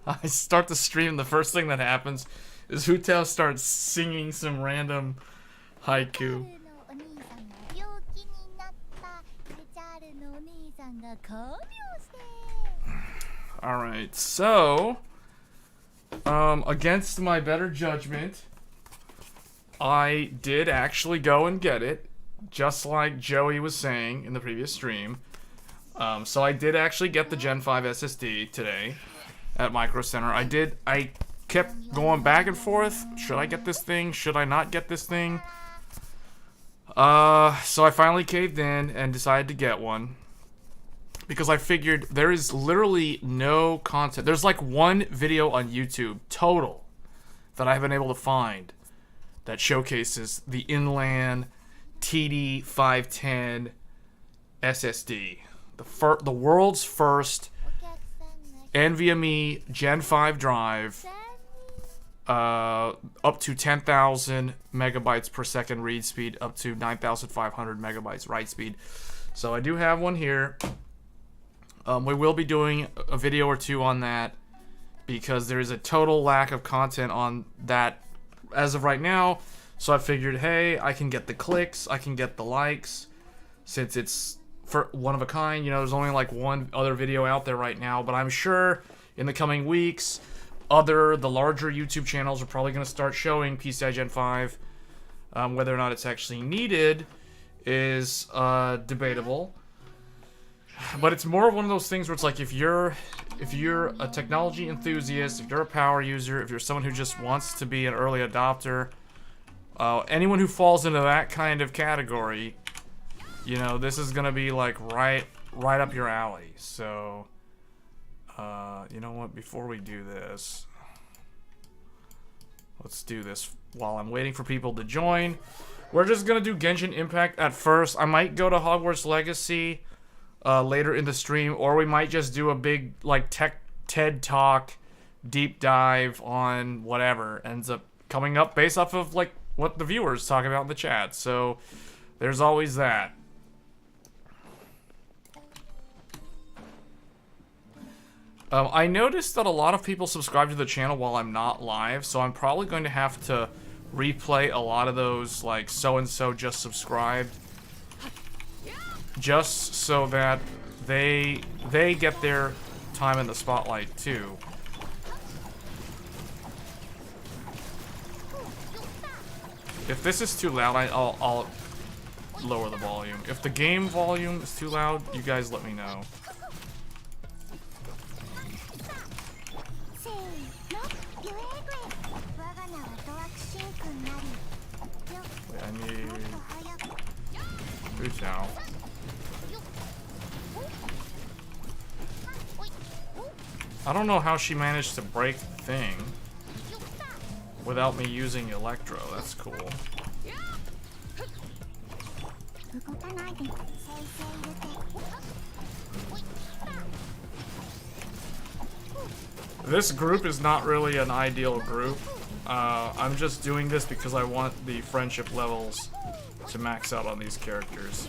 I start the stream, the first thing that happens is Hutao starts singing some random haiku. Alright, so against my better judgment, I did actually go and get it, just like Joey was saying in the previous stream. So I did actually get the Gen 5 SSD today at Micro Center. I kept going back and forth. Should I get this thing? Should I not get this thing? So I finally caved in and decided to get one. Because I figured there is literally no content. There's like one video on YouTube total that I've been able to find that showcases the inland TD510 SSD. The world's first NVMe Gen 5 drive, up to 10,000 megabytes per second read speed, up to 9,500 megabytes write speed. So I do have one here. We will be doing a video or two on that because there is a total lack of content on that as of right now. So I figured, hey, I can get the clicks, I can get the likes, since it's for one of a kind. You know, there's only like one other video out there right now, but I'm sure in the coming weeks, the larger YouTube channels are probably going to start showing PCIe Gen 5. Whether or not it's actually needed is debatable. But it's more of one of those things where it's like if you're a technology enthusiast, if you're a power user, if you're someone who just wants to be an early adopter, anyone who falls into that kind of category, you know, this is gonna be like right up your alley. So, you know what? Before we do this, let's do this while I'm waiting for people to join. We're just gonna do Genshin Impact at first. I might go to Hogwarts Legacy later in the stream, or we might just do a big like TED Talk deep dive on whatever ends up coming up based off of like what the viewers talk about in the chat. So there's always that. I noticed that a lot of people subscribe to the channel while I'm not live, so I'm probably going to have to replay a lot of those, like, so-and-so just subscribed, just so that they get their time in the spotlight, too. If this is too loud, I'll lower the volume. If the game volume is too loud, you guys let me know. Wait, I need... Who's now? I don't know how she managed to break the thing without me using Electro. That's cool. This group is not really an ideal group. I'm just doing this because I want the friendship levels to max out on these characters.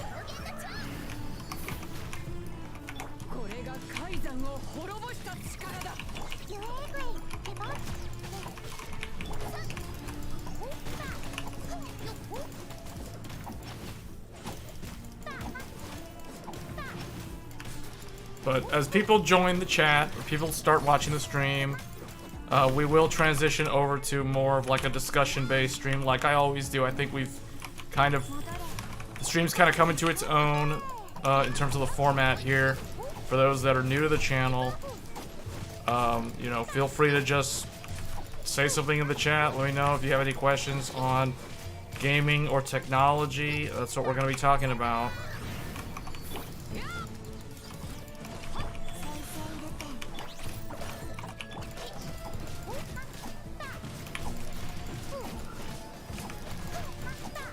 But as people join the chat, or people start watching the stream, we will transition over to more of like a discussion-based stream like I always do. I think we've kind of... The stream's kind of coming to its own in terms of the format here. For those that are new to the channel, you know, feel free to just say something in the chat. Let me know if you have any questions on gaming or technology. That's what we're going to be talking about.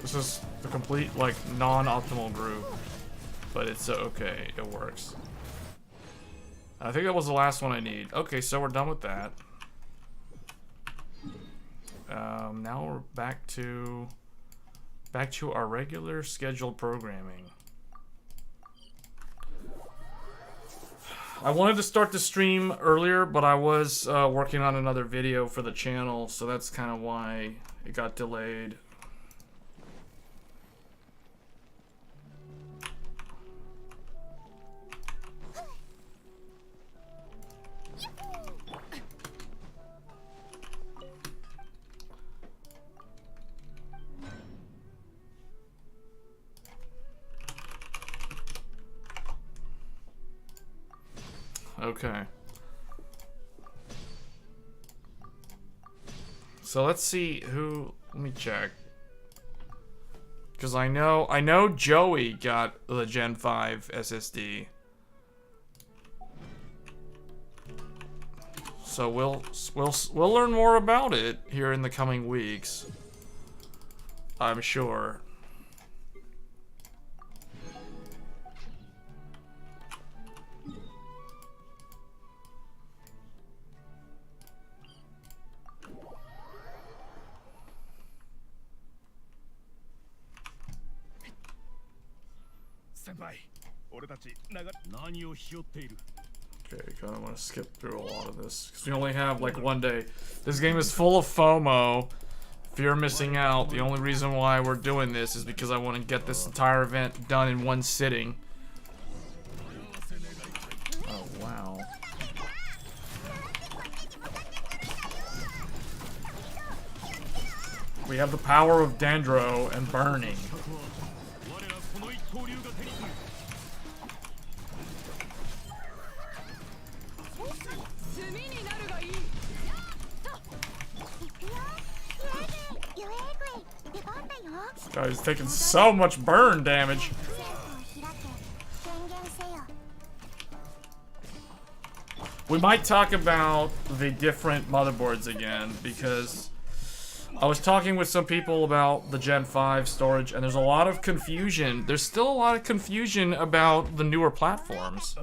This is the complete, like, non-optimal group, but it's okay, it works. I think that was the last one I need. Okay, so we're done with that. Now we're back to Back to our regular scheduled programming. I wanted to start the stream earlier, but I was working on another video for the channel, so that's kind of why it got delayed. Okay. So let's see who, let me check. Cuz I know Joey got the Gen 5 SSD. So we'll learn more about it here in the coming weeks. I'm sure. Okay, kind of want to skip through a lot of this because we only have like one day. This game is full of FOMO. Fear of missing out. The only reason why we're doing this is because I want to get this entire event done in one sitting. Oh wow. We have the power of Dendro and burning. This guy's taking so much burn damage. We might talk about the different motherboards again because I was talking with some people about the Gen 5 storage and there's a lot of confusion. There's still a lot of confusion about the newer platforms.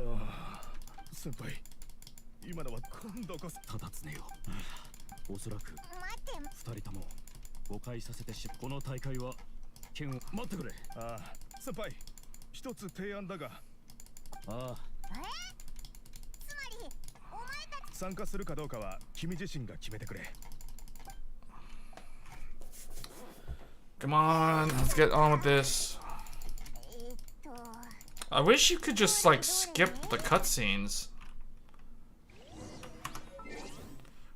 Come on, let's get on with this. I wish you could just like skip the cutscenes.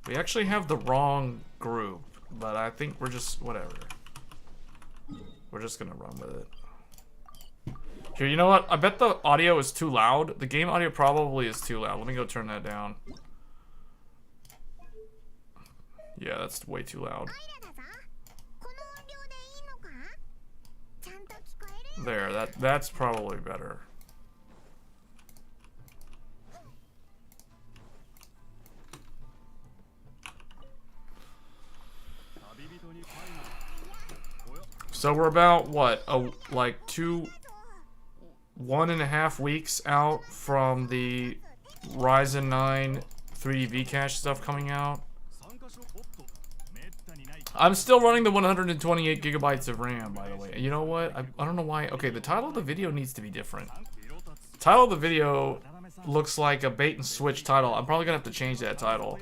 We actually have the wrong group, but I think we're just whatever. We're just gonna run with it. Here, you know what? I bet the audio is too loud. The game audio probably is too loud. Let me go turn that down. Yeah, that's way too loud. There, that's probably better. So we're about what, like 1.5 weeks out from the Ryzen 9 3D cache stuff coming out. I'm still running the 128 gigabytes of RAM, by the way. You know what? I don't know why. Okay, the title of the video needs to be different. The title of the video looks like a bait and switch title. I'm probably gonna have to change that title.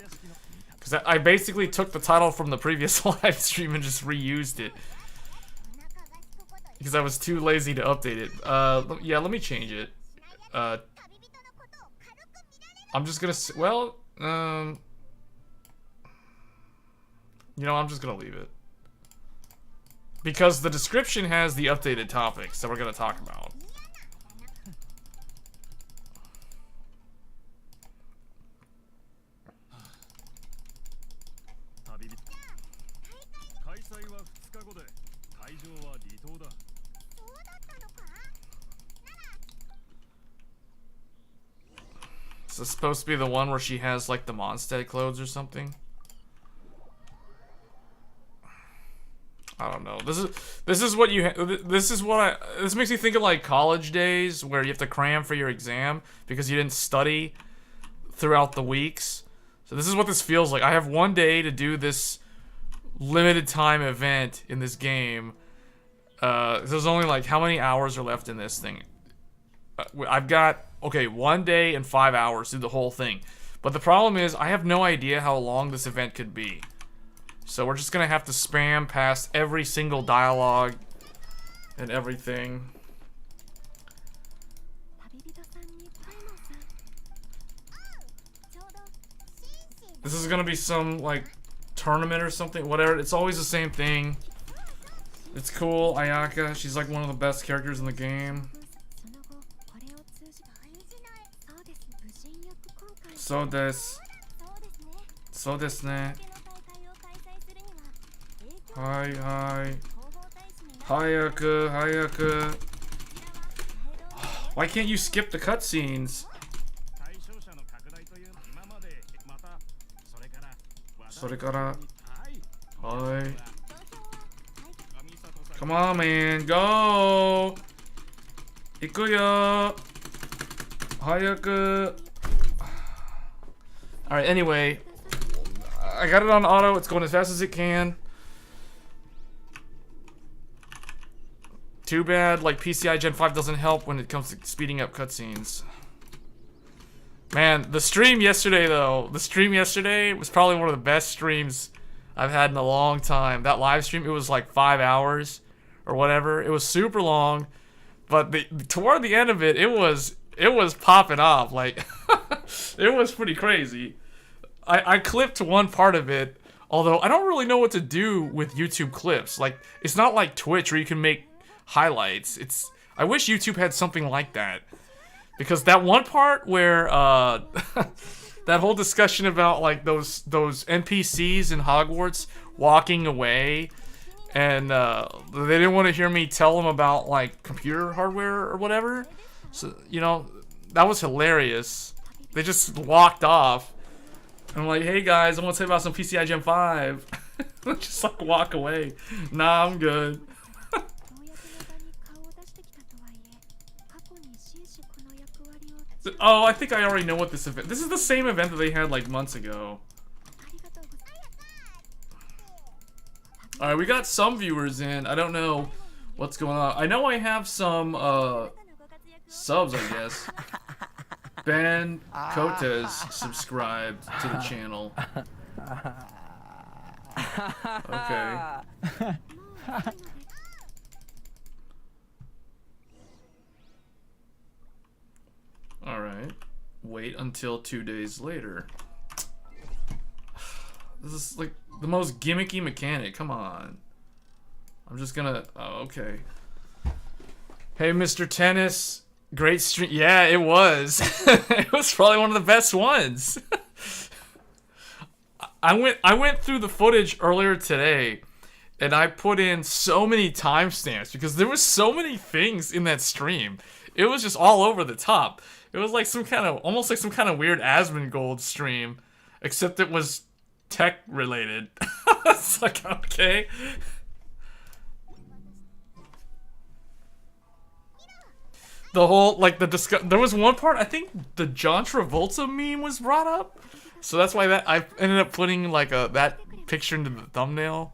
Because I basically took the title from the previous live stream and just reused it. Because I was too lazy to update it. Yeah, let me change it. I'm just gonna, well, you know, I'm just gonna leave it. Because the description has the updated topics that we're gonna talk about. Is this supposed to be the one where she has like the Mondstadt clothes or something? I don't know. This is what you this makes me think of like college days where you have to cram for your exam because you didn't study throughout the weeks. So this is what this feels like. I have one day to do this limited time event in this game There's only like how many hours are left in this thing? I've got, okay, 1 day and 5 hours to do the whole thing. But the problem is I have no idea how long this event could be. So we're just gonna have to spam past every single dialogue and everything. This is gonna be some like tournament or something, whatever. It's always the same thing. It's cool. Ayaka, she's like one of the best characters in the game. So desu ne. Hi. Hayaku. Why can't you skip the cutscenes? Hi. Come on, man. Go. Ikuyo. Hayaku. Alright, anyway. I got it on auto. It's going as fast as it can. Too bad, like, PCIe Gen 5 doesn't help when it comes to speeding up cutscenes. Man, the stream yesterday, though. The stream yesterday was probably one of the best streams I've had in a long time. That live stream, it was like 5 hours or whatever. It was super long. But toward the end of it, it was popping off. Like, it was pretty crazy. I clipped one part of it, although I don't really know what to do with YouTube clips. Like, it's not like Twitch where you can make highlights. I wish YouTube had something like that. Because that one part where, that whole discussion about, like, those NPCs in Hogwarts walking away, and, they didn't want to hear me tell them about, like, computer hardware or whatever. So, you know, that was hilarious. They just walked off. I'm like, hey guys, I want to tell you about some PCIe Gen 5. Just like walk away. Nah, I'm good. Oh, I think I already know what this event. This is the same event that they had like months ago. Alright, we got some viewers in. I don't know what's going on. I know I have some subs, I guess. Ben Cotes subscribed to the channel. Okay. Alright. Wait until 2 days later. This is like the most gimmicky mechanic. Come on. I'm just gonna... Oh, okay. Hey, Mr. Tennis. Great stream. Yeah, it was. It was probably one of the best ones. I went through the footage earlier today, and I put in so many timestamps because there was so many things in that stream. It was just all over the top. It was like almost like some kind of weird Asmongold stream, except it was tech related. It's like, okay. The whole, like, there was one part, I think the John Travolta meme was brought up. So that's why I ended up putting, like, that picture into the thumbnail.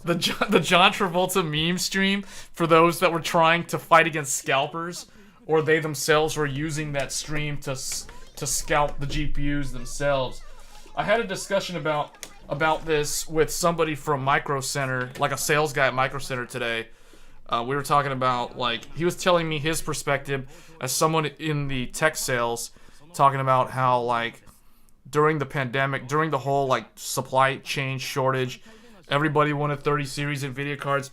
The John Travolta meme stream, for those that were trying to fight against scalpers, or they themselves were using that stream to scalp the GPUs themselves. I had a discussion about this with somebody from Micro Center, like a sales guy at Micro Center today. We were talking about, like, he was telling me his perspective as someone in the tech sales, talking about how, like, during the pandemic, during the whole, like, supply chain shortage, everybody wanted 30 series NVIDIA cards.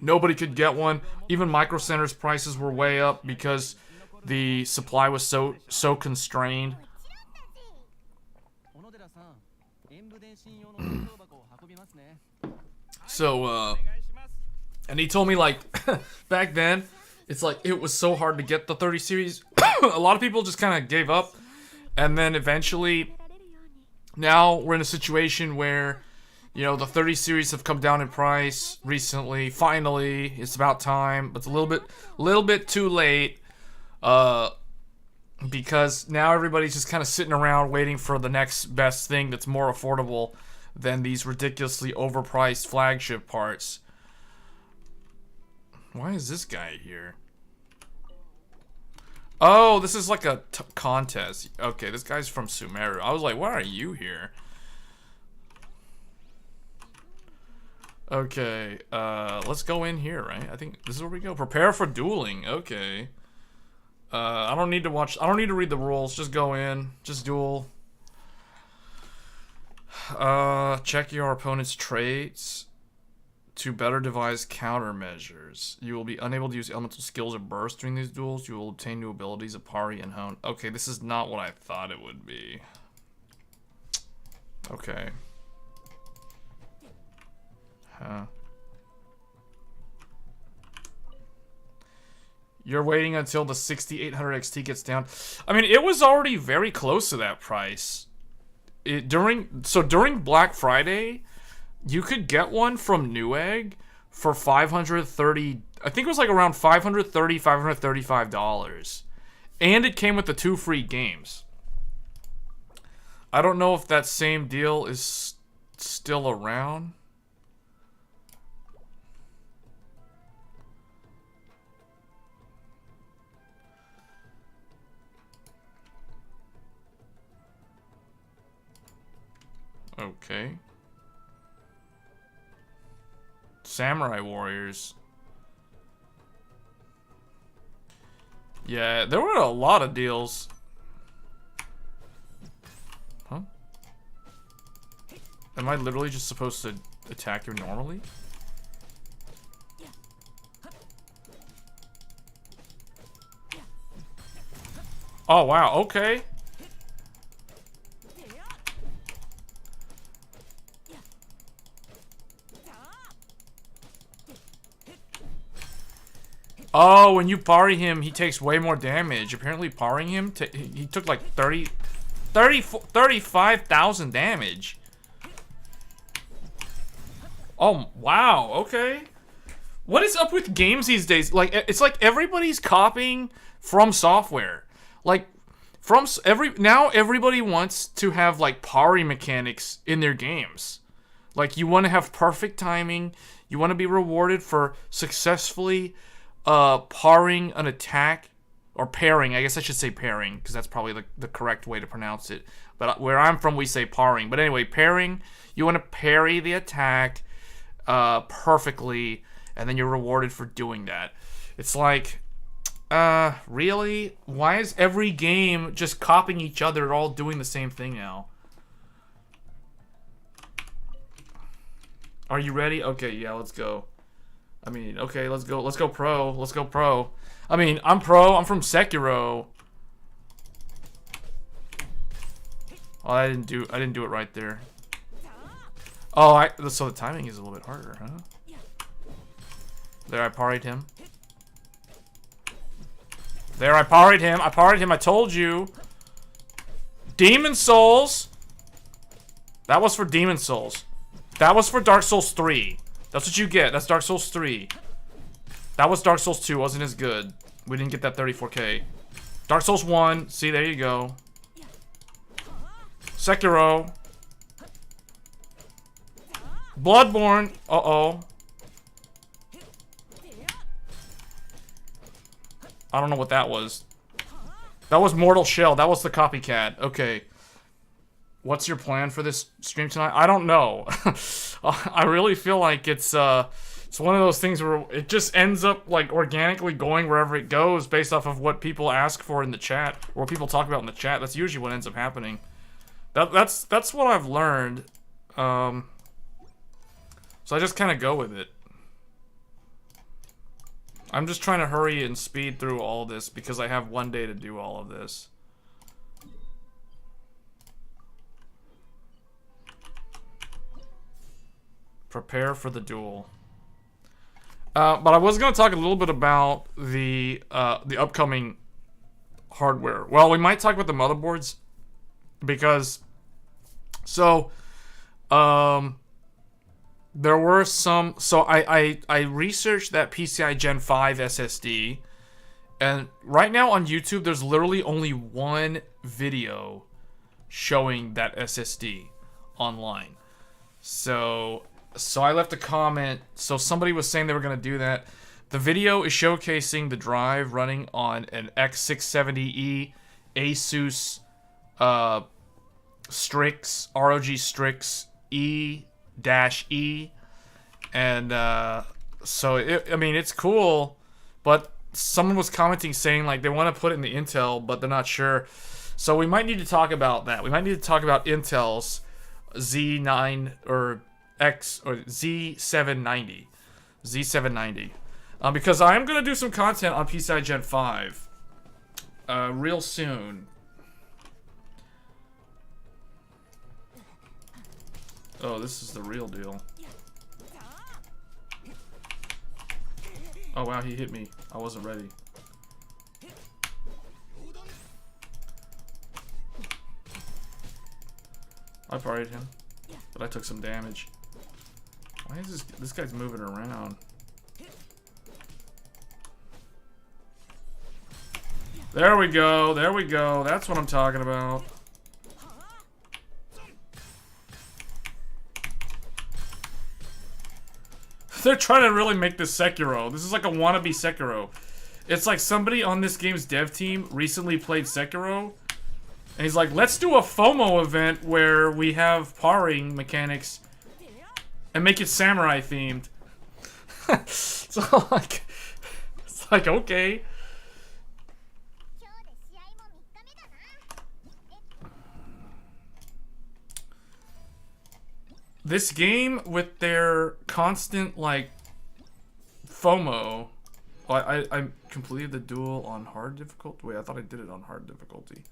Nobody could get one. Even Micro Center's prices were way up because the supply was so constrained. So, and he told me, like, back then, it's like, it was so hard to get the 30 series. A lot of people just kind of gave up. And then eventually, now we're in a situation where, you know, the 30 series have come down in price recently. Finally, it's about time. But it's a little bit too late. Because now everybody's just kind of sitting around waiting for the next best thing that's more affordable than these ridiculously overpriced flagship parts. Why is this guy here? Oh, this is like a contest. Okay, this guy's from Sumeru. I was like, why are you here? Okay, let's go in here, right? I think this is where we go. Prepare for dueling. Okay. I don't need to watch. I don't need to read the rules. Just go in. Just duel. Check your opponent's traits to better devise countermeasures. You will be unable to use elemental skills or bursts during these duels. You will obtain new abilities of Pari and Hone. Okay, this is not what I thought it would be. Okay. Huh. You're waiting until the 6800 XT gets down. I mean, it was already very close to that price. During Black Friday, you could get one from Newegg for $530. I think it was like around $530, $535, and it came with the 2 free games. I don't know if that same deal is still around. Okay. Samurai Warriors. Yeah, there were a lot of deals. Huh? Am I literally just supposed to attack you normally? Oh, wow, okay. Oh, when you parry him, he takes way more damage. Apparently, parrying him, he took like 35,000 damage. Oh, wow, okay. What is up with games these days? Like, it's like everybody's copying From Software. Like, now everybody wants to have, like, parry mechanics in their games. Like, you want to have perfect timing. You want to be rewarded for successfully parrying an attack, or parrying. I guess I should say parrying, because that's probably the correct way to pronounce it. But where I'm from, we say parrying. But anyway, parrying, you want to parry the attack perfectly, and then you're rewarded for doing that. It's like, really? Why is every game just copying each other, all doing the same thing now? Are you ready? Okay, yeah, let's go. I mean, okay, let's go pro. Let's go pro. I mean, I'm pro. I'm from Sekiro. Oh, I didn't do it right there. Oh, so the timing is a little bit harder, huh? There, I parried him. There, I parried him. I told you. Demon Souls. That was for Demon Souls. That was for Dark Souls 3. That's what you get. That's Dark Souls 3. That was Dark Souls 2. Wasn't as good. We didn't get that 34K. Dark Souls 1. See, there you go. Sekiro. Bloodborne. Uh-oh. I don't know what that was. That was Mortal Shell. That was the copycat. Okay. What's your plan for this stream tonight? I don't know. I really feel like it's one of those things where it just ends up like organically going wherever it goes based off of what people ask for in the chat or what people talk about in the chat. That's usually what ends up happening. That's what I've learned. So I just kind of go with it. I'm just trying to hurry and speed through all this because I have one day to do all of this. Prepare for the duel. But I was going to talk a little bit about the upcoming hardware. Well, we might talk about the motherboards because there were some. So I researched that PCIe Gen 5 SSD, and right now on YouTube there's literally only one video showing that SSD online. So I left a comment. So somebody was saying they were going to do that. The video is showcasing the drive running on an X670E Asus Strix, ROG Strix E-E. And so, I mean, it's cool. But someone was commenting saying, like, they want to put it in the Intel, but they're not sure. So we might need to talk about that. We might need to talk about Intel's Z9 or X or Z790. Because I am going to do some content on PCIe Gen 5 real soon. Oh, this is the real deal. Oh, wow, he hit me. I wasn't ready. I parried him, but I took some damage. Why is this guy's moving around? There we go. There we go. That's what I'm talking about. They're trying to really make this Sekiro. This is like a wannabe Sekiro. It's like somebody on this game's dev team recently played Sekiro. And he's like, let's do a FOMO event where we have parrying mechanics and make it samurai themed. So like, it's like, okay. This game with their constant, like, FOMO. I completed the duel on hard difficulty. Wait, I thought I did it on hard difficulty.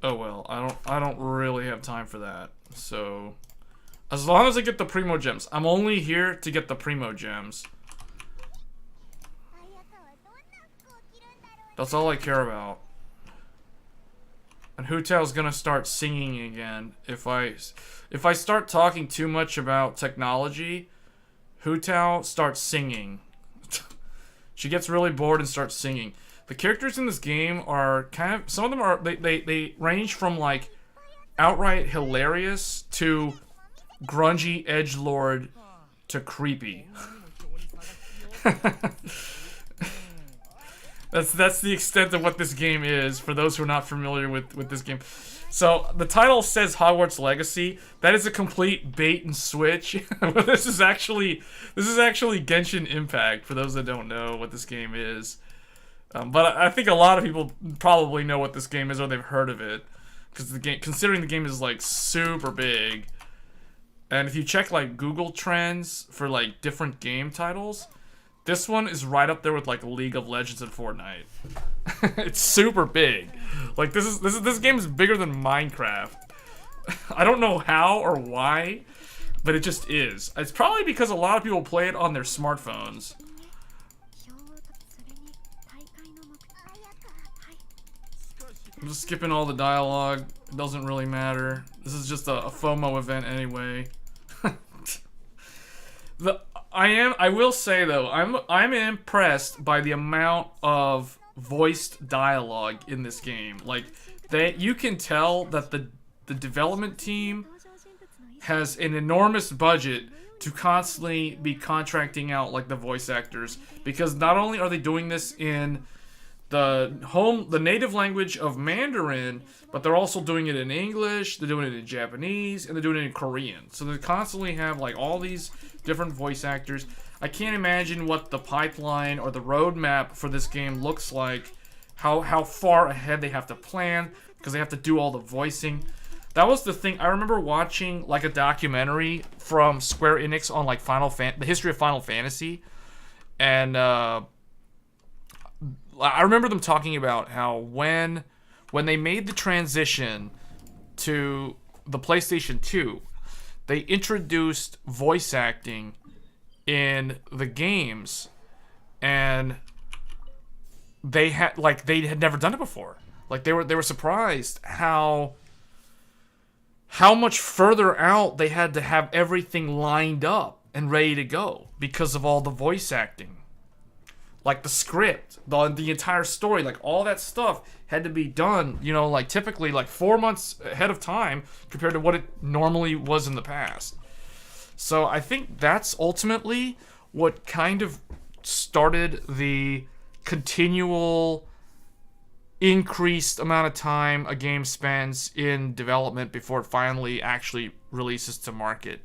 Oh well, I don't really have time for that. So, as long as I get the Primo Gems. I'm only here to get the Primo Gems. That's all I care about. And Hutao's gonna start singing again. If I start talking too much about technology, Hutao starts singing. She gets really bored and starts singing. The characters in this game are kind of, some of them are, they range from like outright hilarious to grungy edgelord to creepy. That's the extent of what this game is, for those who are not familiar with this game. So, the title says Hogwarts Legacy. That is a complete bait and switch. This is actually Genshin Impact, for those that don't know what this game is. But I think a lot of people probably know what this game is, or they've heard of it. Because the game, considering the game is like super big. And if you check like Google Trends for like different game titles, this one is right up there with like League of Legends and Fortnite. It's super big. Like this game is bigger than Minecraft. I don't know how or why, but it just is. It's probably because a lot of people play it on their smartphones. I'm just skipping all the dialogue. It doesn't really matter. This is just a FOMO event anyway. I will say though, I'm impressed by the amount of voiced dialogue in this game. Like, you can tell that the development team has an enormous budget to constantly be contracting out like the voice actors, because not only are they doing this in the native language of Mandarin, but they're also doing it in English, they're doing it in Japanese, and they're doing it in Korean. So they constantly have like all these different voice actors. I can't imagine what the pipeline or the roadmap for this game looks like, how far ahead they have to plan, because they have to do all the voicing. That was the thing. I remember watching like a documentary from Square Enix on like the history of Final Fantasy, and I remember them talking about how when they made the transition to the PlayStation 2, they introduced voice acting in the games, and they had never done it before. Like they were surprised how much further out they had to have everything lined up and ready to go because of all the voice acting. Like the script, the entire story, like all that stuff had to be done, you know, like typically like 4 months ahead of time compared to what it normally was in the past. So I think that's ultimately what kind of started the continual increased amount of time a game spends in development before it finally actually releases to market.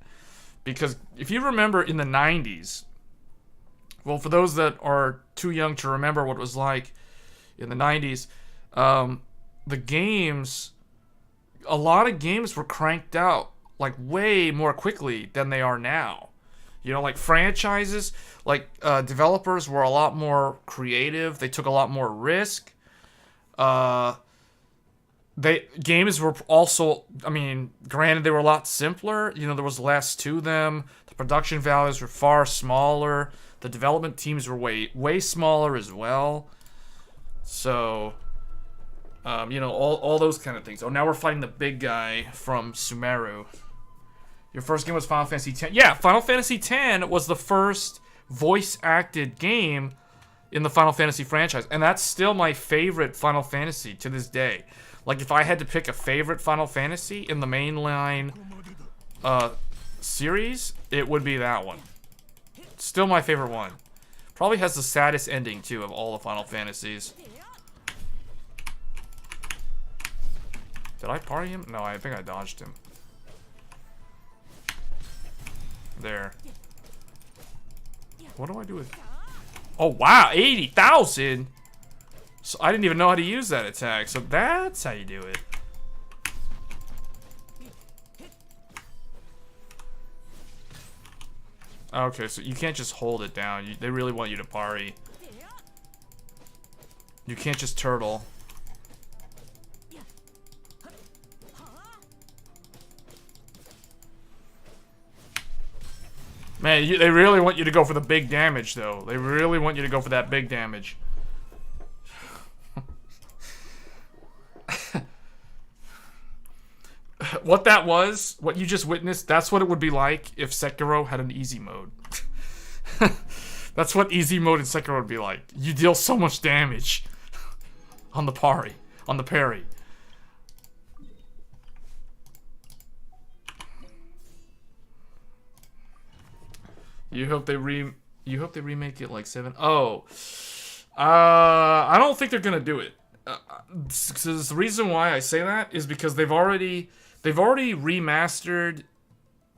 Because if you remember in the 90s, well, for those that are too young to remember what it was like in the 90s, the games, a lot of games were cranked out like way more quickly than they are now. You know, like franchises, like developers were a lot more creative. They took a lot more risk. Games were also, I mean, granted they were a lot simpler. You know, there was less to them. The production values were far smaller. The development teams were way smaller as well. So, you know, all those kind of things. Oh, now we're fighting the big guy from Sumeru. Your first game was Final Fantasy X. Yeah, Final Fantasy X was the first voice-acted game in the Final Fantasy franchise. And that's still my favorite Final Fantasy to this day. Like, if I had to pick a favorite Final Fantasy in the mainline series, it would be that one. Still my favorite one. Probably has the saddest ending, too, of all the Final Fantasies. Did I parry him? No, I think I dodged him. There. What do I do with... Oh, wow! 80,000! So I didn't even know how to use that attack. So that's how you do it. Okay, so you can't just hold it down. They really want you to parry. You can't just turtle. Man, they really want you to go for the big damage, though. They really want you to go for that big damage. What that was, what you just witnessed, that's what it would be like if Sekiro had an easy mode. That's what easy mode in Sekiro would be like. You deal so much damage on the parry, on the parry. You hope they remake it like 7. Oh, I don't think they're gonna do it. The reason why I say that is because they've already remastered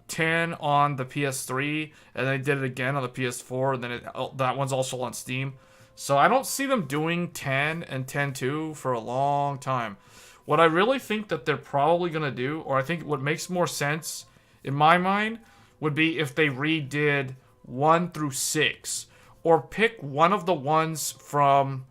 10 on the PS3, and they did it again on the PS4, and then that one's also on Steam. So I don't see them doing 10 and 10.2 for a long time. What I really think that they're probably gonna do, or I think what makes more sense in my mind, would be if they redid 1 through 6, or pick one of the ones from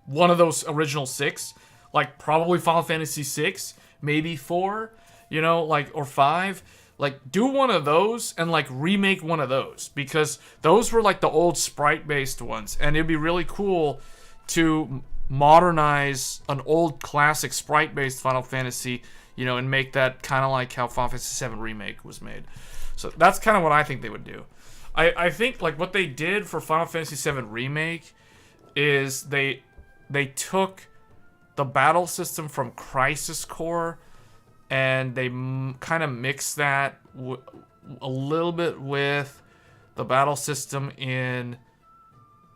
one of those original 6, like probably Final Fantasy 6, maybe 4, you know, like, or 5. Like, do one of those and, like, remake one of those, because those were, like, the old sprite-based ones, and it'd be really cool to modernize an old classic sprite-based Final Fantasy, you know, and make that kind of like how Final Fantasy VII Remake was made. So that's kind of what I think they would do. I think, like, what they did for Final Fantasy VII Remake is they took the battle system from Crisis Core, and they kind of mixed that a little bit with the battle system in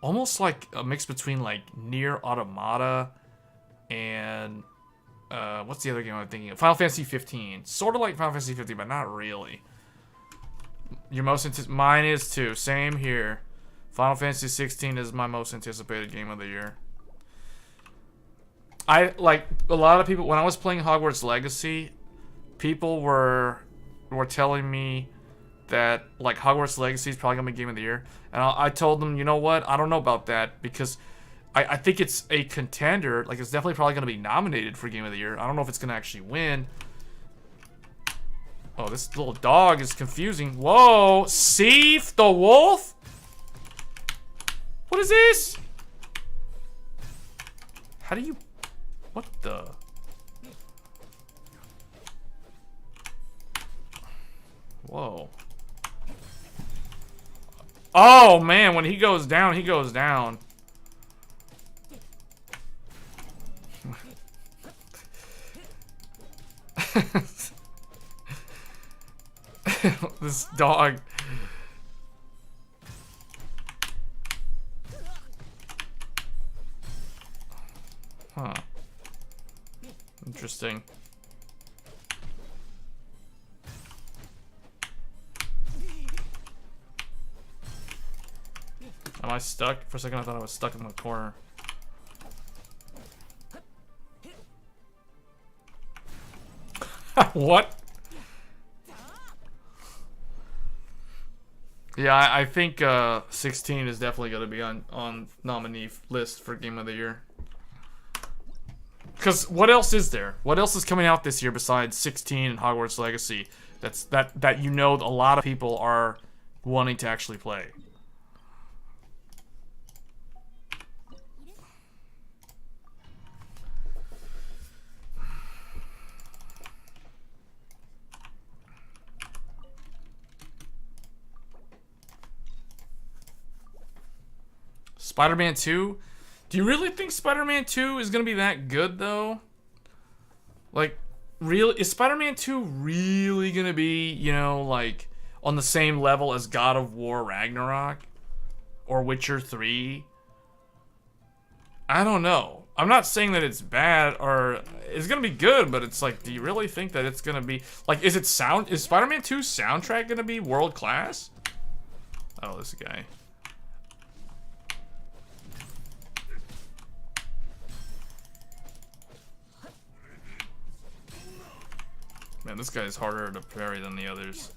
almost like a mix between, like, Nier Automata and what's the other game I'm thinking of? Final Fantasy 15. Sort of like Final Fantasy 15, but not really. Your most mine is too. Same here. Final Fantasy 16 is my most anticipated game of the year. I like a lot of people when I was playing Hogwarts Legacy, people were telling me that like Hogwarts Legacy is probably gonna be game of the year, and I told them, you know what, I don't know about that, because I think it's a contender. Like, it's definitely probably gonna be nominated for game of the year. I don't know if it's gonna actually win. Oh, this little dog is confusing. Whoa, Seif the wolf? What is this? How do you... What the... Whoa. Oh, man, when he goes down, he goes down. This dog. Huh. Interesting. Am I stuck? For a second I thought I was stuck in the corner. What? Yeah, I think 16 is definitely going to be on nominee list for Game of the Year. Because what else is there? What else is coming out this year besides 16 and Hogwarts Legacy? That you know a lot of people are wanting to actually play. Spider-Man 2? Do you really think Spider-Man 2 is gonna be that good, though? Like, is Spider-Man 2 really gonna be, you know, like, on the same level as God of War Ragnarok? Or Witcher 3? I don't know. I'm not saying that it's bad, or it's gonna be good, but it's like, do you really think that it's gonna be... Like, is Spider-Man 2's soundtrack gonna be world-class? Oh, this guy. Man, this guy's harder to parry than the others.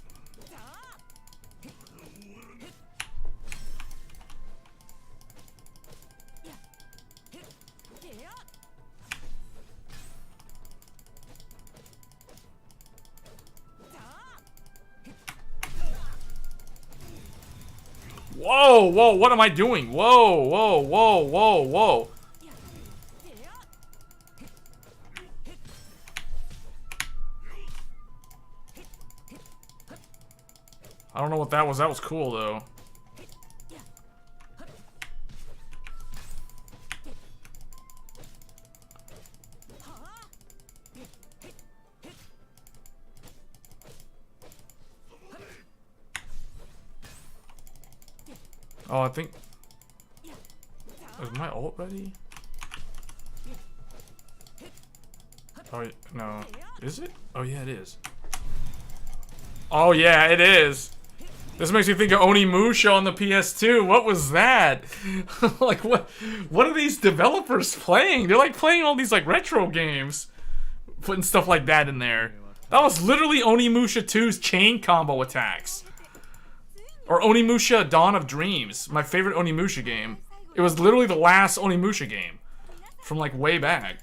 Whoa, whoa, what am I doing? Whoa, whoa, whoa, whoa, whoa. I don't know what that was. That was cool, though. Oh, I think... Is my ult ready? Oh, no. Is it? Oh, yeah, it is. Oh, yeah, it is. This makes me think of Onimusha on the PS2. What was that? Like, what are these developers playing? They're like playing all these like retro games, putting stuff like that in there. That was literally Onimusha 2's chain combo attacks. Or Onimusha Dawn of Dreams, my favorite Onimusha game. It was literally the last Onimusha game from like way back.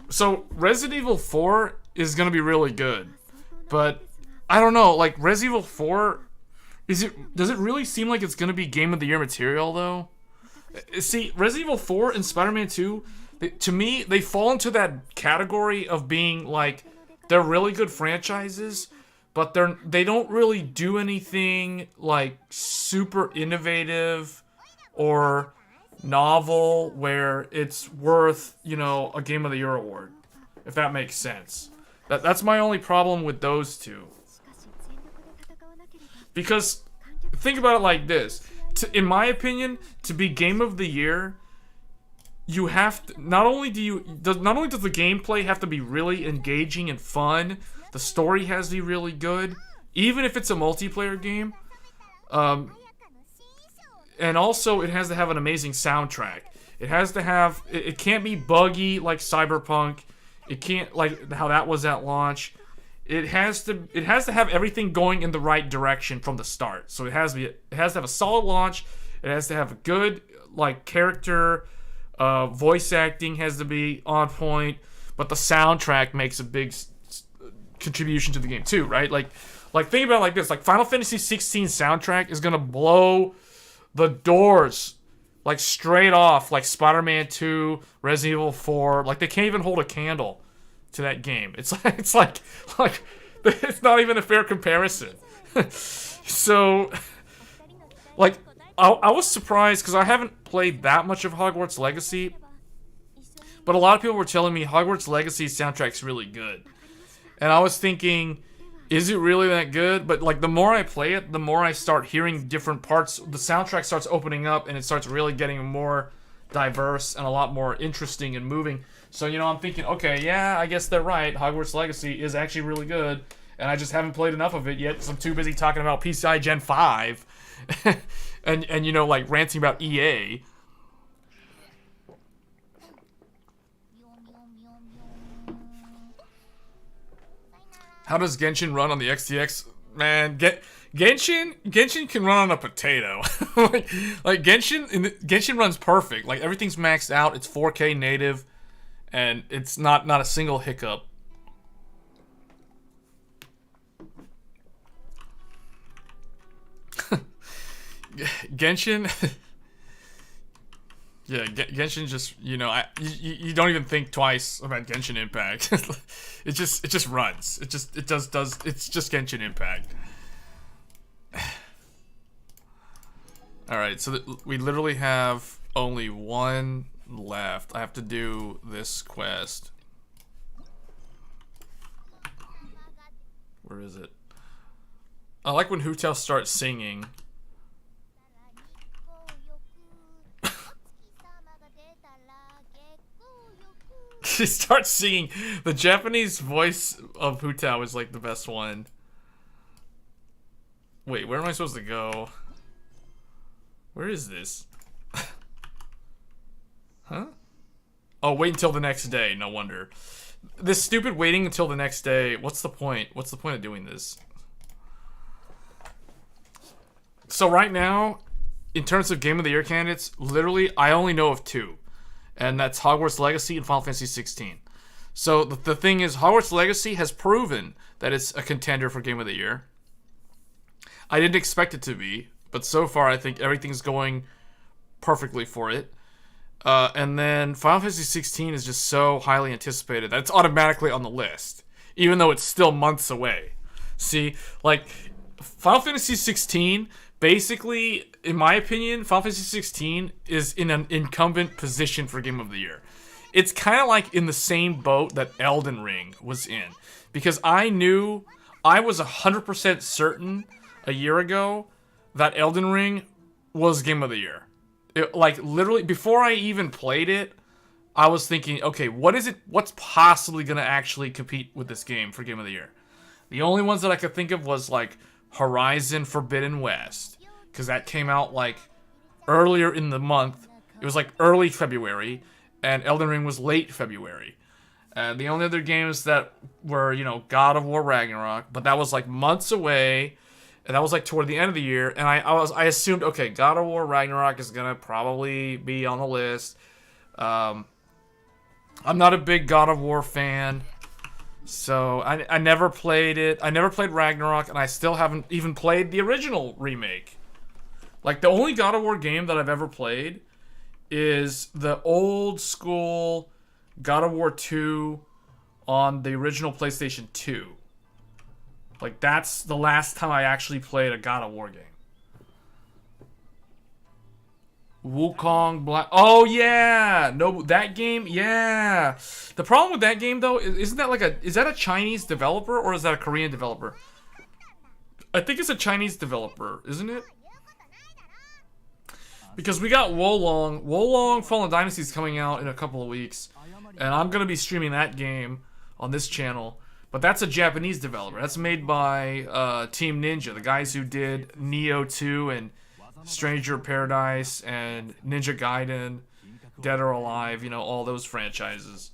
So Resident Evil 4 is gonna be really good, but I don't know, like, Resident Evil 4, does it really seem like it's gonna be Game of the Year material, though? See, Resident Evil 4 and Spider-Man 2, to me, they fall into that category of being, like, they're really good franchises, but they don't really do anything, like, super innovative or novel where it's worth, you know, a Game of the Year award, if that makes sense. That's my only problem with those two. Because, think about it like this. In my opinion, to be Game of the Year, you have to... Not only does the gameplay have to be really engaging and fun, the story has to be really good, even if it's a multiplayer game. And also, it has to have an amazing soundtrack. It has to have... It can't be buggy like Cyberpunk. It can't, like, how that was at launch. It has to have everything going in the right direction from the start. So it has to have a solid launch. It has to have a good, like, character, voice acting has to be on point, but the soundtrack makes a big contribution to the game too, right? Like think about it like this. Like, Final Fantasy 16 soundtrack is gonna blow the doors, like, straight off, like Spider-Man 2, Resident Evil 4. Like, they can't even hold a candle to that game. It's like it's not even a fair comparison. So, like, I was surprised because I haven't played that much of Hogwarts Legacy, but a lot of people were telling me Hogwarts Legacy's soundtrack's really good. And I was thinking, is it really that good? But like the more I play it, the more I start hearing different parts. The soundtrack starts opening up and it starts really getting more diverse and a lot more interesting and moving. So, you know, I'm thinking, okay, yeah, I guess they're right. Hogwarts Legacy is actually really good. And I just haven't played enough of it yet because I'm too busy talking about PCIe Gen 5. and you know, like ranting about EA. How does Genshin run on the XTX? Man, Genshin can run on a potato. like Genshin runs perfect. Like everything's maxed out. It's 4K native, and it's not a single hiccup. Genshin. Yeah, Genshin just, you know, you don't even think twice about Genshin Impact. it just runs. It's just Genshin Impact. All right, so we literally have only one left. I have to do this quest. Where is it? I like when Hu Tao starts singing. She starts singing. The Japanese voice of Hu Tao is like the best one. Wait, where am I supposed to go? Where is this? Huh? Oh, wait until the next day. No wonder. This stupid waiting until the next day. What's the point? What's the point of doing this? So right now, in terms of Game of the Year candidates, literally, I only know of two. And that's Hogwarts Legacy and Final Fantasy 16. So the thing is, Hogwarts Legacy has proven that it's a contender for Game of the Year. I didn't expect it to be, but so far I think everything's going perfectly for it. And then Final Fantasy 16 is just so highly anticipated that it's automatically on the list, even though it's still months away. See, like, Final Fantasy 16... basically, in my opinion, Final Fantasy 16 is in an incumbent position for Game of the Year. It's kind of like in the same boat that Elden Ring was in. Because I was 100% certain a year ago that Elden Ring was Game of the Year. Like, literally, before I even played it, I was thinking, okay, what's possibly going to actually compete with this game for Game of the Year? The only ones that I could think of was, like, Horizon Forbidden West, because that came out like earlier in the month. It was like early February, and Elden Ring was late February. The only other games that were, you know, God of War Ragnarok, but that was like months away, and that was like toward the end of the year. And I assumed, okay, God of War Ragnarok is gonna probably be on the list. I'm not a big God of War fan. So, I never played it. I never played Ragnarok, and I still haven't even played the original remake. Like, the only God of War game that I've ever played is the old school God of War 2 on the original PlayStation 2. Like, that's the last time I actually played a God of War game. Wukong Black. Oh yeah, no, that game. Yeah, the problem with that game though isn't that is that a Chinese developer or is that a Korean developer? I think it's a Chinese developer, isn't it? Because we got Wolong Fallen Dynasty is coming out in a couple of weeks, and I'm gonna be streaming that game on this channel. But that's a Japanese developer. That's made by Team Ninja, the guys who did Nioh 2 and Stranger of Paradise and Ninja Gaiden, Dead or Alive, you know, all those franchises.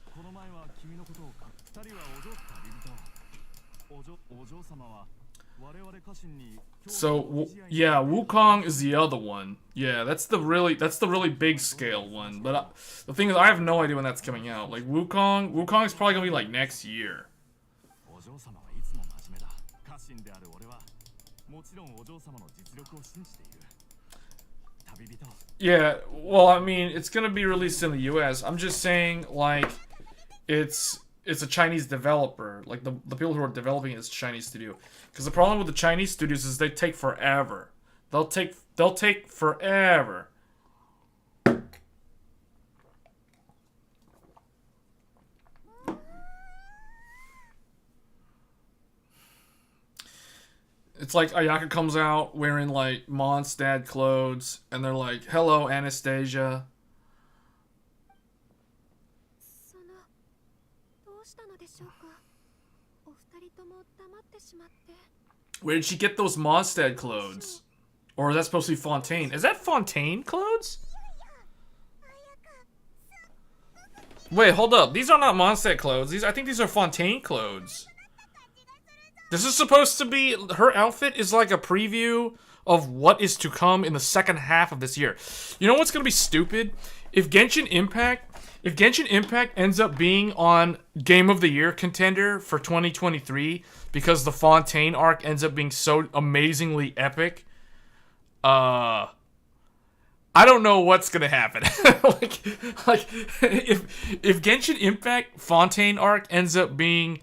So yeah, Wukong is the other one. Yeah, that's the really big scale one. But the thing is, I have no idea when that's coming out. Like Wukong is probably gonna be like next year. Yeah, well, I mean, it's gonna be released in the US. I'm just saying, like, it's it's a Chinese developer. Like, the people who are developing it is a Chinese studio. Because the problem with the Chinese studios is they take forever. They'll take forever. It's like Ayaka comes out wearing like Mondstadt clothes, and they're like, "Hello, Anastasia." Where did she get those Mondstadt clothes? Or is that supposed to be Fontaine? Is that Fontaine clothes? Wait, hold up. These are not Mondstadt clothes. I think these are Fontaine clothes. This is supposed to be... Her outfit is like a preview of what is to come in the second half of this year. You know what's going to be stupid? If Genshin Impact ends up being on Game of the Year contender for 2023 because the Fontaine arc ends up being so amazingly epic, I don't know what's gonna happen. like if Genshin Impact Fontaine arc ends up being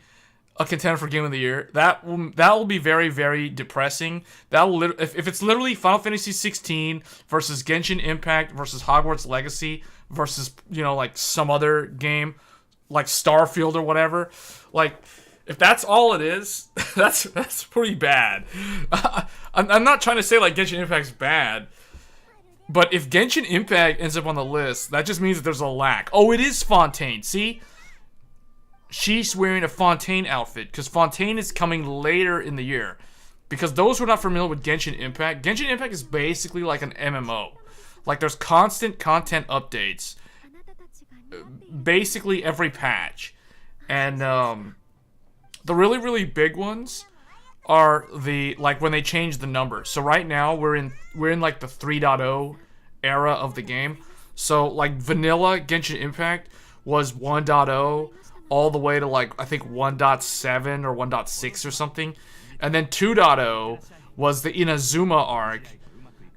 a contender for Game of the Year, that will be very, very depressing. If it's literally Final Fantasy 16 versus Genshin Impact versus Hogwarts Legacy versus, you know, like some other game like Starfield or whatever, like if that's all it is, that's pretty bad. I'm not trying to say like Genshin Impact's bad, but if Genshin Impact ends up on the list, that just means that there's a lack. Oh, it is Fontaine. See? She's wearing a Fontaine outfit because Fontaine is coming later in the year. Because those who are not familiar with Genshin Impact is basically like an MMO. Like there's constant content updates, basically every patch, and the really, really big ones are the like when they change the numbers. So right now we're in like the 3.0 era of the game. So like vanilla Genshin Impact was 1.0 all the way to like I think 1.7 or 1.6 or something, and then 2.0 was the Inazuma arc.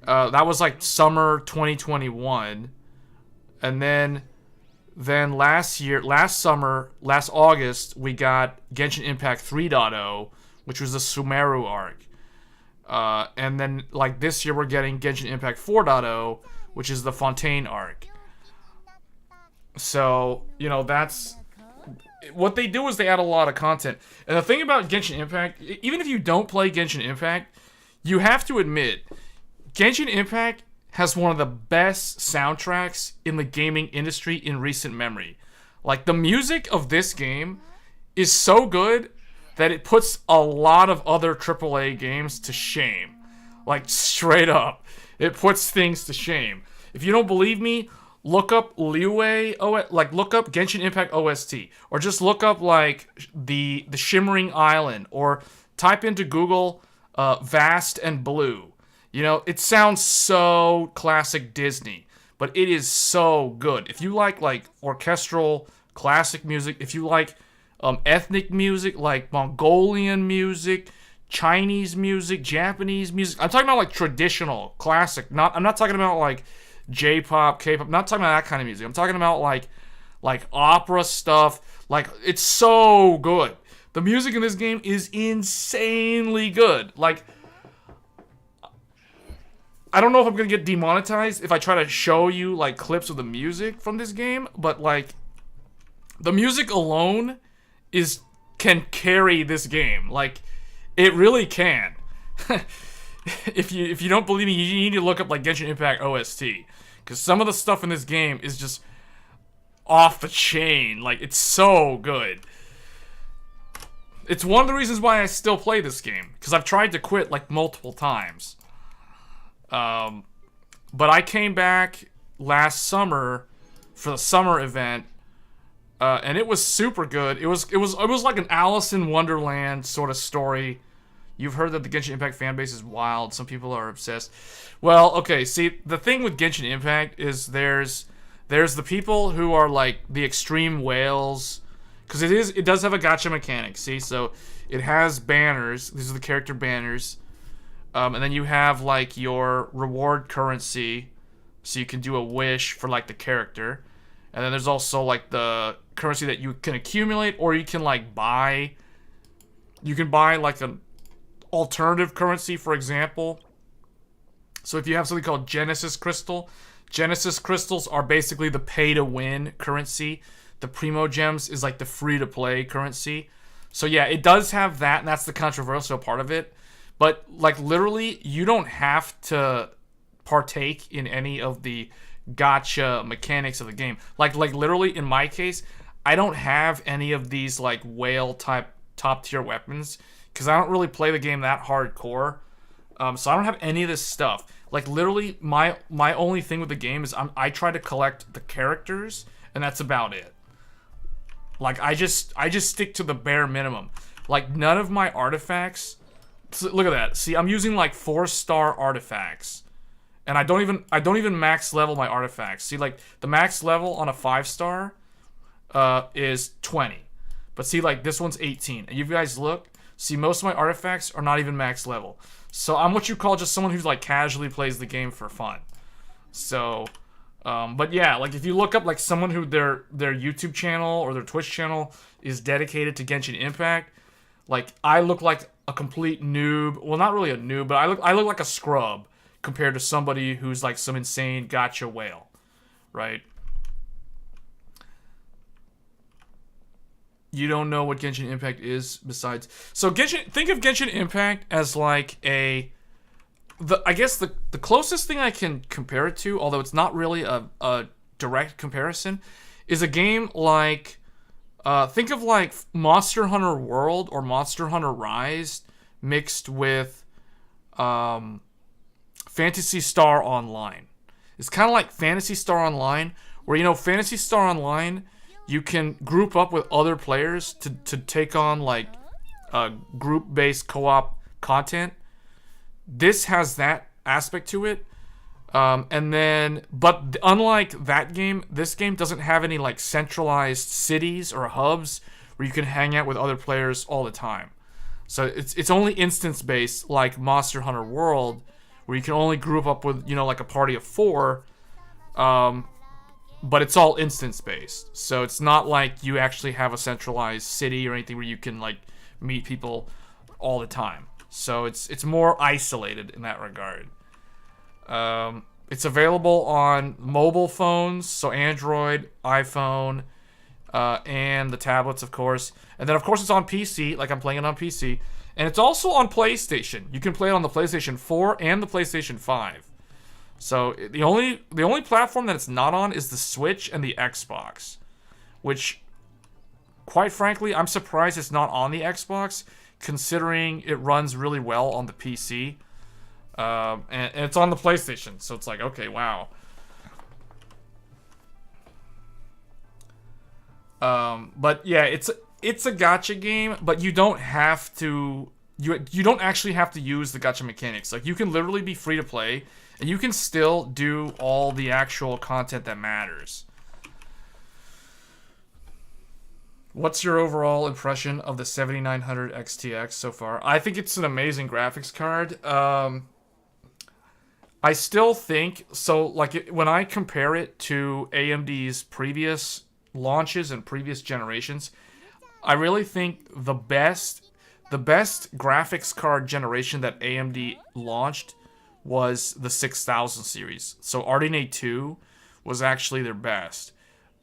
That was like summer 2021, and then last August, we got Genshin Impact 3.0, which was the Sumeru arc. And then, like, this year we're getting Genshin Impact 4.0, which is the Fontaine arc. So, you know, that's... What they do is they add a lot of content. And the thing about Genshin Impact, even if you don't play Genshin Impact, you have to admit, Genshin Impact has one of the best soundtracks in the gaming industry in recent memory. Like, the music of this game is so good that it puts a lot of other AAA games to shame. Like, straight up. It puts things to shame. If you don't believe me, look up Liyue, look up Genshin Impact OST. Or just look up, like, the Shimmering Island. Or type into Google, Vast and Blue. You know, it sounds so classic Disney, but it is so good. If you like orchestral classic music, if you like ethnic music, like Mongolian music, Chinese music, Japanese music, I'm talking about like traditional, classic. I'm not talking about like J-pop, K-pop. I'm not talking about that kind of music. I'm talking about like opera stuff. Like, it's so good. The music in this game is insanely good. Like, I don't know if I'm gonna get demonetized if I try to show you like clips of the music from this game, but like the music alone can carry this game. Like, it really can. If you don't believe me, you need to look up like Genshin Impact OST, because some of the stuff in this game is just off the chain. Like, it's so good. It's one of the reasons why I still play this game, because I've tried to quit like multiple times. But I came back last summer for the summer event, and it was super good. It was like an Alice in Wonderland sort of story. You've heard that the Genshin Impact fanbase is wild. Some people are obsessed. Well, okay, see, the thing with Genshin Impact is there's the people who are like the extreme whales, because it does have a gacha mechanic. See, so it has banners. These are the character banners. And then you have, like, your reward currency, so you can do a wish for, like, the character. And then there's also like the currency that you can accumulate, or you can like buy. You can buy like an alternative currency, for example. So if you have something called Genesis crystals are basically the pay-to-win currency. The Primo Gems is like the free-to-play currency. So yeah, it does have that, and that's the controversial part of it. But like literally, you don't have to partake in any of the gacha mechanics of the game. Like literally in my case, I don't have any of these like whale type top tier weapons because I don't really play the game that hardcore. So I don't have any of this stuff. Like literally, my only thing with the game is I try to collect the characters, and that's about it. Like I just stick to the bare minimum. Like none of my artifacts. Look at that. See, I'm using like 4-star artifacts, and I don't even max level my artifacts. See, like the max level on a 5-star is 20, but see, like this one's 18. And you guys look. See, most of my artifacts are not even max level. So I'm what you call just someone who's like casually plays the game for fun. So, but yeah, like if you look up like someone who their YouTube channel or their Twitch channel is dedicated to Genshin Impact, like I look like a complete noob. Well, not really a noob, but I look like a scrub compared to somebody who's like some insane gacha whale, right? You don't know what Genshin Impact is besides... So think of Genshin Impact as like I guess the closest thing I can compare it to, although it's not really a direct comparison, is a game like... think of like Monster Hunter World or Monster Hunter Rise mixed with Phantasy Star Online. It's kind of like Phantasy Star Online, where, you know, Phantasy Star Online... You can group up with other players to take on like group-based co-op content. This has that aspect to it, and then but unlike that game, this game doesn't have any like centralized cities or hubs where you can hang out with other players all the time. So it's only instance-based, like Monster Hunter World, where you can only group up with, you know, like a party of 4. But it's all instance-based, so it's not like you actually have a centralized city or anything where you can like meet people all the time. So it's more isolated in that regard. It's available on mobile phones, so Android, iPhone, and the tablets, of course. And then, of course, it's on PC, like I'm playing it on PC. And it's also on PlayStation. You can play it on the PlayStation 4 and the PlayStation 5. So the only platform that it's not on is the Switch and the Xbox, which, quite frankly, I'm surprised it's not on the Xbox, considering it runs really well on the PC, and it's on the PlayStation. So it's like, okay, wow. But yeah, it's a gacha game, but you don't have to. You don't actually have to use the gacha mechanics. Like you can literally be free to play. And you can still do all the actual content that matters. What's your overall impression of the 7900 XTX so far? I think it's an amazing graphics card. I still think, so like when I compare it to AMD's previous launches and previous generations, I really think the best graphics card generation that AMD launched was the 6000 series. So RDNA 2 was actually their best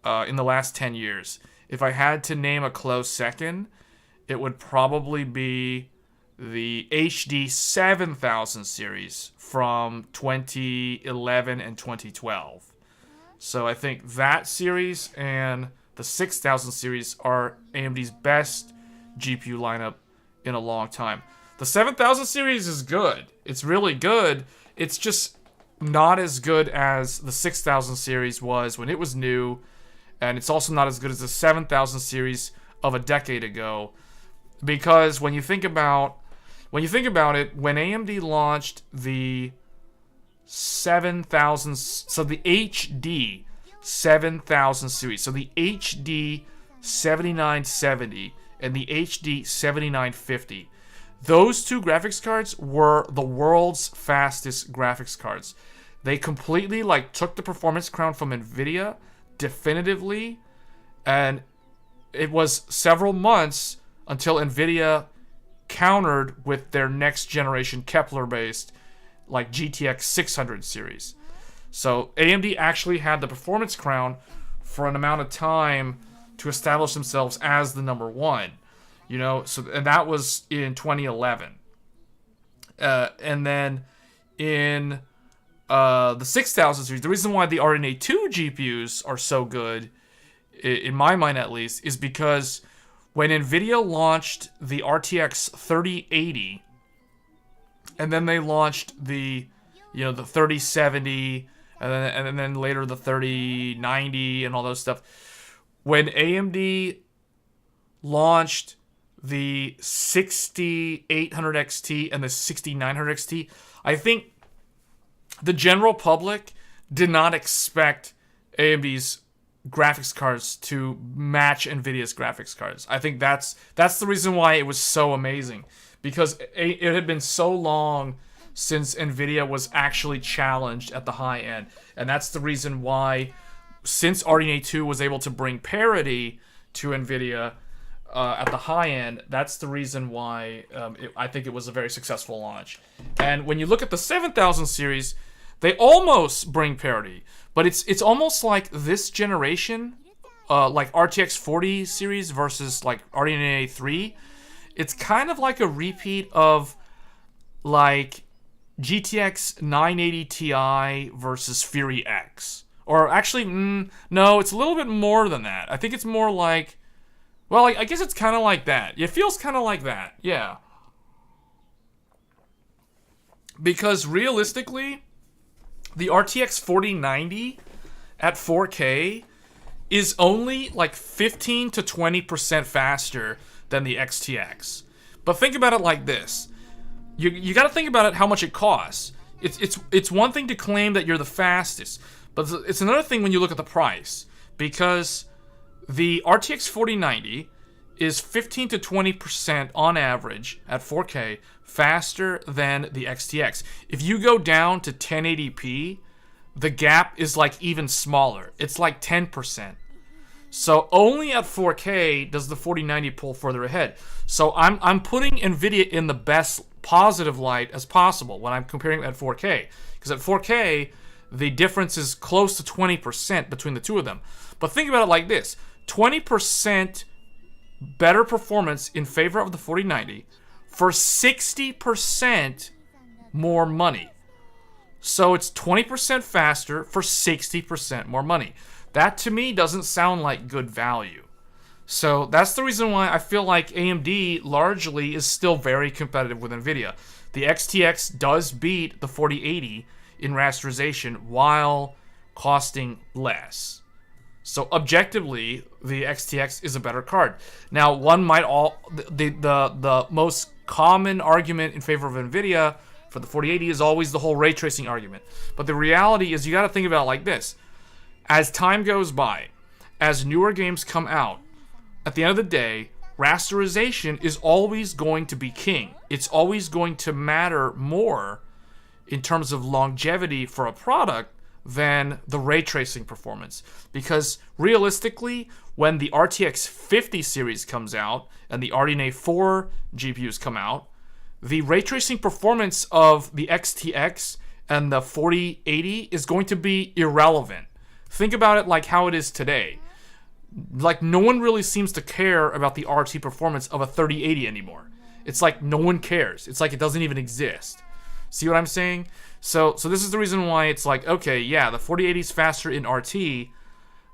in the last 10 years. If I had to name a close second, it would probably be the HD 7000 series from 2011 and 2012. So I think that series and the 6000 series are AMD's best GPU lineup in a long time. The 7000 series is good. It's really good. It's just not as good as the 6000 series was when it was new, and it's also not as good as the 7000 series of a decade ago. Because when you think about it, when AMD launched the 7000, so the HD 7000 series, so the HD 7970 and the HD 7950. Those two graphics cards were the world's fastest graphics cards. They completely like took the performance crown from Nvidia, definitively, and it was several months until NVIDIA countered with their next generation Kepler-based, like GTX 600 series. So AMD actually had the performance crown for an amount of time to establish themselves as the number one, you know. So, and that was in 2011. And then in the 6000 series, the reason why the RDNA 2 GPUs are so good, in my mind at least, is because when NVIDIA launched the RTX 3080, and then they launched the 3070, and then later the 3090 and all those stuff. When AMD launched the 6800 XT and the 6900 XT, I think the general public did not expect AMD's graphics cards to match NVIDIA's graphics cards. I think that's the reason why it was so amazing, because it had been so long since NVIDIA was actually challenged at the high end. And that's the reason why, since RDNA 2 was able to bring parity to NVIDIA at the high end, that's the reason why I think it was a very successful launch. And when you look at the 7000 series, they almost bring parity. But it's almost like this generation, like RTX 40 series versus like RDNA 3, it's kind of like a repeat of like GTX 980 Ti versus Fury X. Or actually, no, it's a little bit more than that. I think it's more like, well, I guess it's kind of like that. It feels kind of like that, yeah. Because realistically, the RTX 4090 at 4K is only like 15 to 20% faster than the XTX. But think about it like this. You got to think about it, how much it costs. It's one thing to claim that you're the fastest, but it's another thing when you look at the price, because the RTX 4090 is 15 to 20% on average at 4K faster than the XTX. If you go down to 1080p, the gap is like even smaller. It's like 10%. So only at 4K does the 4090 pull further ahead. So I'm putting NVIDIA in the best positive light as possible when I'm comparing it at 4K. Because at 4K, the difference is close to 20% between the two of them. But think about it like this. 20% better performance in favor of the 4090 for 60% more money. So it's 20% faster for 60% more money. That to me doesn't sound like good value. So that's the reason why I feel like AMD largely is still very competitive with NVIDIA. The XTX does beat the 4080 in rasterization while costing less. So objectively, the XTX is a better card. Now, one might the most common argument in favor of NVIDIA for the 4080 is always the whole ray tracing argument. But the reality is, you got to think about it like this. As time goes by, as newer games come out, at the end of the day, rasterization is always going to be king. It's always going to matter more in terms of longevity for a product than the ray tracing performance. Because realistically, when the RTX 50 series comes out and the RDNA 4 GPUs come out, the ray tracing performance of the XTX and the 4080 is going to be irrelevant. Think about it like how it is today. Like, no one really seems to care about the RT performance of a 3080 anymore. It's like no one cares. It's like it doesn't even exist. See what I'm saying? So this is the reason why it's like, okay, yeah, the 4080 is faster in RT,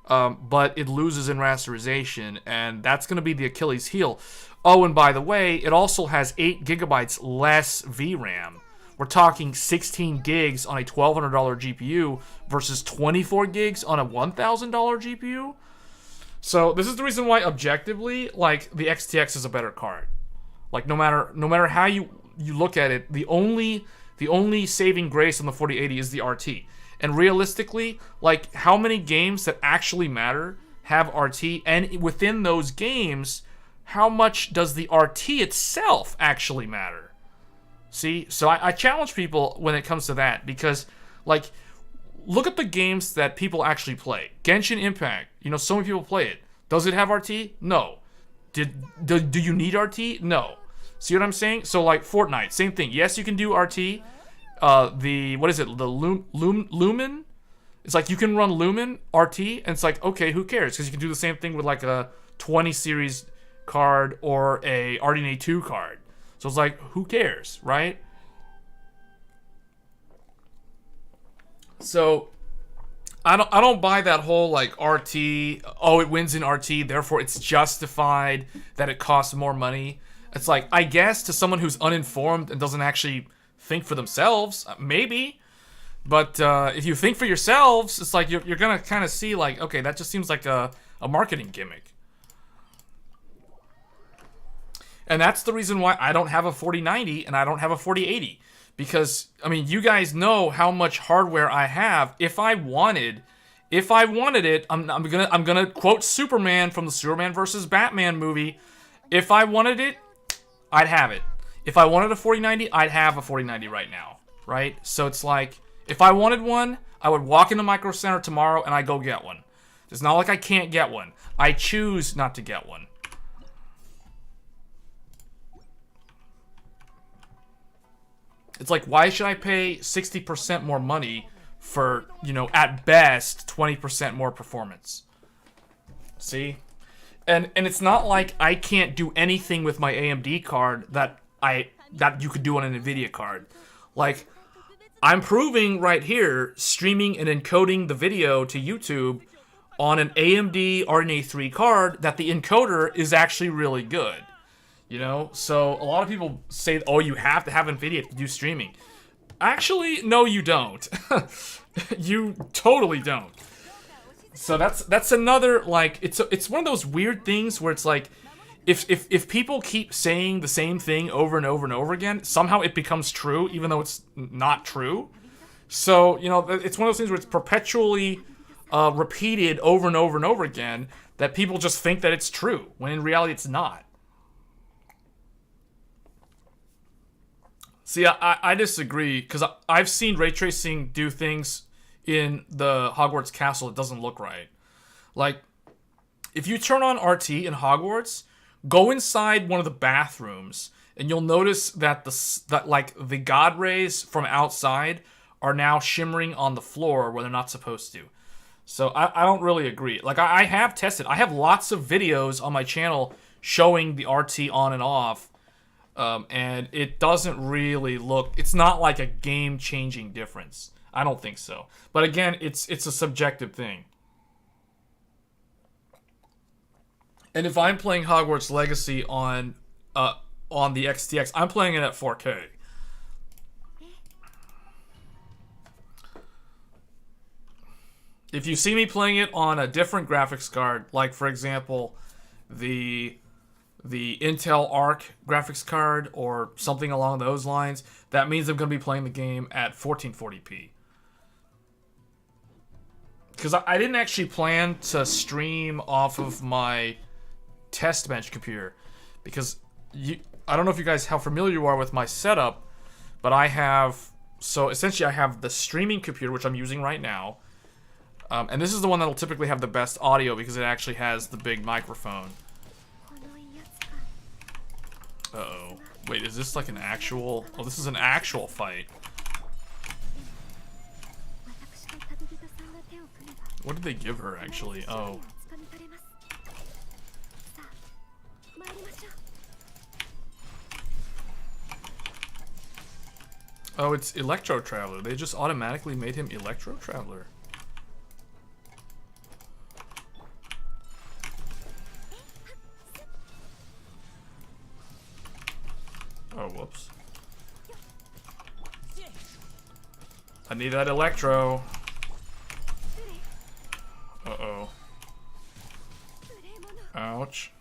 but it loses in rasterization, and that's going to be the Achilles heel. Oh, and by the way, it also has 8 gigabytes less VRAM. We're talking 16 gigs on a $1,200 GPU versus 24 gigs on a $1,000 GPU. So this is the reason why, objectively, like, the XTX is a better card. Like, no matter how you look at it, the only saving grace on the 4080 is the RT. And realistically, like, how many games that actually matter have RT? And within those games, how much does the RT itself actually matter? See? So I challenge people when it comes to that, because, like, look at the games that people actually play. Genshin Impact, you know, so many people play it. Does it have RT? No. Do you need RT? No. See what I'm saying? So like Fortnite, same thing. Yes, you can do RT. What is it? The Lumen? It's like you can run Lumen RT, and it's like, okay, who cares? Because you can do the same thing with like a 20 series card or a RDNA 2 card. So it's like, who cares, right? So I don't buy that whole like RT, oh, it wins in RT, therefore it's justified that it costs more money. It's like, I guess to someone who's uninformed and doesn't actually think for themselves, maybe. But if you think for yourselves, it's like you're gonna kind of see like, okay, that just seems like a marketing gimmick. And that's the reason why I don't have a 4090 and I don't have a 4080. Because, I mean, you guys know how much hardware I have. If I wanted it, I'm gonna quote Superman from the Superman versus Batman movie. If I wanted it, I'd have it. If I wanted a 4090, I'd have a 4090 right now, right? So it's like, if I wanted one, I would walk into Micro Center tomorrow and I go get one. It's not like I can't get one. I choose not to get one. It's like, why should I pay 60% more money for, you know, at best, 20% more performance? See? And it's not like I can't do anything with my AMD card that you could do on an NVIDIA card. Like, I'm proving right here, streaming and encoding the video to YouTube on an AMD RDNA 3 card, that the encoder is actually really good. You know, so a lot of people say, oh, you have to have NVIDIA to do streaming. Actually, no, you don't. You totally don't. So that's another, like, it's one of those weird things where it's like, if people keep saying the same thing over and over and over again, somehow it becomes true, even though it's not true. So, you know, it's one of those things where it's perpetually repeated over and over and over again, that people just think that it's true, when in reality it's not. See, I disagree, because I've seen ray tracing do things in the Hogwarts castle. It doesn't look right. Like, if you turn on RT in Hogwarts, go inside one of the bathrooms, and you'll notice that the god rays from outside are now shimmering on the floor where they're not supposed to. So I don't really agree. Like, I have tested. I have lots of videos on my channel showing the RT on and off. And it doesn't really look, it's not like a game-changing difference. I don't think so. But again, it's a subjective thing. And if I'm playing Hogwarts Legacy on the XTX, I'm playing it at 4K. If you see me playing it on a different graphics card, like for example, the Intel Arc graphics card or something along those lines, that means I'm going to be playing the game at 1440p. Because I didn't actually plan to stream off of my test bench computer. Because I don't know if you guys, how familiar you are with my setup, but I have, so essentially I have the streaming computer, which I'm using right now. And this is the one that'll typically have the best audio because it actually has the big microphone. Uh-oh. Wait, is this like an actual... Oh, this is an actual fight. What did they give her, actually? Oh. Oh, it's Electro Traveler. They just automatically made him Electro Traveler. Oh, whoops. I need that Electro. Uh-oh. Ouch.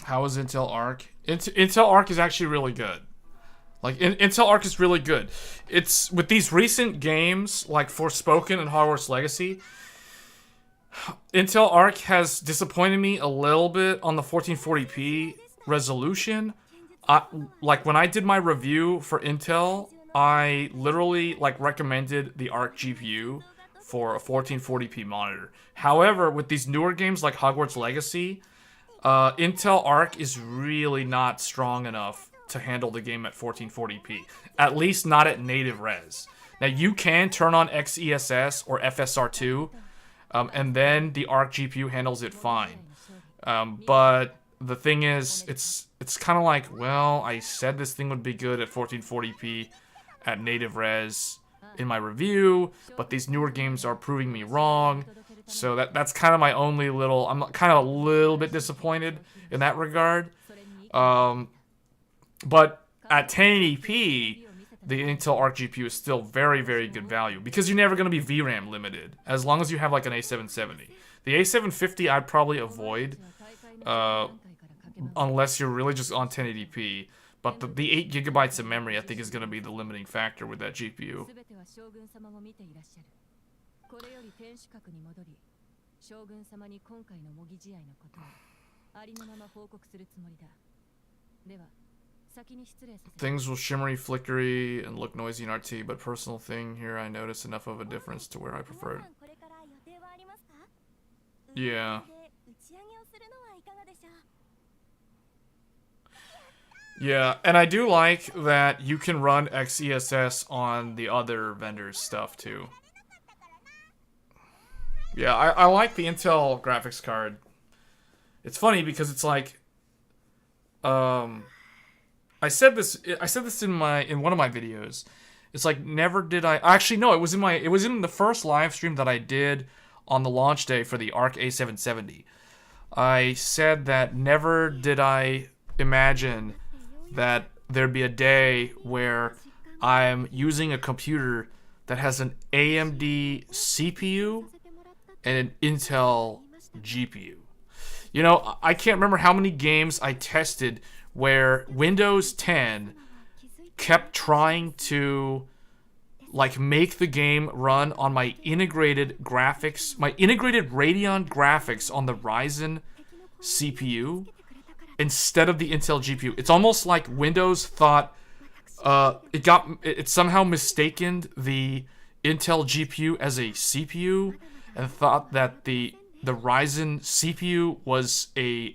How is Intel Arc? Intel Arc is actually really good. Like, Intel Arc is really good. It's, with these recent games, like Forspoken and Hogwarts Legacy, Intel Arc has disappointed me a little bit on the 1440p resolution. Like when I did my review for Intel, I literally like recommended the Arc GPU for a 1440p monitor. However, with these newer games like Hogwarts Legacy, Intel Arc is really not strong enough to handle the game at 1440p. At least not at native res. Now you can turn on XESS or FSR2, and then the Arc GPU handles it fine. But the thing is, it's kind of like, well, I said this thing would be good at 1440p at native res in my review, but these newer games are proving me wrong. So that's kind of my only little... I'm kind of a little bit disappointed in that regard. But at 1080p, the Intel Arc GPU is still very, very good value, because you're never going to be VRAM limited, as long as you have like an A770. The A750 I'd probably avoid, unless you're really just on 1080p. But the 8 gigabytes of memory, I think, is going to be the limiting factor with that GPU. Things will shimmery, flickery, and look noisy in RT, but personal thing here, I notice enough of a difference to where I prefer it. Yeah. Yeah, and I do like that you can run XESS on the other vendors' stuff, too. Yeah, I like the Intel graphics card. It's funny because it's like... I said this in one of my videos. It's like, never did I... Actually, no, it was in the first live stream that I did on the launch day for the Arc A770. I said that never did I imagine that there'd be a day where I'm using a computer that has an AMD CPU and an Intel GPU. You know, I can't remember how many games I tested where Windows 10 kept trying to like make the game run on my integrated graphics, my integrated Radeon graphics on the Ryzen CPU instead of the Intel GPU. It's almost like Windows thought it somehow mistaken the Intel GPU as a CPU and thought that the Ryzen CPU was the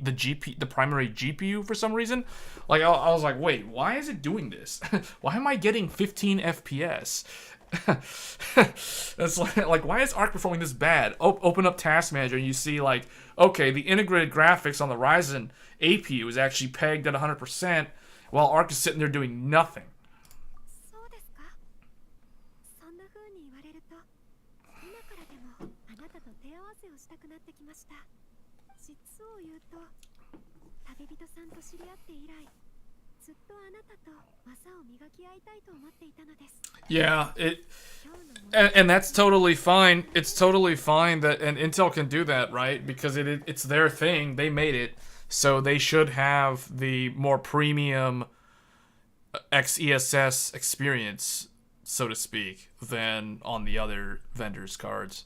primary GPU for some reason. Like I was like, wait, why is it doing this? Why am I getting 15 FPS? It's like why is Arc performing this bad? Open up Task Manager and you see like, okay, the integrated graphics on the Ryzen APU is actually pegged at 100%, while Arc is sitting there doing nothing. Yeah, and that's totally fine. It's totally fine that and Intel can do that, right? Because it's their thing. They made it, so they should have the more premium XESS experience, so to speak, than on the other vendors' cards.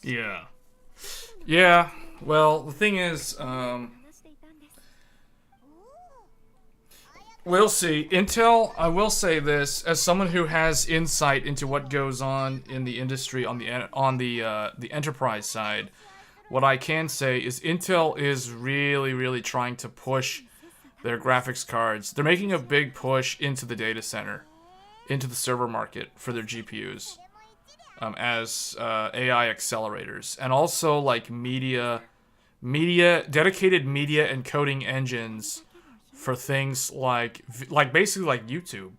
Yeah. Yeah, well, the thing is, we'll see. Intel, I will say this, as someone who has insight into what goes on in the industry on the enterprise side, what I can say is Intel is really, really trying to push their graphics cards. They're making a big push into the data center, into the server market for their GPUs. As AI accelerators, and also like dedicated media encoding engines for things like basically like YouTube,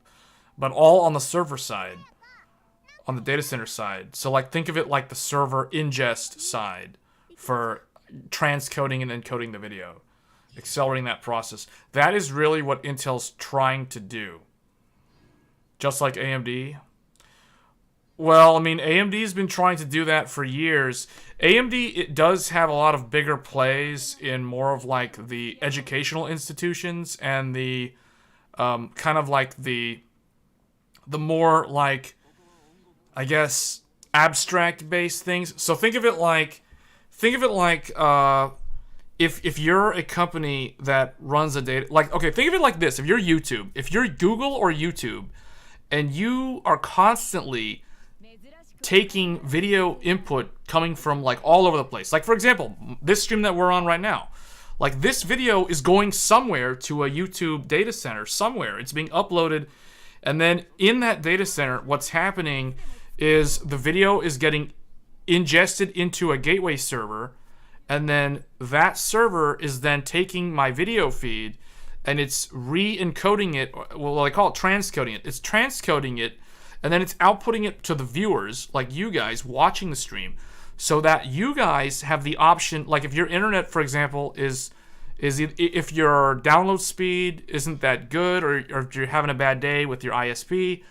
but all on the server side. on the data center side. So like think of it like the server ingest side for transcoding and encoding the video, accelerating that process. That is really what Intel's trying to do. Just like AMD. Well, I mean, AMD's been trying to do that for years. AMD, it does have a lot of bigger plays in more of like the educational institutions and the kind of like the more like, I guess, abstract based things. So think of it like if you're a company that runs a data, like, okay, think of it like this. If you're YouTube, if you're Google or YouTube, and you are constantly taking video input coming from like all over the place. Like for example, this stream that we're on right now. Like this video is going somewhere to a YouTube data center somewhere. It's being uploaded, and then in that data center, what's happening is the video is getting ingested into a gateway server, and then that server is then taking my video feed and it's re-encoding it. Well, I call it transcoding it. It's transcoding it, and then it's outputting it to the viewers, like you guys watching the stream, so that you guys have the option, like if your internet, for example, if your download speed isn't that good, or if you're having a bad day with your ISP,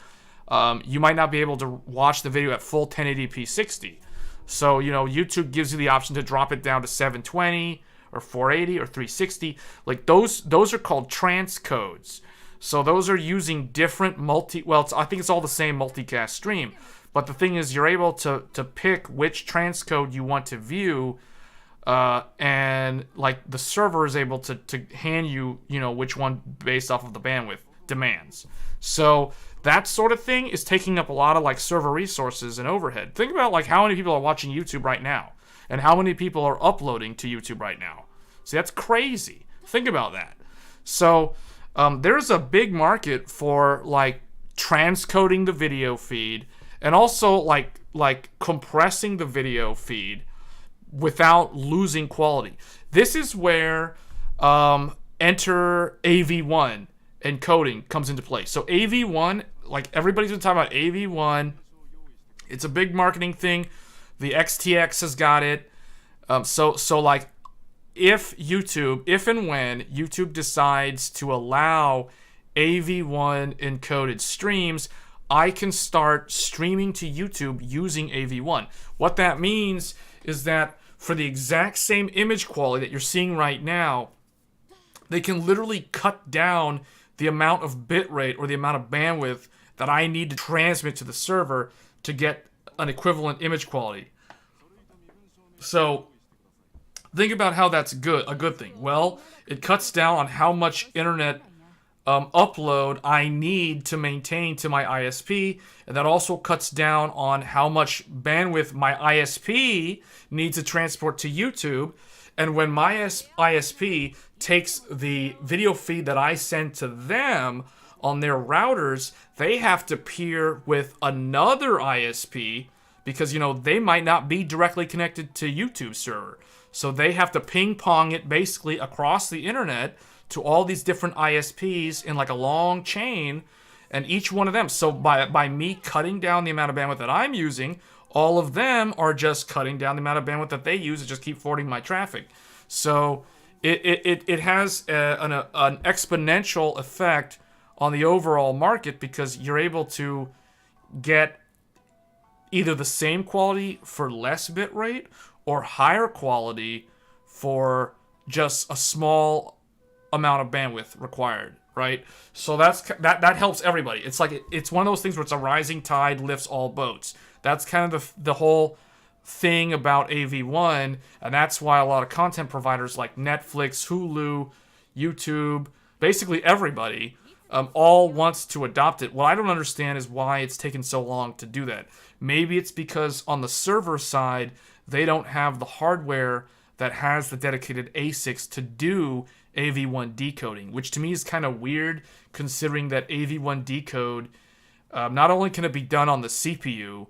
you might not be able to watch the video at full 1080p 60. So, you know, YouTube gives you the option to drop it down to 720 or 480 or 360. Like those are called transcodes. So those are using different I think it's all the same multicast stream. But the thing is, you're able to pick which transcode you want to view, and like the server is able to hand you, you know, which one based off of the bandwidth demands. So that sort of thing is taking up a lot of like server resources and overhead. Think about like how many people are watching YouTube right now, and how many people are uploading to YouTube right now. See, that's crazy. Think about that. So there's a big market for like transcoding the video feed, and also like compressing the video feed without losing quality. This is where enter AV1 encoding comes into play. So AV1, like everybody's been talking about AV1. It's a big marketing thing. The XTX has got it. So like if and when YouTube decides to allow AV1 encoded streams, I can start streaming to YouTube using AV1. What that means is that for the exact same image quality that you're seeing right now, they can literally cut down the amount of bitrate or the amount of bandwidth that I need to transmit to the server to get an equivalent image quality. So think about how that's a good thing. Well, it cuts down on how much internet upload I need to maintain to my ISP, and that also cuts down on how much bandwidth my ISP needs to transport to YouTube. And when my ISP takes the video feed that I send to them on their routers, they have to peer with another ISP because, you know, they might not be directly connected to YouTube server. So they have to ping pong it basically across the internet to all these different ISPs in like a long chain, and each one of them. So by me cutting down the amount of bandwidth that I'm using, all of them are just cutting down the amount of bandwidth that they use to just keep forwarding my traffic. So it has an exponential effect on the overall market, because you're able to get either the same quality for less bitrate or higher quality for just a small amount of bandwidth required, right? So that helps everybody. It's like it's one of those things where it's a rising tide lifts all boats. That's kind of the whole thing about AV1, and that's why a lot of content providers like Netflix, Hulu, YouTube, basically everybody, all wants to adopt it. What I don't understand is why it's taken so long to do that. Maybe it's because on the server side, they don't have the hardware that has the dedicated ASICs to do AV1 decoding, which to me is kind of weird, considering that AV1 decode, not only can it be done on the CPU,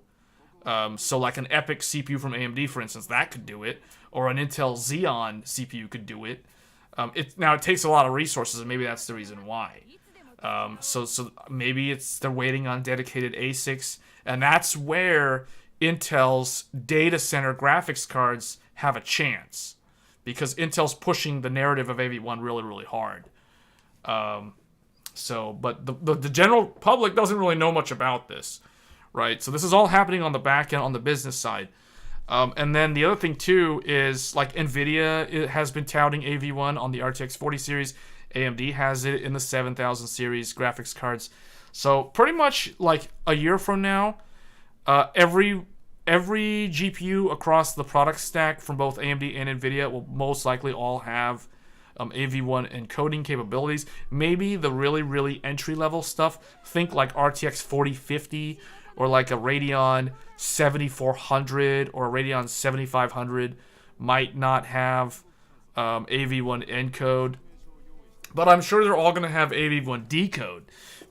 so like an EPYC CPU from AMD, for instance, that could do it, or an Intel Xeon CPU could do it. Now, it takes a lot of resources, and maybe that's the reason why. So maybe they're waiting on dedicated ASICs, and that's where Intel's data center graphics cards have a chance, because Intel's pushing the narrative of AV1 really, really hard. But the general public doesn't really know much about this, right? So this is all happening on the back end, on the business side. And then the other thing too is, like, NVIDIA has been touting AV1 on the RTX 40 series. AMD has it in the 7000 series graphics cards. So pretty much like a year from now, every GPU across the product stack from both AMD and NVIDIA will most likely all have AV1 encoding capabilities. Maybe the really, really entry-level stuff, think like RTX 4050 or like a Radeon 7400 or a Radeon 7500 might not have AV1 encode. But I'm sure they're all going to have AV1 decode,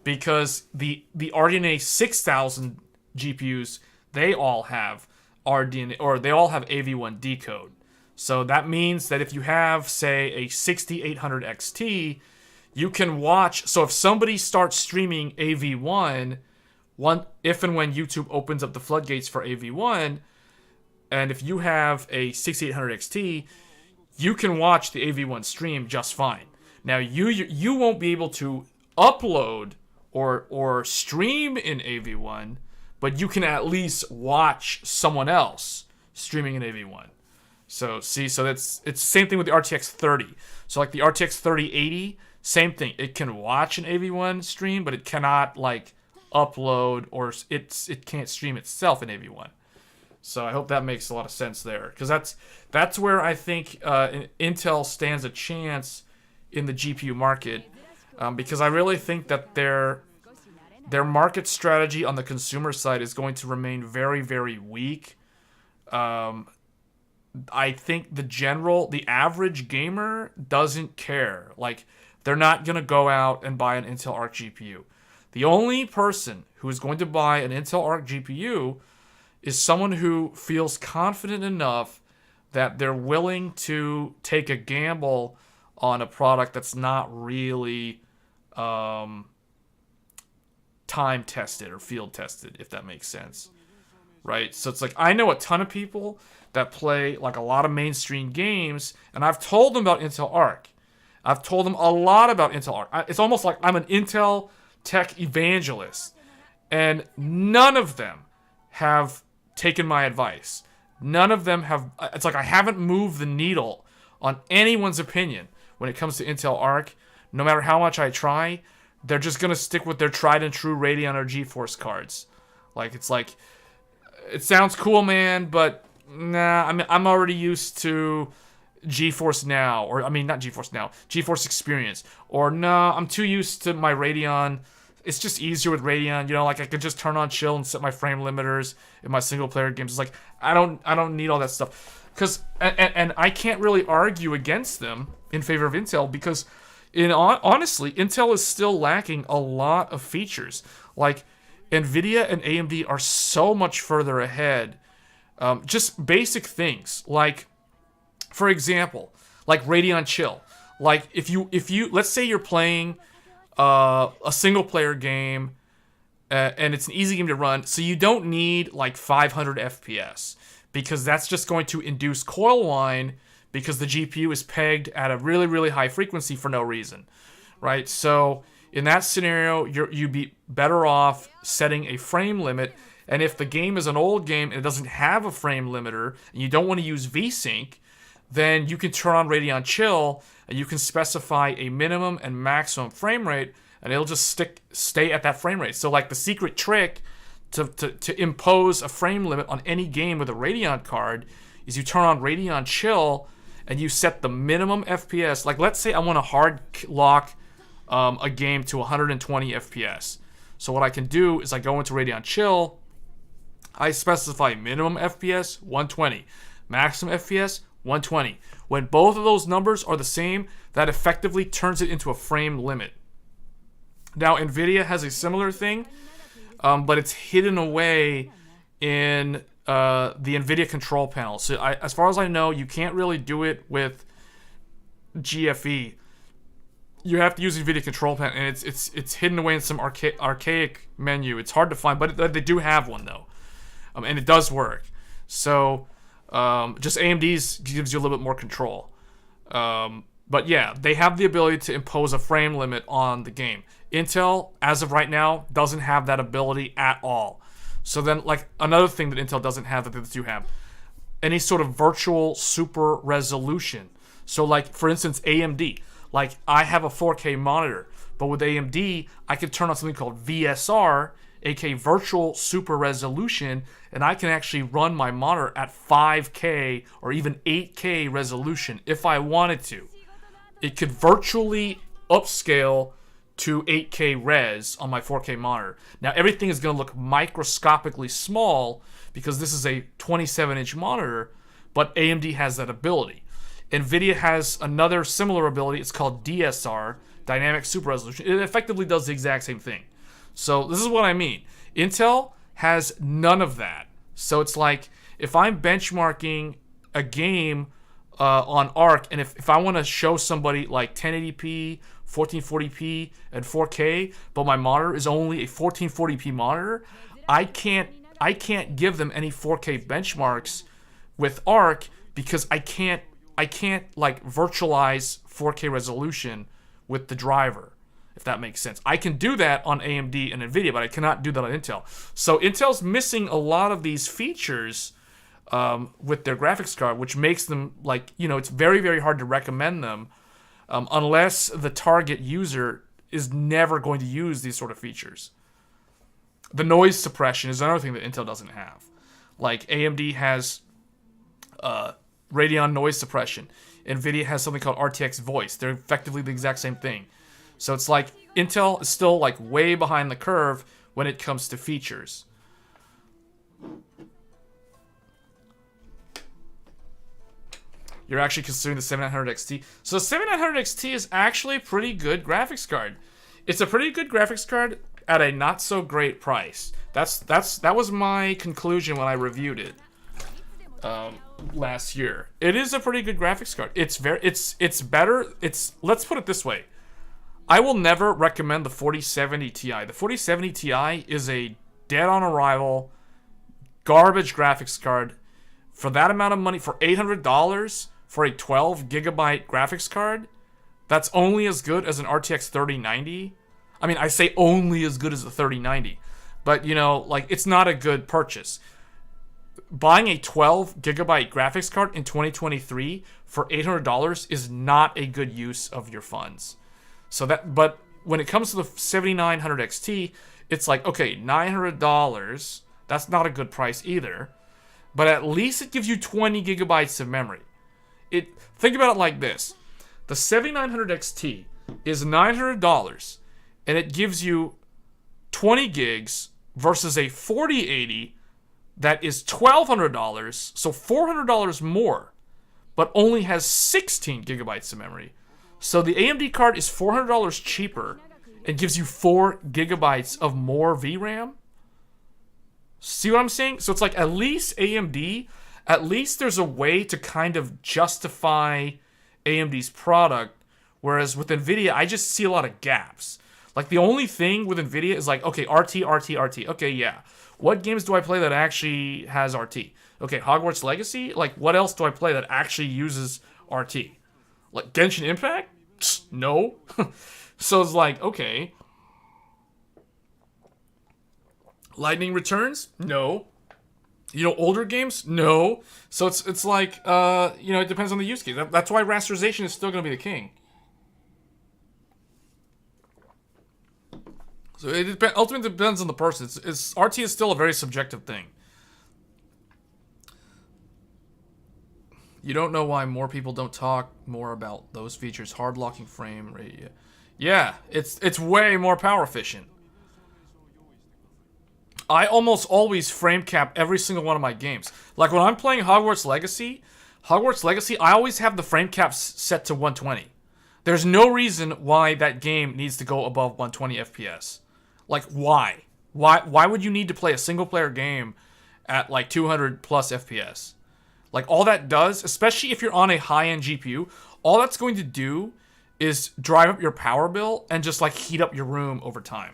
because the RDNA 6000 GPUs, they all have RDNA, or they all have AV1 decode. So that means that if you have, say, a 6800 XT, you can watch. So if somebody starts streaming AV1, if and when YouTube opens up the floodgates for AV1, and if you have a 6800 XT, you can watch the AV1 stream just fine. Now, you won't be able to upload or stream in AV1, but you can at least watch someone else streaming in AV1. So it's the same thing with the RTX 30. So like the RTX 3080, same thing. It can watch an AV1 stream, but it cannot like upload, or it can't stream itself in AV1. So I hope that makes a lot of sense there, because that's where I think Intel stands a chance in the GPU market, because I really think that their market strategy on the consumer side is going to remain very, very weak. I think the average gamer doesn't care. Like, they're not going to go out and buy an Intel Arc GPU. The only person who is going to buy an Intel Arc GPU is someone who feels confident enough that they're willing to take a gamble on a product that's not really time tested or field tested, if that makes sense, right? So it's like, I know a ton of people that play like a lot of mainstream games, and I've told them about Intel Arc. I've told them a lot about Intel Arc. It's almost like I'm an Intel tech evangelist, and none of them have taken my advice. None of them have. It's like I haven't moved the needle on anyone's opinion when it comes to Intel Arc. No matter how much I try, they're just gonna stick with their tried and true Radeon or GeForce cards. Like, it's like, it sounds cool, man, but nah. I mean, I'm already used to GeForce Now, or I mean, not GeForce Now, GeForce Experience, or nah, I'm too used to my Radeon. It's just easier with Radeon, you know. Like, I could just turn on chill and set my frame limiters in my single player games. It's like I don't need all that stuff, because and I can't really argue against them in favor of Intel, because honestly, Intel is still lacking a lot of features. Like, NVIDIA and AMD are so much further ahead. Just basic things, like, for example, like Radeon Chill. Like, if you let's say you're playing a single player game, and it's an easy game to run, so you don't need like 500 FPS, because that's just going to induce coil whine, because the GPU is pegged at a really, really high frequency for no reason, right? So in that scenario, you'd be better off setting a frame limit. And if the game is an old game and it doesn't have a frame limiter, and you don't want to use VSync, then you can turn on Radeon Chill, and you can specify a minimum and maximum frame rate, and it'll just stay at that frame rate. So like, the secret trick to impose a frame limit on any game with a Radeon card is you turn on Radeon Chill, and you set the minimum FPS. Like, let's say I want to hard lock a game to 120 FPS. So what I can do is I go into Radeon Chill, I specify minimum FPS 120, maximum FPS 120. When both of those numbers are the same, that effectively turns it into a frame limit. Now, NVIDIA has a similar thing, but it's hidden away in the NVIDIA control panel. So as far as I know, you can't really do it with GFE. you have to use the NVIDIA control panel, and it's hidden away in some archaic menu. It's hard to find, but they do have one though, and it does work. So just AMD's gives you a little bit more control. But yeah, they have the ability to impose a frame limit on the game. Intel, as of right now, doesn't have that ability at all. So then, like, another thing that Intel doesn't have that the others do have, any sort of virtual super resolution. So, like, for instance, AMD. Like, I have a 4K monitor, but with AMD, I can turn on something called VSR, aka Virtual Super Resolution, and I can actually run my monitor at 5K or even 8K resolution if I wanted to. It could virtually upscale to 8K res on my 4K monitor. Now, everything is going to look microscopically small because this is a 27-inch monitor, but AMD has that ability. NVIDIA has another similar ability. It's called DSR, Dynamic Super Resolution. It effectively does the exact same thing. So this is what I mean. Intel has none of that. So it's like, if I'm benchmarking a game on Arc, and if I want to show somebody like 1080p, 1440p, and 4K, but my monitor is only a 1440p monitor, I can't give them any 4K benchmarks with Arc because I can't like virtualize 4K resolution with the driver, if that makes sense. I can do that on AMD and NVIDIA, but I cannot do that on Intel. So Intel's missing a lot of these features with their graphics card, which makes them, like, you know, it's very, very hard to recommend them unless the target user is never going to use these sort of features. The noise suppression is another thing that Intel doesn't have. Like, AMD has Radeon noise suppression. NVIDIA has something called RTX voice. They're effectively the exact same thing. So it's like Intel is still like way behind the curve when it comes to features. You're actually considering the 7900 XT. So the 7900 XT is actually a pretty good graphics card. It's a pretty good graphics card at a not so great price. That was my conclusion when I reviewed it last year. It is a pretty good graphics card. It's better. Let's put it this way. I will never recommend the 4070 Ti. The 4070 Ti is a dead on arrival garbage graphics card. For that amount of money, for $800 for a 12 gigabyte graphics card, that's only as good as an RTX 3090. I mean, I say only as good as the 3090, but you know, like, it's not a good purchase. Buying a 12 gigabyte graphics card in 2023 for $800 is not a good use of your funds. So that, but when it comes to the 7900 XT, it's like, okay, $900, that's not a good price either, but at least it gives you 20 gigabytes of memory. Think about it like this. The 7900 XT is $900, and it gives you 20 gigs versus a 4080 that is $1,200, so $400 more, but only has 16 gigabytes of memory. So the AMD card is $400 cheaper and gives you 4 gigabytes of more VRAM. See what I'm saying? So it's like, at least AMD, at least there's a way to kind of justify AMD's product, whereas with NVIDIA, I just see a lot of gaps. Like, the only thing with NVIDIA is like, okay, RT. Okay, yeah. What games do I play that actually has RT? Okay, Hogwarts Legacy? Like, what else do I play that actually uses RT? Like, Genshin Impact? No. So it's like, okay. Lightning Returns? No. You know, older games? No. So it's like, you know, it depends on the use case. That's why rasterization is still going to be the king. So it ultimately depends on the person. RT is still a very subjective thing. You don't know why more people don't talk more about those features. Hard locking frame rate. Yeah, it's way more power efficient. I almost always frame cap every single one of my games. Like, when I'm playing Hogwarts Legacy, I always have the frame cap set to 120. There's no reason why that game needs to go above 120 FPS. Like, why? Why would you need to play a single player game at like 200 plus FPS? Like, all that does, especially if you're on a high-end GPU, all that's going to do is drive up your power bill and just like heat up your room over time.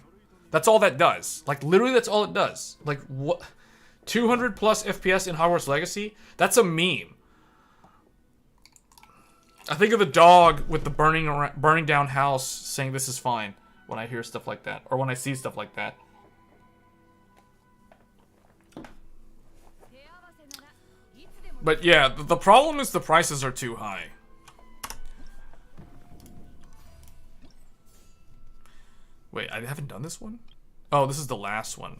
That's all that does. Like literally that's all it does. Like what 200 plus FPS in Hogwarts Legacy? That's a meme. I think of the dog with the burning down house saying this is fine when I hear stuff like that or when I see stuff like that. But yeah, the problem is the prices are too high. Wait, I haven't done this one? Oh, this is the last one.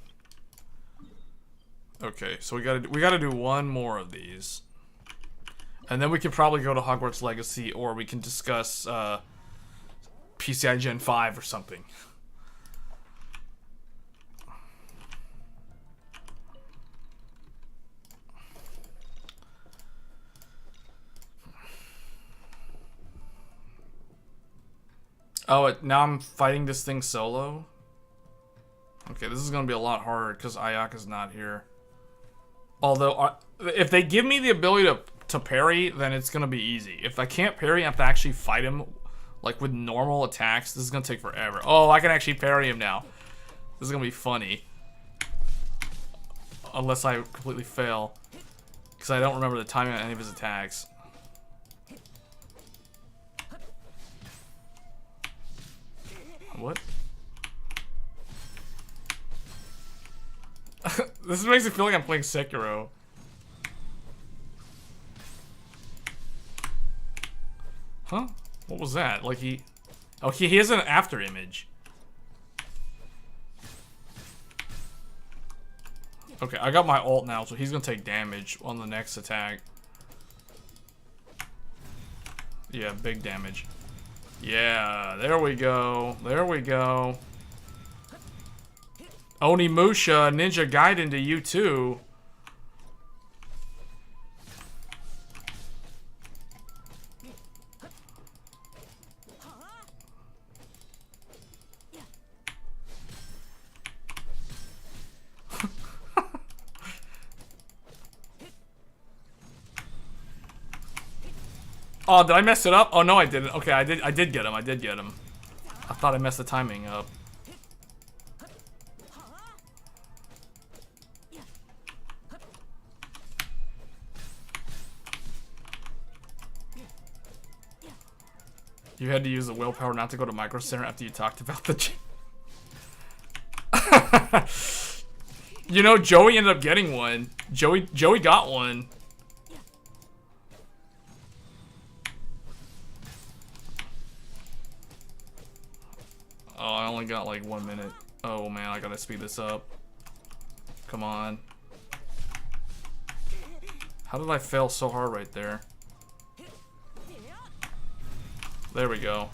Okay, so we gotta do one more of these. And then we can probably go to Hogwarts Legacy, or we can discuss PCIe Gen 5 or something. Oh, now I'm fighting this thing solo? Okay, this is gonna be a lot harder because Ayaka's not here. Although, if they give me the ability to parry, then it's gonna be easy. If I can't parry, I have to actually fight him, like, with normal attacks. This is gonna take forever. Oh, I can actually parry him now. This is gonna be funny. Unless I completely fail. Because I don't remember the timing on any of his attacks. What? This makes me feel like I'm playing Sekiro. Huh? What was that? Like he... Oh, he has an after image. Okay, I got my ult now, so he's gonna take damage on the next attack. Yeah, big damage. Yeah, there we go. There we go. Onimusha, Ninja Gaiden to you too. Oh, did I mess it up? Oh no, I didn't. Okay, I did get him. I did get him. I thought I messed the timing up. You had to use the willpower not to go to Micro Center after you talked about the You know, Joey ended up getting one. Joey got one. Oh, I only got like 1 minute. Oh man, I gotta speed this up. Come on. How did I fail so hard right there? There we go.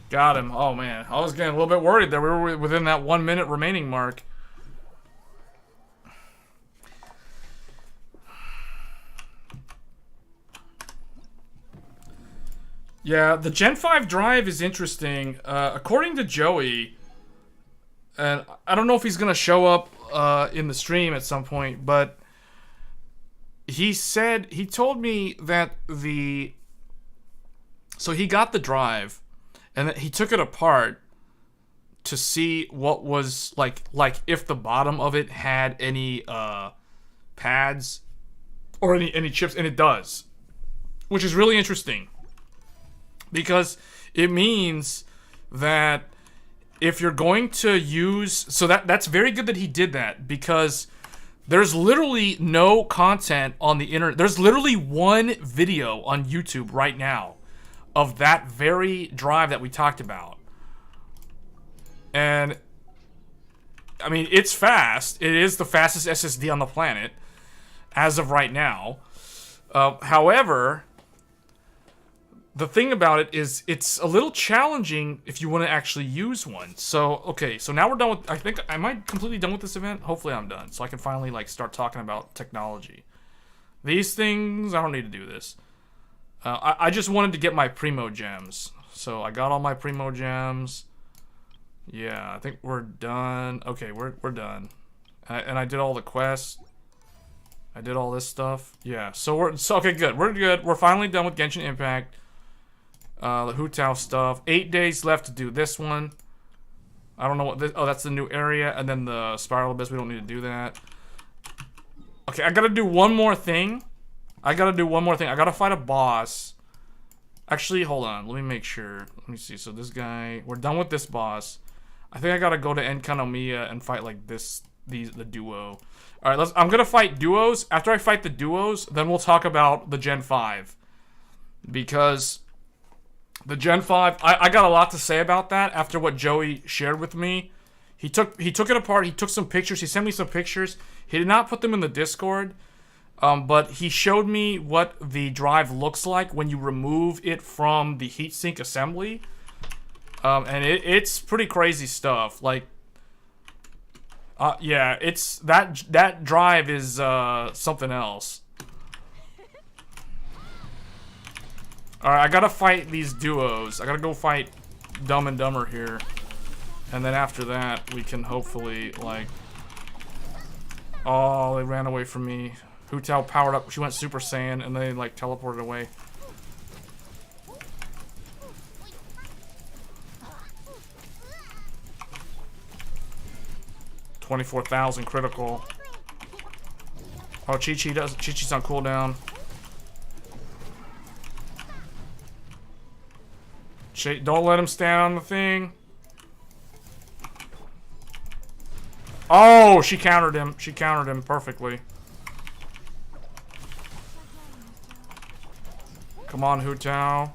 Got him. Oh man, I was getting a little bit worried that we were within that 1 minute remaining mark. Yeah, the Gen 5 drive is interesting. According to Joey, and I don't know if he's gonna show up in the stream at some point, but he told me that so he got the drive and that he took it apart to see what was like if the bottom of it had any pads or any chips, and it does, which is really interesting because it means that if you're going to use, so that's very good that he did that, because there's literally no content on the internet. There's literally one video on YouTube right now of that very drive that we talked about. And, I mean, it's fast. It is the fastest SSD on the planet as of right now. However, the thing about it is it's a little challenging if you want to actually use one. So, okay, so now we're done with, I think, am I completely done with this event? Hopefully I'm done, so I can finally, like, start talking about technology. These things, I don't need to do this. I just wanted to get my Primo Gems. So I got all my Primo Gems. Yeah, I think we're done. Okay, we're done. And I did all the quests. I did all this stuff. Yeah, so okay, good. We're good. We're finally done with Genshin Impact. The Hu Tao stuff. 8 days left to do this one. I don't know what this... Oh, that's the new area. And then the Spiral Abyss. We don't need to do that. Okay, I gotta do one more thing. I gotta fight a boss. Actually, hold on. Let me make sure. Let me see. So this guy... We're done with this boss. I think I gotta go to Enkanomiya and fight like the duo. Alright, I'm gonna fight duos. After I fight the duos, then we'll talk about the Gen 5. Because the Gen 5, I got a lot to say about that after what Joey shared with me. He took it apart, he took some pictures, he sent me some pictures. He did not put them in the Discord, but he showed me what the drive looks like when you remove it from the heatsink assembly. And it's pretty crazy stuff. Like, yeah, it's that drive is something else. Alright, I gotta fight these duos. I gotta go fight Dumb and Dumber here. And then after that, we can hopefully, like... Oh, they ran away from me. Hu Tao powered up. She went Super Saiyan, and they, like, teleported away. $24,000 critical. Oh, Chi-Chi's on cooldown. Don't let him stand on the thing. Oh, she countered him. She countered him perfectly. Come on, Hu Tao.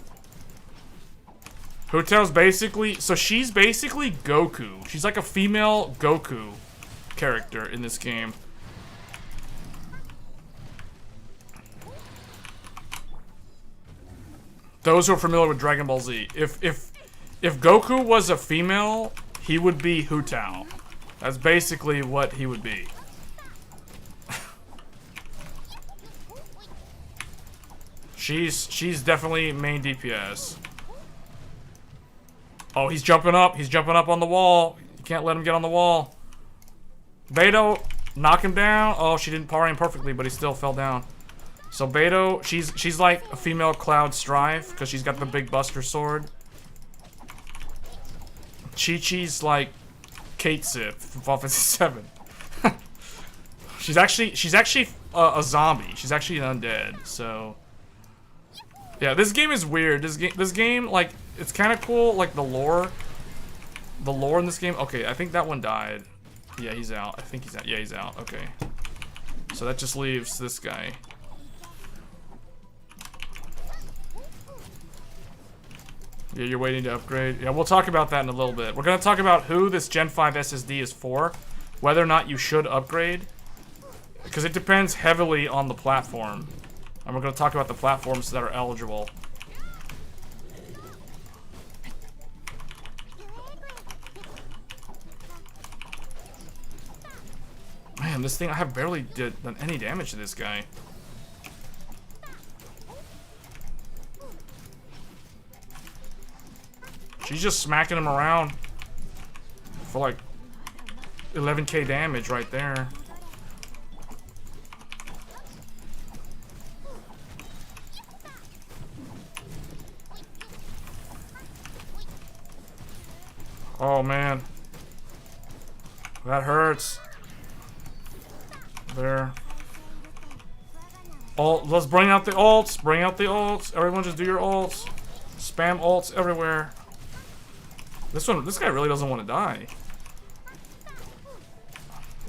Hu Tao's basically... So she's basically Goku. She's like a female Goku character in this game. Those who are familiar with Dragon Ball Z. If Goku was a female, he would be Hu Tao. That's basically what he would be. She's definitely main DPS. Oh, he's jumping up. He's jumping up on the wall. You can't let him get on the wall. Beto, knock him down. Oh, she didn't power him perfectly, but he still fell down. So Beto, she's like a female Cloud Strife because she's got the big Buster Sword. Chi-Chi's like Kate Sith from Final Fantasy 7. she's actually a zombie. She's actually an undead. So yeah, this game is weird. This game like it's kind of cool. Like the lore in this game. Okay, I think that one died. Yeah, he's out. I think he's out. Yeah, he's out. Okay, so that just leaves this guy. Yeah, you're waiting to upgrade. Yeah, we'll talk about that in a little bit. We're going to talk about who this Gen 5 SSD is for, whether or not you should upgrade, because it depends heavily on the platform. And we're going to talk about the platforms that are eligible. Man, this thing, I have barely done any damage to this guy. She's just smacking him around for like 11k damage right there. Oh man, that hurts. There. Oh, let's bring out the ults. Bring out the ults. Everyone just do your ults. Spam ults everywhere. This guy really doesn't want to die.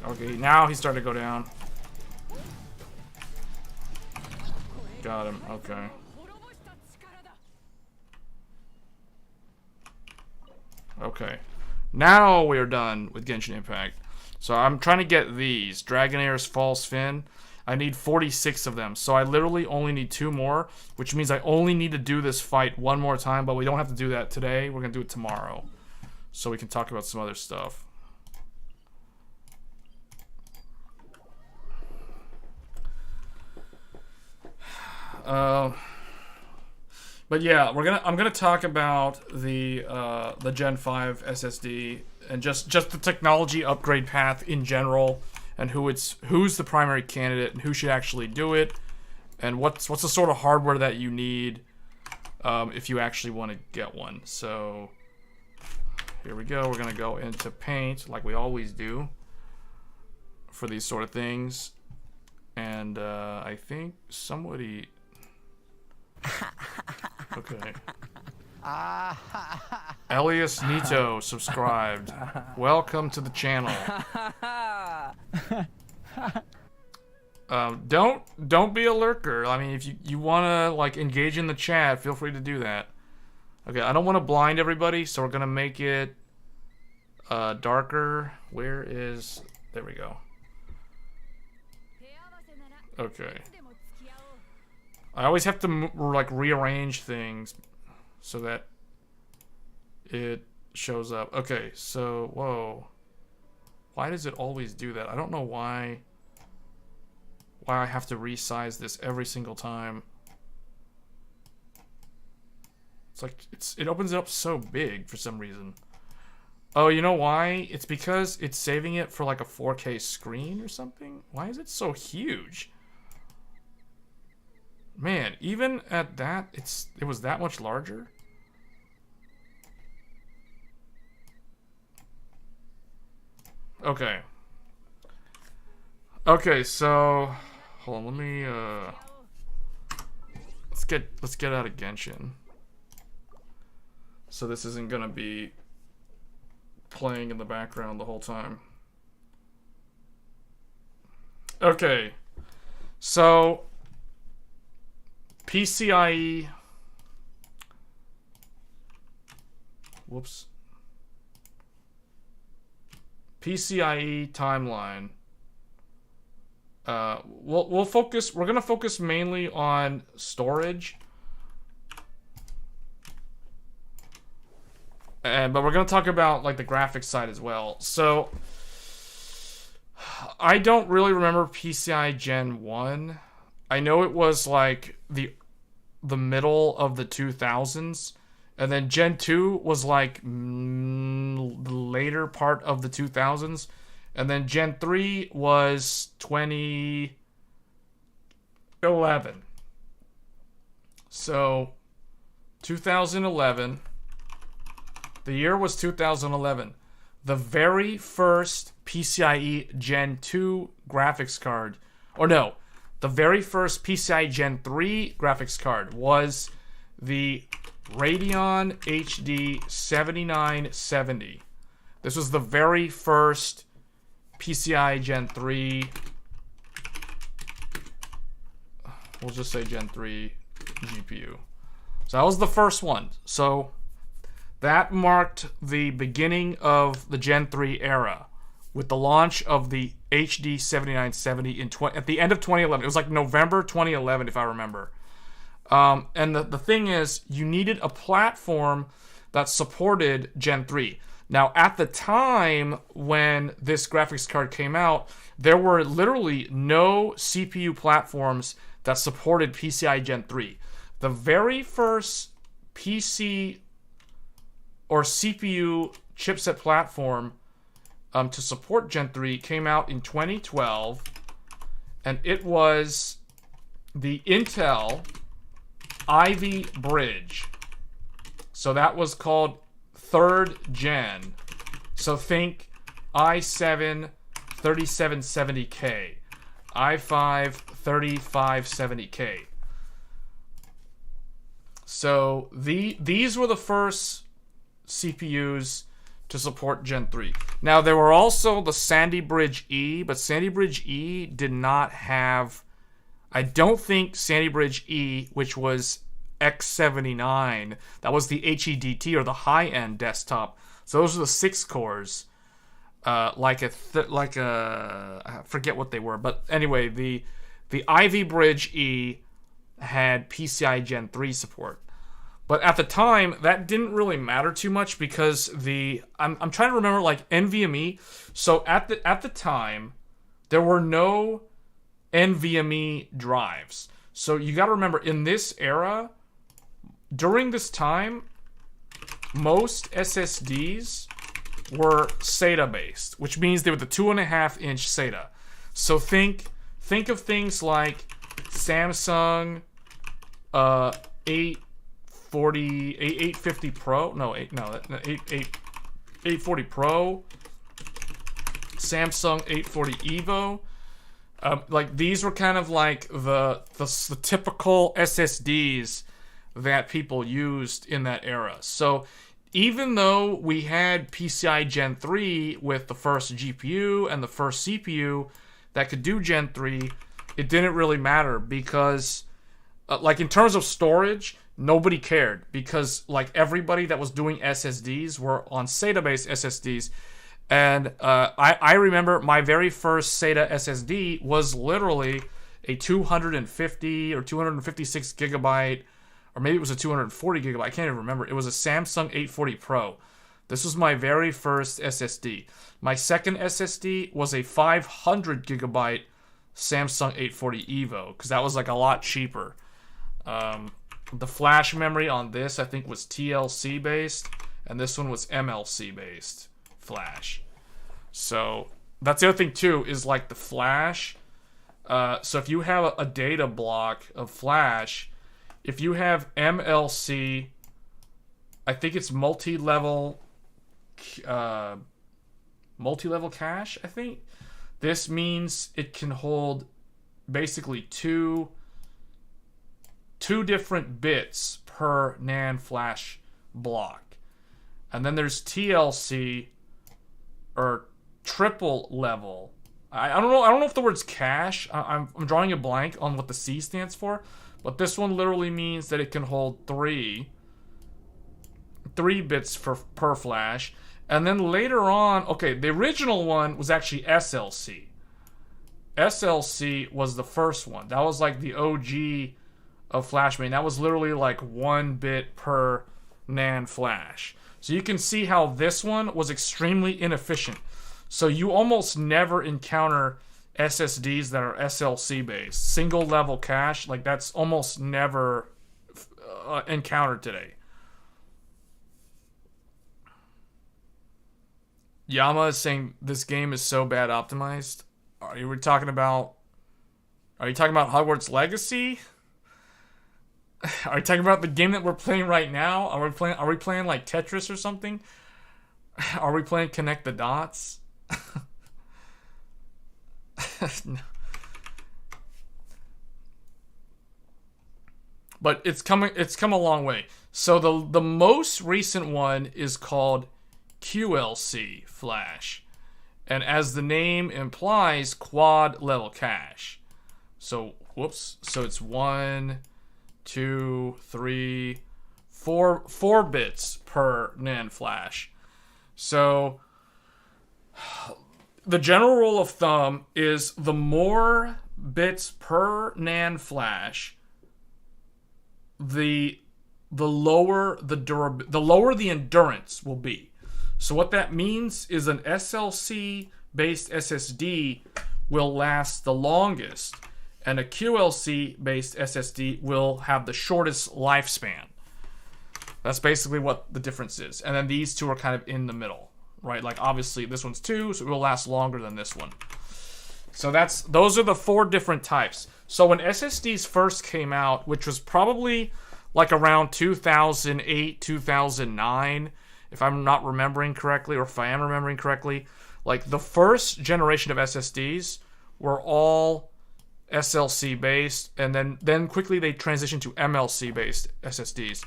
Okay, now he's starting to go down. Got him, okay. Okay. Now we're done with Genshin Impact. So I'm trying to get these. Dragonair's False Fin. I need 46 of them. So I literally only need 2 more, which means I only need to do this fight one more time, but we don't have to do that today. We're going to do it tomorrow. So we can talk about some other stuff. But yeah, I'm gonna talk about the Gen 5 SSD and just the technology upgrade path in general, and who's the primary candidate and who should actually do it, and what's the sort of hardware that you need if you actually want to get one. So here we go. We're gonna go into Paint like we always do for these sort of things, and I think somebody. Okay. Elias Nito subscribed. Welcome to the channel. Don't be a lurker. I mean, if you wanna like engage in the chat, feel free to do that. Okay, I don't want to blind everybody, so we're gonna make it darker. Where is? There we go. Okay. I always have to like rearrange things so that it shows up. Okay, so whoa. Why does it always do that? I don't know why I have to resize this every single time. It's like it opens it up so big for some reason. Oh, you know why? It's because it's saving it for like a 4K screen or something. Why is it so huge? Man, even at that, it was that much larger. Okay. Okay, so hold on, let me let's get out of Genshin. So this isn't gonna be playing in the background the whole time. Okay. So PCIe. Whoops. PCIe timeline. We're gonna focus mainly on storage. But we're gonna talk about like the graphics side as well. So I don't really remember PCIe Gen 1. I know it was like the middle of the 2000s, and then Gen 2 was like the later part of the 2000s, and then Gen 3 was 2011. So 2011, the year was 2011. The very first PCIe Gen 2 graphics card, or no, the very first PCIe Gen 3 graphics card was the Radeon HD 7970. This was the very first PCIe Gen 3. We'll just say Gen 3 GPU. So that was the first one. So that marked the beginning of the Gen 3 era with the launch of the HD 7970 at the end of 2011. It was like November 2011, if I remember. And the thing is, you needed a platform that supported Gen 3. Now, at the time when this graphics card came out, there were literally no CPU platforms that supported PCIe Gen 3. The very first PC or CPU chipset platform to support Gen 3 came out in 2012, and it was the Intel Ivy Bridge. So that was called 3rd Gen. So think i7 3770K, i5 3570K. So these were the first CPUs to support Gen 3. Now, there were also the Sandy Bridge E, but Sandy Bridge E did not have... I don't think Sandy Bridge E, which was X79, that was the HEDT, or the high-end desktop. So those are the 6 cores. I forget what they were. But anyway, the Ivy Bridge E had PCIe Gen 3 support. But at the time, that didn't really matter too much because I'm trying to remember, like, NVMe. So at the time, there were no NVMe drives. So you got to remember, in this era, during this time, most SSDs were SATA based, which means they were the 2.5-inch SATA. So think of things like Samsung 850 Pro, 840 Pro, Samsung 840 Evo. Like these were kind of like the typical SSDs that people used in that era. So even though we had PCIe Gen 3 with the first GPU and the first CPU that could do Gen 3, it didn't really matter because, like in terms of storage, nobody cared because like everybody that was doing SSDs were on SATA-based SSDs. And I remember my very first SATA SSD was literally a 250 or 256 gigabyte, or maybe it was a 240 gigabyte. I can't even remember. It was a Samsung 840 Pro. This was my very first SSD. My second SSD was a 500 gigabyte Samsung 840 Evo, because that was like a lot cheaper. The flash memory on this, I think, was TLC based, and this one was MLC based flash. So that's the other thing too, is like the flash. So if you have a data block of flash, if you have MLC, I think it's multi-level cache, I think. This means it can hold basically two different bits per NAND flash block. And then there's TLC, or triple level. I don't know if the word's cache. I'm drawing a blank on what the C stands for, but this one literally means that it can hold three bits per flash. And then later on, okay, the original one was actually SLC. SLC was the first one. That was like the OG of flash memory. That was literally like 1 bit per NAND flash. So you can see how this one was extremely inefficient. So you almost never encounter SSDs that are SLC based. Single level cache, like that's almost never encountered today. Yama is saying this game is so bad optimized. Are you talking about Hogwarts Legacy? Are you talking about the game that we're playing right now? Are we playing like Tetris or something? Are we playing Connect the Dots? No. But it's come a long way. So the most recent one is called QLC flash. And as the name implies, quad level cache. So whoops. So it's 1, 2, 3, 4 bits per NAND flash. So the general rule of thumb is the more bits per NAND flash, the lower the endurance will be. So what that means is an SLC based SSD will last the longest, and a QLC based SSD will have the shortest lifespan. That's basically what the difference is. And then these two are kind of in the middle, right? Like obviously this one's 2, so it will last longer than this one. So those are the 4 different types. So when SSDs first came out, which was probably like around 2008, 2009, if I'm not remembering correctly, or if I am remembering correctly, like the first generation of SSDs were all SLC based, and then quickly they transitioned to MLC based SSDs.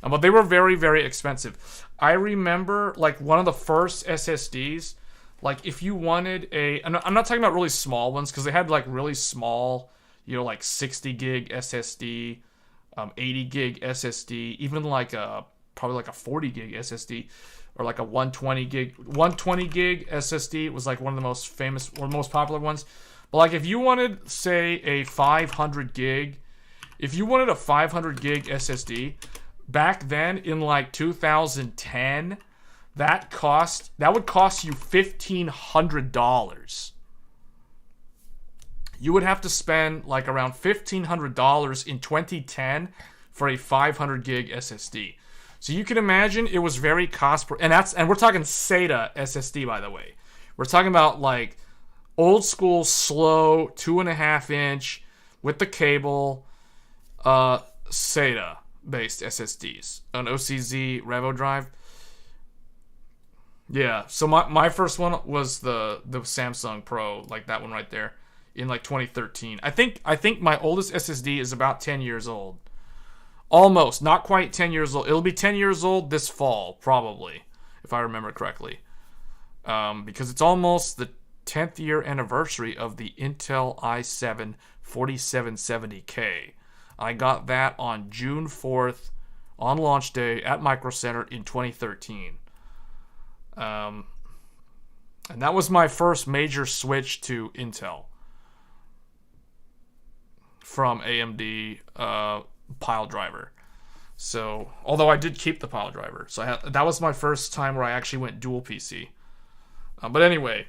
But they were very, very expensive. I remember like one of the first SSDs, like if you wanted I'm not talking about really small ones, because they had like really small, like 60 gig SSD, 80 gig SSD, even like probably like a 40 gig SSD, or like a 120 gig SSD was like one of the most famous or most popular ones. But like if you wanted, say, a 500 gig SSD, back then in like 2010, that would cost you $1,500. You would have to spend like around $1,500 in 2010 for a 500 gig SSD. So you can imagine it was very and we're talking SATA SSD, by the way. We're talking about like old school, slow, 2.5-inch with the cable, SATA based SSDs, an OCZ Revo drive. Yeah, so my first one was the Samsung Pro, like that one right there, in like 2013. I think my oldest SSD is about 10 years old. Almost, not quite 10 years old. It'll be 10 years old this fall, probably, if I remember correctly. Because it's almost the 10th year anniversary of the Intel i7 4770K. I got that on June 4th, on launch day at Micro Center in 2013. And that was my first major switch to Intel from AMD pile driver. So, although I did keep the pile driver, so that was my first time where I actually went dual PC. But anyway,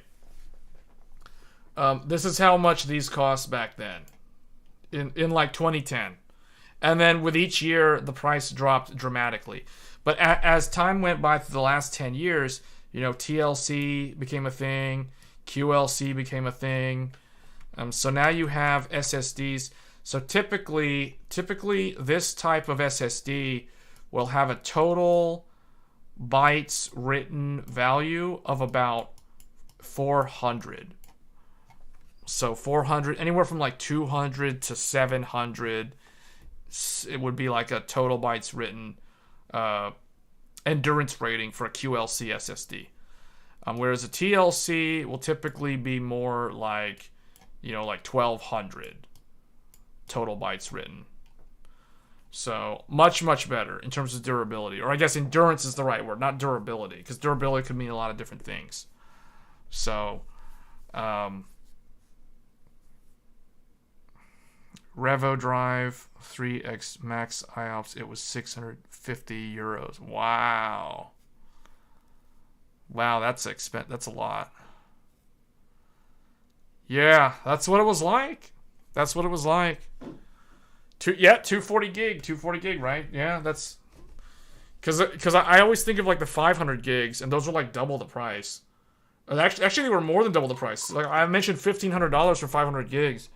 this is how much these cost back then, in like 2010, and then with each year the price dropped dramatically. But as time went by through the last 10 years, you know, TLC became a thing, QLC became a thing. So now you have SSDs. So typically this type of SSD will have a total bytes written value of about 400. So 400, anywhere from like 200 to 700, it would be like a total bytes written endurance rating for a QLC SSD. Whereas a TLC will typically be more like, you know, like 1200 total bytes written. So much better in terms of durability, or I guess endurance is the right word, not durability, because durability could mean a lot of different things. So Revo drive 3x max IOPS, it was 650 euros. Wow, that's that's a lot. Yeah, that's what it was like. 240 gig, right? Yeah, that's because I always think of like the 500 gigs, and those were like double the price. Actually, they were more than double the price. Like I mentioned, $1,500 for 500 gigs.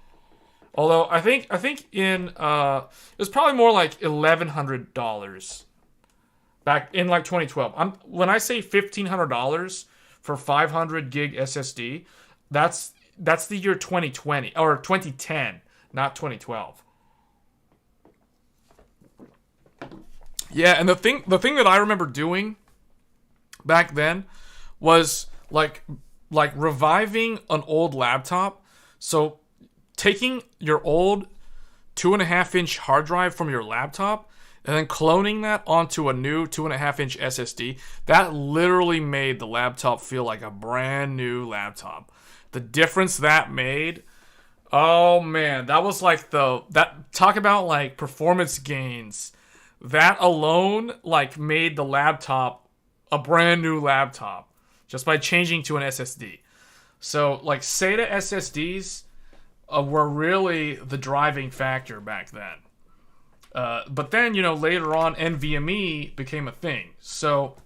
Although I think in it was probably more like $1,100 back in like 2012. When I say $1,500 for 500 gig SSD, that's the year 2020 or 2010, not 2012. Yeah, and the thing that I remember doing back then was like reviving an old laptop. So taking your old 2.5-inch hard drive from your laptop and then cloning that onto a new 2.5-inch SSD, that literally made the laptop feel like a brand new laptop. The difference that made, oh man, that was like talk about like performance gains. That alone like made the laptop a brand new laptop just by changing to an SSD. So like SATA SSDs were really the driving factor back then. But then, you know, later on NVMe became a thing. So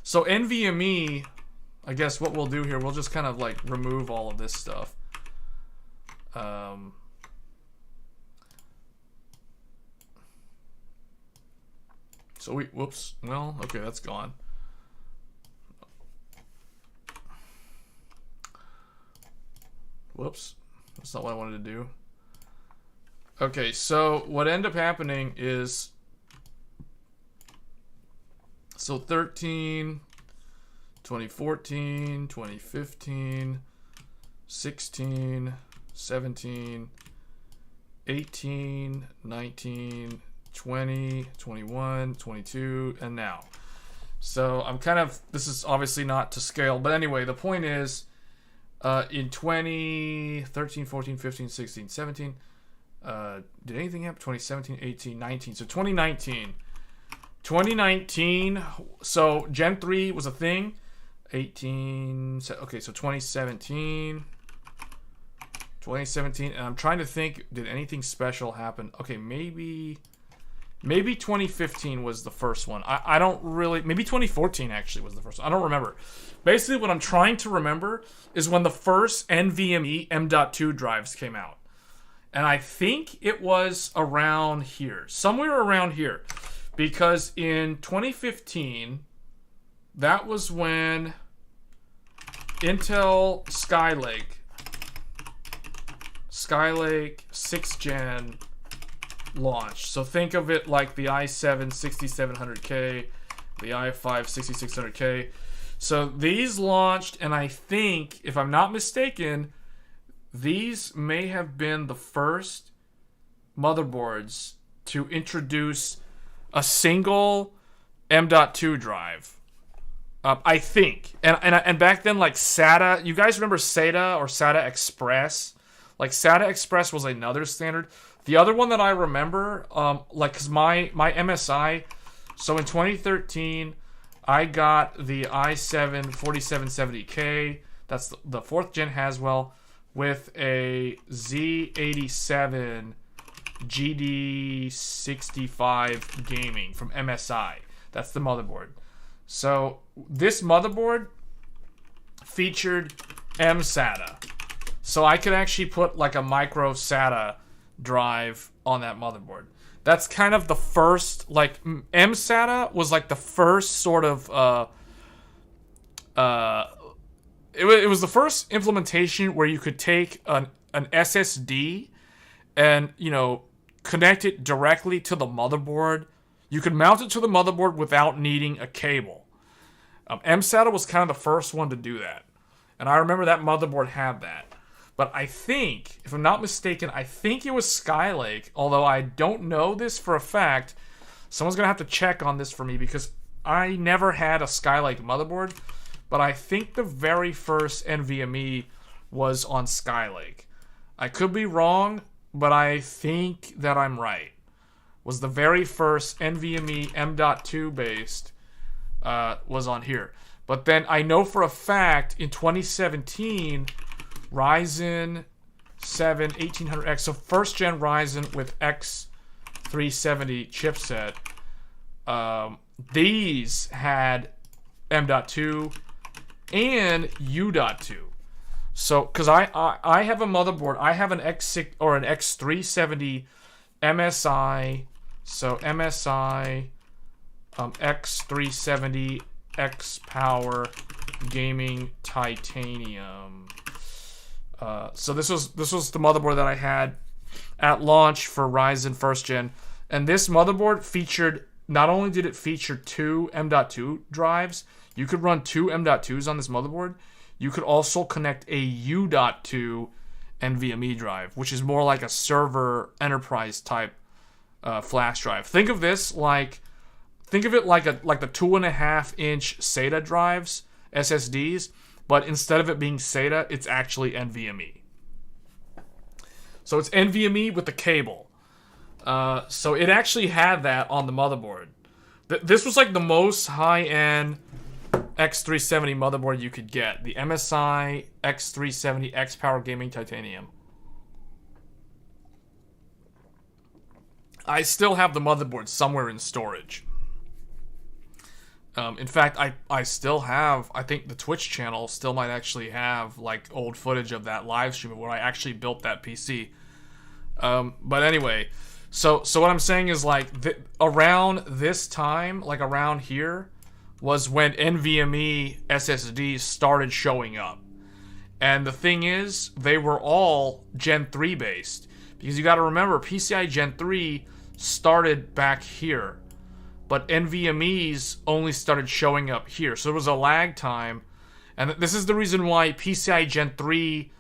NVMe, I guess what we'll do here, we'll just kind of like remove all of this stuff. Well, okay, that's gone. Whoops, that's not what I wanted to do. Okay, so what ended up happening is, so 13, 2014, 2015, 16, 17, 18, 19, 20, 21, 22, and now. So I'm kind of, this is obviously not to scale, but anyway, the point is, in 2013, 14, 15, 16, 17, did anything happen? 2017, 18, 19. So 2019, so Gen 3 was a thing. 18, okay, so 2017, and I'm trying to think, did anything special happen? Okay, maybe Maybe 2015 was the first one. I don't really... Maybe 2014 actually was the first one. I don't remember. Basically, what I'm trying to remember is when the first NVMe M.2 drives came out. And I think it was around here. Somewhere around here. Because in 2015, that was when Intel Skylake 6th Gen launched. So think of it like the i7 6700K, the i5 6600K. So these launched, and I think, if I'm not mistaken, these may have been the first motherboards to introduce a single M.2 drive. I think. And back then, like SATA, you guys remember SATA or SATA Express? Like SATA Express was another standard. The other one that I remember, because my MSI, so in 2013, I got the i7 4770K. That's the 4th gen Haswell with a Z87 GD65 gaming from MSI. That's the motherboard. So this motherboard featured M-SATA. So I could actually put like a micro SATA drive on that motherboard. That's kind of the first, like, M-SATA was like the first sort of, it was the first implementation where you could take an SSD and, you know, connect it directly to the motherboard. You could mount it to the motherboard without needing a cable. M-SATA was kind of the first one to do that. And I remember that motherboard had that. But I think, if I'm not mistaken, I think it was Skylake, although I don't know this for a fact. Someone's going to have to check on this for me because I never had a Skylake motherboard, but I think the very first NVMe was on Skylake. I could be wrong, but I think that I'm right. Was the very first NVMe M.2 based was on here. But then I know for a fact in 2017... Ryzen 7 1800X, so 1st gen Ryzen with X370 chipset. These had M.2 and U.2. So, because I have a motherboard, I have an X6 or an X370 MSI. So MSI X370 X Power Gaming Titanium. So this was the motherboard that I had at launch for Ryzen 1st gen, and this motherboard featured, not only did it feature 2 M.2 drives, you could run 2 M.2s on this motherboard. You could also connect a U.2 NVMe drive, which is more like a server enterprise type flash drive. Think of it like the 2.5-inch SATA drives, SSDs. But instead of it being SATA, it's actually NVMe. So it's NVMe with the cable. So it actually had that on the motherboard. This was like the most high-end X370 motherboard you could get. The MSI X370 X Power Gaming Titanium. I still have the motherboard somewhere in storage. In fact, I still have, I think the Twitch channel still might actually have like old footage of that live stream where I actually built that PC. But anyway, so what I'm saying is like around this time, like around here, was when NVMe SSDs started showing up. And the thing is, they were all Gen 3 based. Because you got to remember, PCIe Gen 3 started back here. But NVMe's only started showing up here. So there was a lag time. And this is the reason why PCIe Gen 3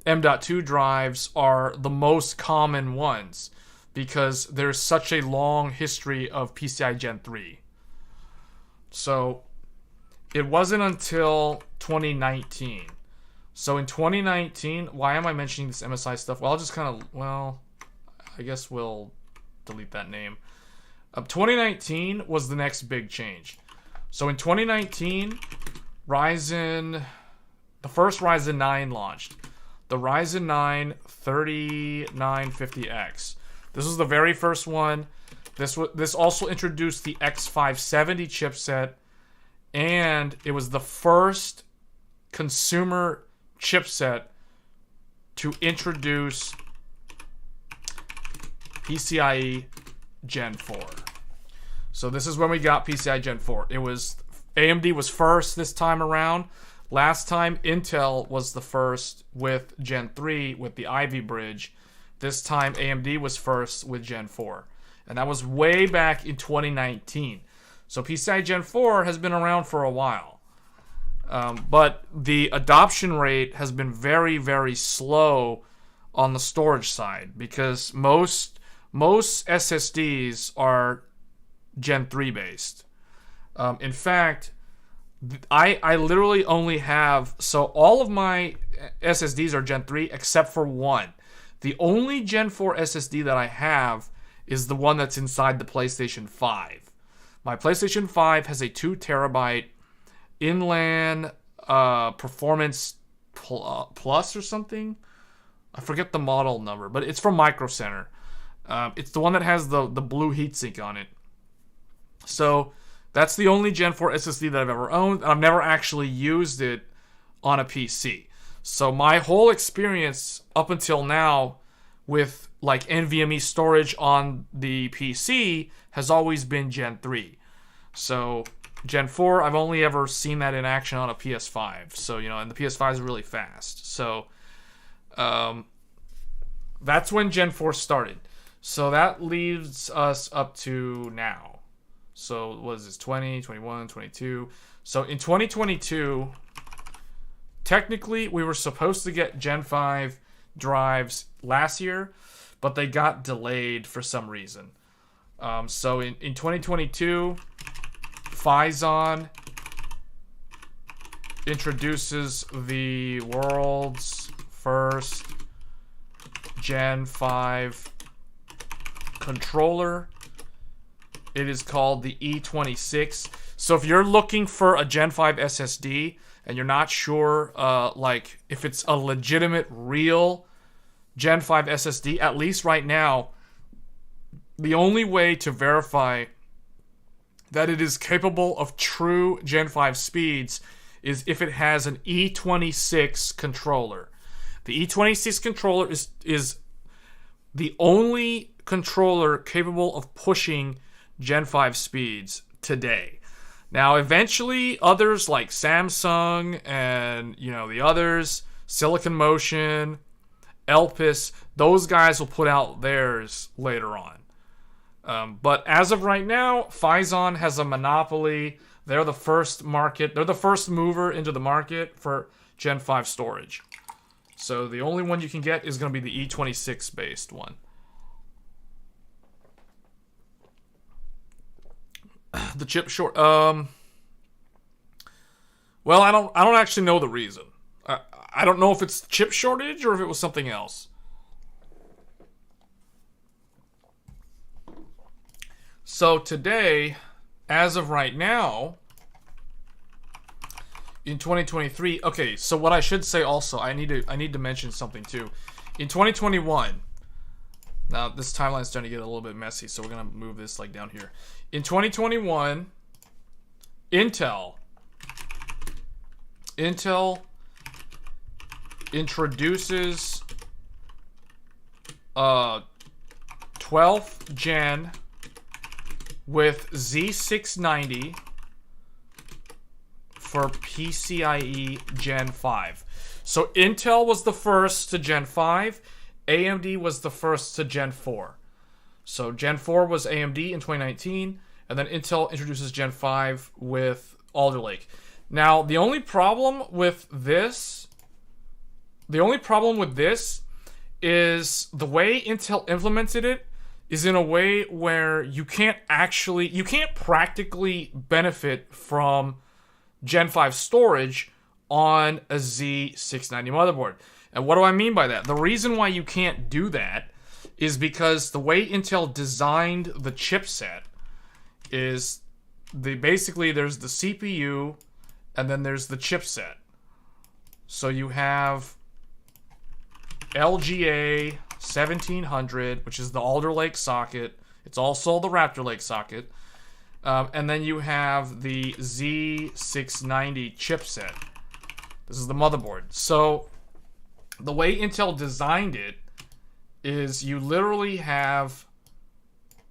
M.2 drives are the most common ones. Because there's such a long history of PCIe Gen 3. So it wasn't until 2019. So in 2019, why am I mentioning this MSI stuff? Well, I'll just kind of, I guess we'll delete that name. 2019 was the next big change. So in 2019, the first Ryzen 9 launched. The Ryzen 9 3950X. This was the very first one. This also introduced the X570 chipset, and it was the first consumer chipset to introduce PCIe Gen 4. So this is when we got PCIe Gen 4. It was AMD was first this time around. Last time Intel was the first with Gen 3 with the Ivy Bridge. This time AMD was first with Gen 4. And that was way back in 2019. So PCIe Gen 4 has been around for a while. But the adoption rate has been very, very slow on the storage side because most SSDs are Gen 3 based. In fact, I literally only have, so all of my SSDs are Gen 3 except for one. The only Gen 4 SSD that I have is the one that's inside the PlayStation 5. My PlayStation 5 has a 2 terabyte inland performance plus or something. I forget the model number, but it's from Micro Center. It's the one that has the blue heatsink on it. So that's the only Gen 4 SSD that I've ever owned, and I've never actually used it on a PC. So my whole experience up until now with like NVMe storage on the PC has always been Gen 3. So Gen 4, I've only ever seen that in action on a PS5. So, and the PS5 is really fast. So that's when Gen 4 started. So that leaves us up to now. So what is this, 20, 21, 22? So in 2022, technically we were supposed to get Gen 5 drives last year, but they got delayed for some reason. So in 2022, Phison introduces the world's first Gen 5 controller. It is called the E26. So if you're looking for a Gen 5 SSD and you're not sure like if it's a legitimate real Gen 5 SSD, at least right now, the only way to verify that it is capable of true Gen 5 speeds is if it has an E26 controller. The E26 controller is the only controller capable of pushing Gen 5 speeds today. Now, eventually, others like Samsung and, the others, Silicon Motion, Elpis, those guys will put out theirs later on. But as of right now, Phison has a monopoly. They're the first mover into the market for Gen 5 storage. So the only one you can get is going to be the E26 based one. The chip short. Well, I don't actually know the reason. I don't know if it's chip shortage or if it was something else. So today, as of right now, in 2023, okay, so what I should say also, I need to mention something too. In 2021, now this timeline is starting to get a little bit messy, so we're gonna move this like down here. In 2021, Intel introduces 12th gen with Z690 for PCIe Gen 5. So Intel was the first to Gen 5, AMD was the first to Gen 4. So Gen 4 was AMD in 2019, and then Intel introduces Gen 5 with Alder Lake. Now, the only problem with this is the way Intel implemented it is in a way where you can't practically benefit from Gen 5 storage on a Z690 motherboard. And what do I mean by that? The reason why you can't do that is because the way Intel designed the chipset is basically there's the CPU and then there's the chipset. So you have LGA 1700, which is the Alder Lake socket. It's also the Raptor Lake socket. And then you have the Z690 chipset. This is the motherboard. So the way Intel designed it is you literally have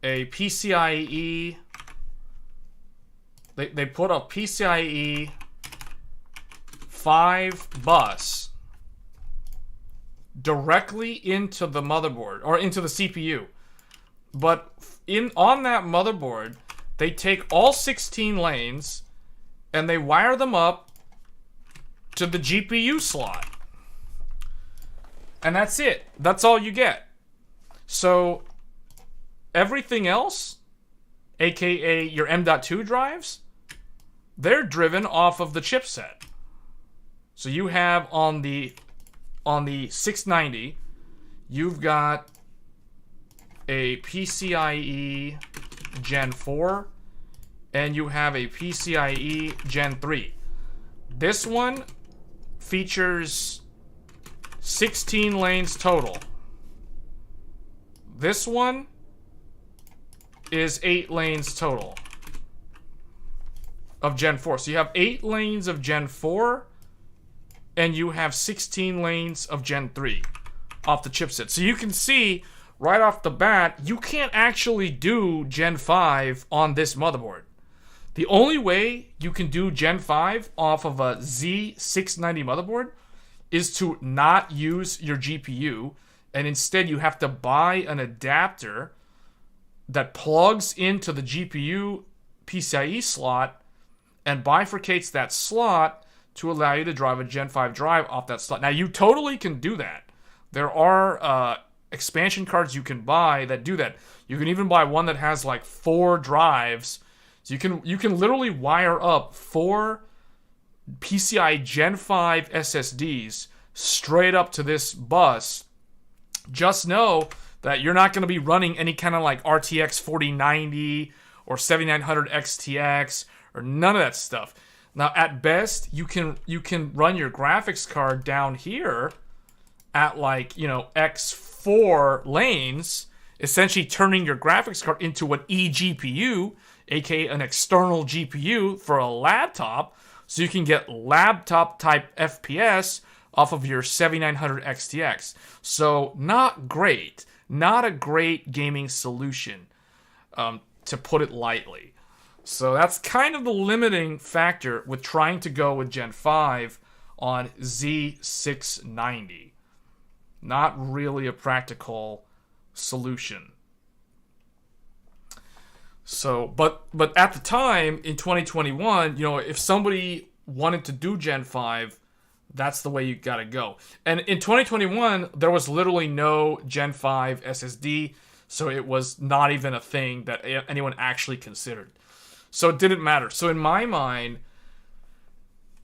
a PCIe. They put a PCIe 5 bus directly into the motherboard or into the CPU. But on that motherboard, they take all 16 lanes and they wire them up to the GPU slot. And that's it. That's all you get. So everything else, aka your M.2 drives, they're driven off of the chipset. So you have on the 690, you've got a PCIe Gen 4 and you have a PCIe Gen 3. This one features 16 lanes total. This one is 8 lanes total of Gen 4. So you have 8 lanes of Gen 4 and you have 16 lanes of Gen 3 off the chipset. So you can see right off the bat, you can't actually do Gen 5 on this motherboard. The only way you can do Gen 5 off of a Z690 motherboard is to not use your GPU, and instead you have to buy an adapter that plugs into the GPU PCIe slot and bifurcates that slot to allow you to drive a Gen 5 drive off that slot. Now, you totally can do that. There are expansion cards you can buy that do that. You can even buy one that has like 4 drives. So you can literally wire up 4 PCIe Gen 5 SSDs straight up to this bus. Just know that you're not going to be running any kind of like RTX 4090 or 7900 XTX or none of that stuff. Now, at best, you can run your graphics card down here at like, X4 lanes, essentially turning your graphics card into an eGPU, aka an external GPU for a laptop, so you can get laptop type FPS off of your 7900 XTX. So not great. Not a great gaming solution, to put it lightly. So that's kind of the limiting factor with trying to go with Gen 5 on Z690. Not really a practical solution. So, but at the time, in 2021, if somebody wanted to do Gen 5, that's the way you gotta go. And in 2021, there was literally no Gen 5 SSD, so it was not even a thing that anyone actually considered. So it didn't matter. So in my mind,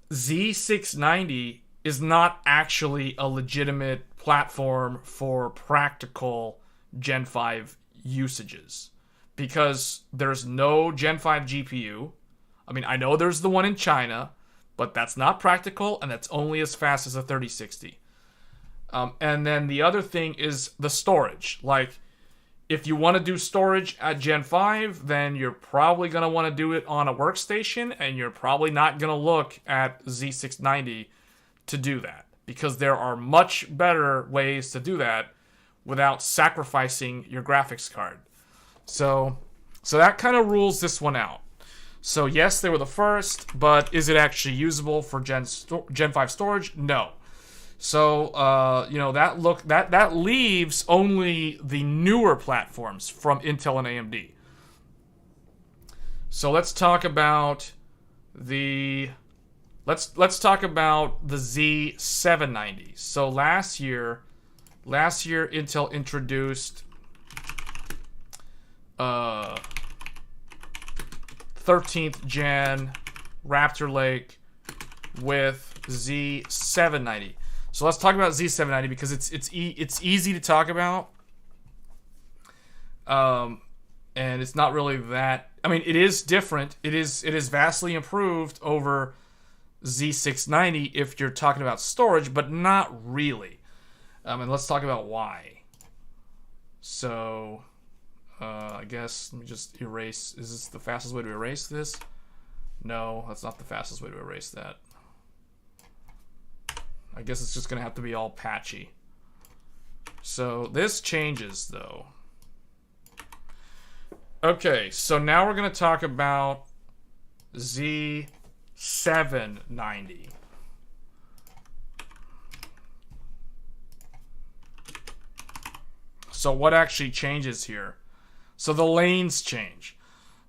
Z690 is not actually a legitimate platform for practical Gen 5 usages, because there's no Gen 5 GPU. I mean, I know there's the one in China, but that's not practical, and that's only as fast as a 3060. And then the other thing is the storage. Like, if you want to do storage at Gen 5, then you're probably going to want to do it on a workstation, and you're probably not going to look at Z690 to do that, because there are much better ways to do that without sacrificing your graphics card. So that kind of rules this one out. So yes, they were the first, but is it actually usable for Gen 5 storage? No. So that leaves only the newer platforms from Intel and AMD. So let's talk about the Z790. So last year Intel introduced 13th gen Raptor Lake with Z790. So let's talk about Z790 because it's easy to talk about, and it's not really that. I mean, it is different. It is vastly improved over Z690 if you're talking about storage, but not really. And let's talk about why. So I guess let me just erase. Is this the fastest way to erase this? No, that's not the fastest way to erase that. I guess it's just gonna have to be all patchy. So this changes though. Okay, so now we're gonna talk about Z790. So what actually changes here? So the lanes change.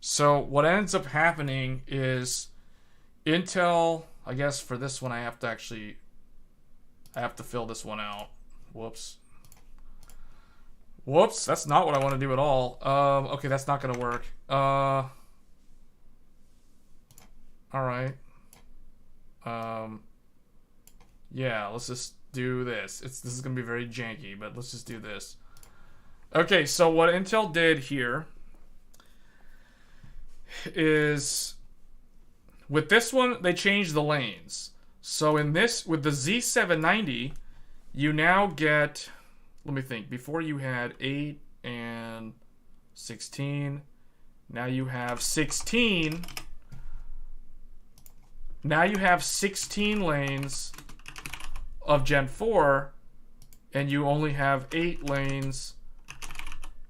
So what ends up happening is Intel, I guess for this one I have to fill this one out. Whoops, that's not what I want to do at all. Okay, that's not gonna work. All right. Yeah, let's just do this. This is gonna be very janky, but let's just do this. Okay, so what Intel did here is with this one, they changed the lanes. So in this, with the Z790, you now get, let me think, before you had 8 and 16, now you have 16. Now you have 16 lanes of Gen 4, and you only have 8 lanes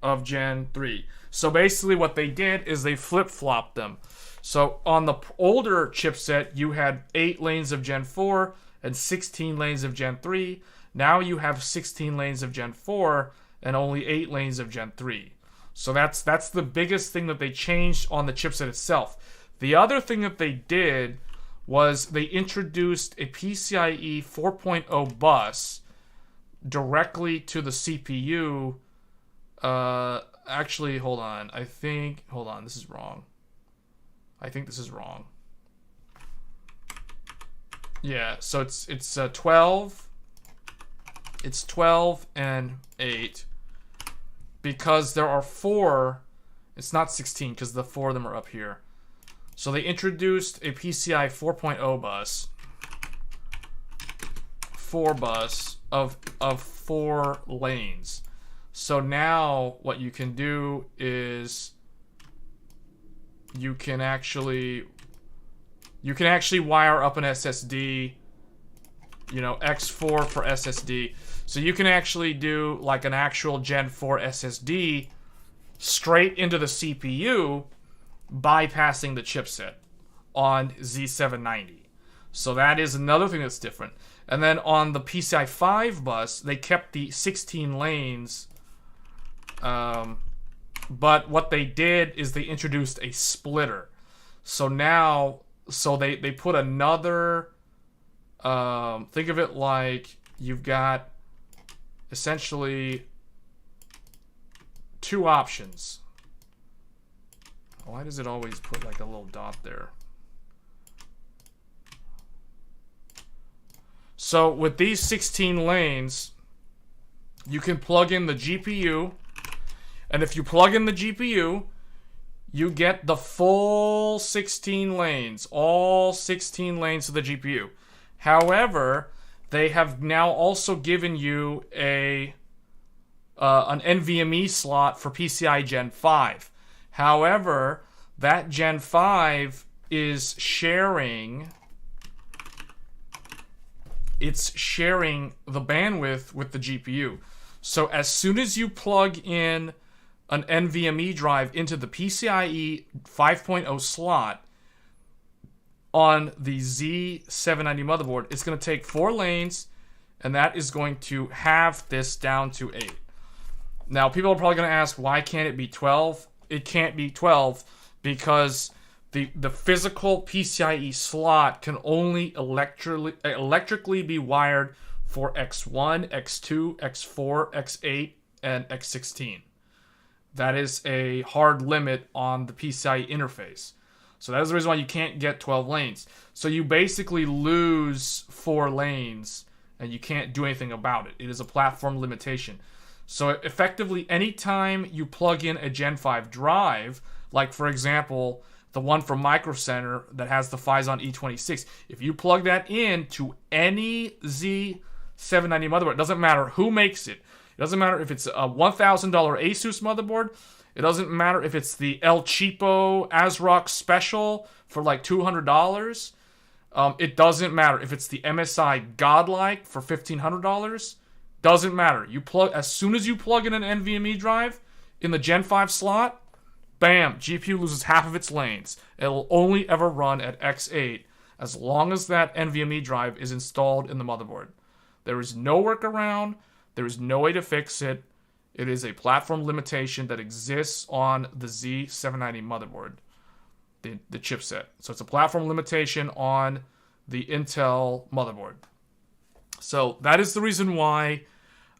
of Gen 3. So basically what they did is they flip-flopped them. So on the older chipset, you had 8 lanes of Gen 4 and 16 lanes of Gen 3. Now you have 16 lanes of Gen 4 and only 8 lanes of Gen 3. So that's the biggest thing that they changed on the chipset itself. The other thing that they did was they introduced a PCIe 4.0 bus directly to the CPU. Actually, hold on. Hold on, this is wrong. I think this is wrong. Yeah, so it's 12. It's 12 and 8. Because there are 4, it's not 16 because the 4 of them are up here. So they introduced a PCI 4.0 bus. 4 bus of 4 lanes. So now what you can do is you can actually wire up an SSD, you know, X4 for SSD. So you can actually do like an actual Gen 4 SSD straight into the CPU, bypassing the chipset on Z790. So that is another thing that's different. And then on the PCI 5 bus, they kept the 16 lanes. But what they did is they introduced a splitter. So now, they put another, think of it like you've got essentially 2 options. Why does it always put like a little dot there? So with these 16 lanes, you can plug in the GPU. And if you plug in the GPU, you get the full 16 lanes, all 16 lanes of the GPU. However, they have now also given you an NVMe slot for PCIe Gen 5. However, that Gen 5 is sharing the bandwidth with the GPU. So as soon as you plug in an NVMe drive into the PCIe 5.0 slot on the Z790 motherboard, it's going to take 4 lanes, and that is going to halve this down to 8. Now, people are probably going to ask, why can't it be 12? It can't be 12 because the physical PCIe slot can only electrically be wired for X1, X2, X4, X8, and X16. That is a hard limit on the PCIe interface. So that is the reason why you can't get 12 lanes. So you basically lose 4 lanes and you can't do anything about it. It is a platform limitation. So effectively, anytime you plug in a Gen 5 drive, like for example, the one from Micro Center that has the Phison E26, if you plug that in to any Z790 motherboard, it doesn't matter who makes it. It doesn't matter if it's a $1,000 Asus motherboard. It doesn't matter if it's the El Cheapo ASRock Special for like $200. It doesn't matter if it's the MSI Godlike for $1,500. Doesn't matter. As soon as you plug in an NVMe drive in the Gen 5 slot, bam, GPU loses half of its lanes. It'll only ever run at X8 as long as that NVMe drive is installed in the motherboard. There is no workaround. There is no way to fix it. It is a platform limitation that exists on the Z790 motherboard, the chipset. So it's a platform limitation on the Intel motherboard. So that is the reason why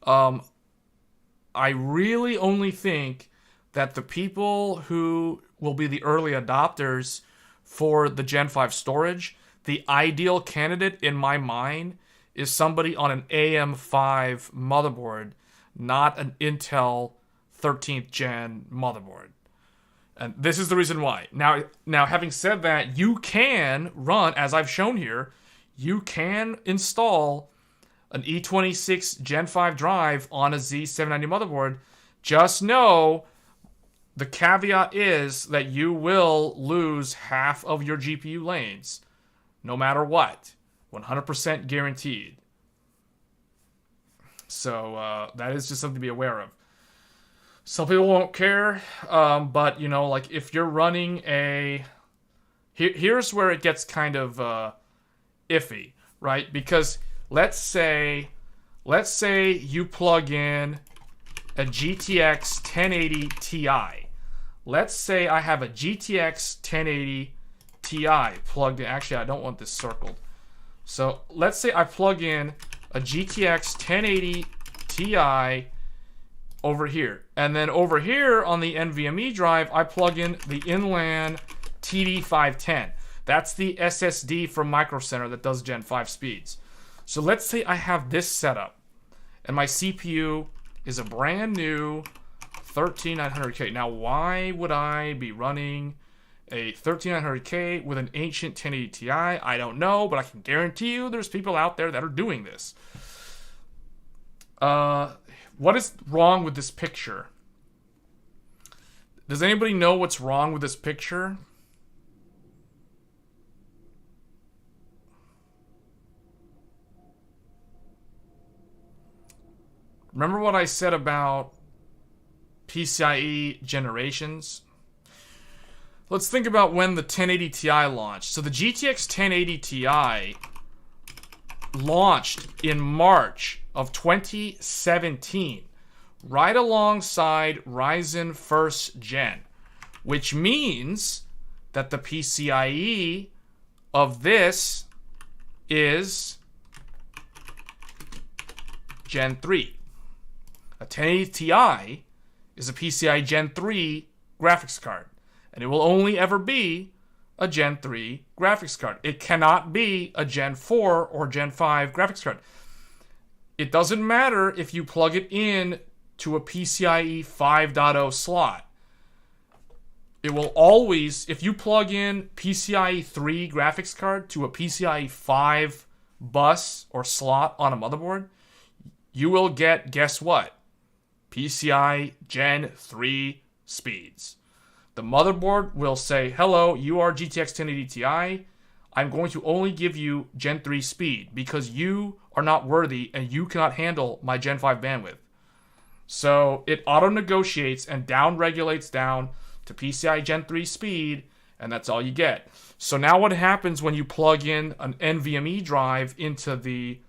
I really only think that the people who will be the early adopters for the Gen 5 storage, the ideal candidate in my mind is somebody on an AM5 motherboard, not an Intel 13th gen motherboard. And this is the reason why. Now, having said that, you can run, as I've shown here, you can install an E26 Gen 5 drive on a Z790 motherboard. Just know the caveat is that you will lose half of your GPU lanes, no matter what. 100% guaranteed. So that is just something to be aware of. Some people won't care, but like if you're running here's where it gets kind of iffy, right? Because let's say you plug in a GTX 1080 Ti. Let's say I have a GTX 1080 Ti plugged in. Actually, I don't want this circled. So let's say I plug in a GTX 1080 Ti over here. And then over here on the NVMe drive, I plug in the Inlan TD510. That's the SSD from Micro Center that does Gen 5 speeds. So let's say I have this setup, and my CPU is a brand new 13900K. Now, why would I be running a 13900K with an ancient 1080 Ti? I don't know, but I can guarantee you there's people out there that are doing this. What is wrong with this picture? Does anybody know what's wrong with this picture? Remember what I said about PCIe generations? Let's think about when the 1080 Ti launched. So the GTX 1080 Ti launched in March of 2017, right alongside Ryzen 1st Gen, which means that the PCIe of this is Gen 3. A 1080 Ti is a PCIe Gen 3 graphics card, and it will only ever be a Gen 3 graphics card. It cannot be a Gen 4 or Gen 5 graphics card. It doesn't matter if you plug it in to a PCIe 5.0 slot. It will always, if you plug in PCIe 3 graphics card to a PCIe 5 bus or slot on a motherboard, you will get, guess what? PCIe Gen 3 speeds. The motherboard will say, hello, you are GTX 1080 Ti. I'm going to only give you Gen 3 speed because you are not worthy and you cannot handle my Gen 5 bandwidth. So it auto-negotiates and down-regulates down to PCIe Gen 3 speed, and that's all you get. So now what happens when you plug in an NVMe drive into the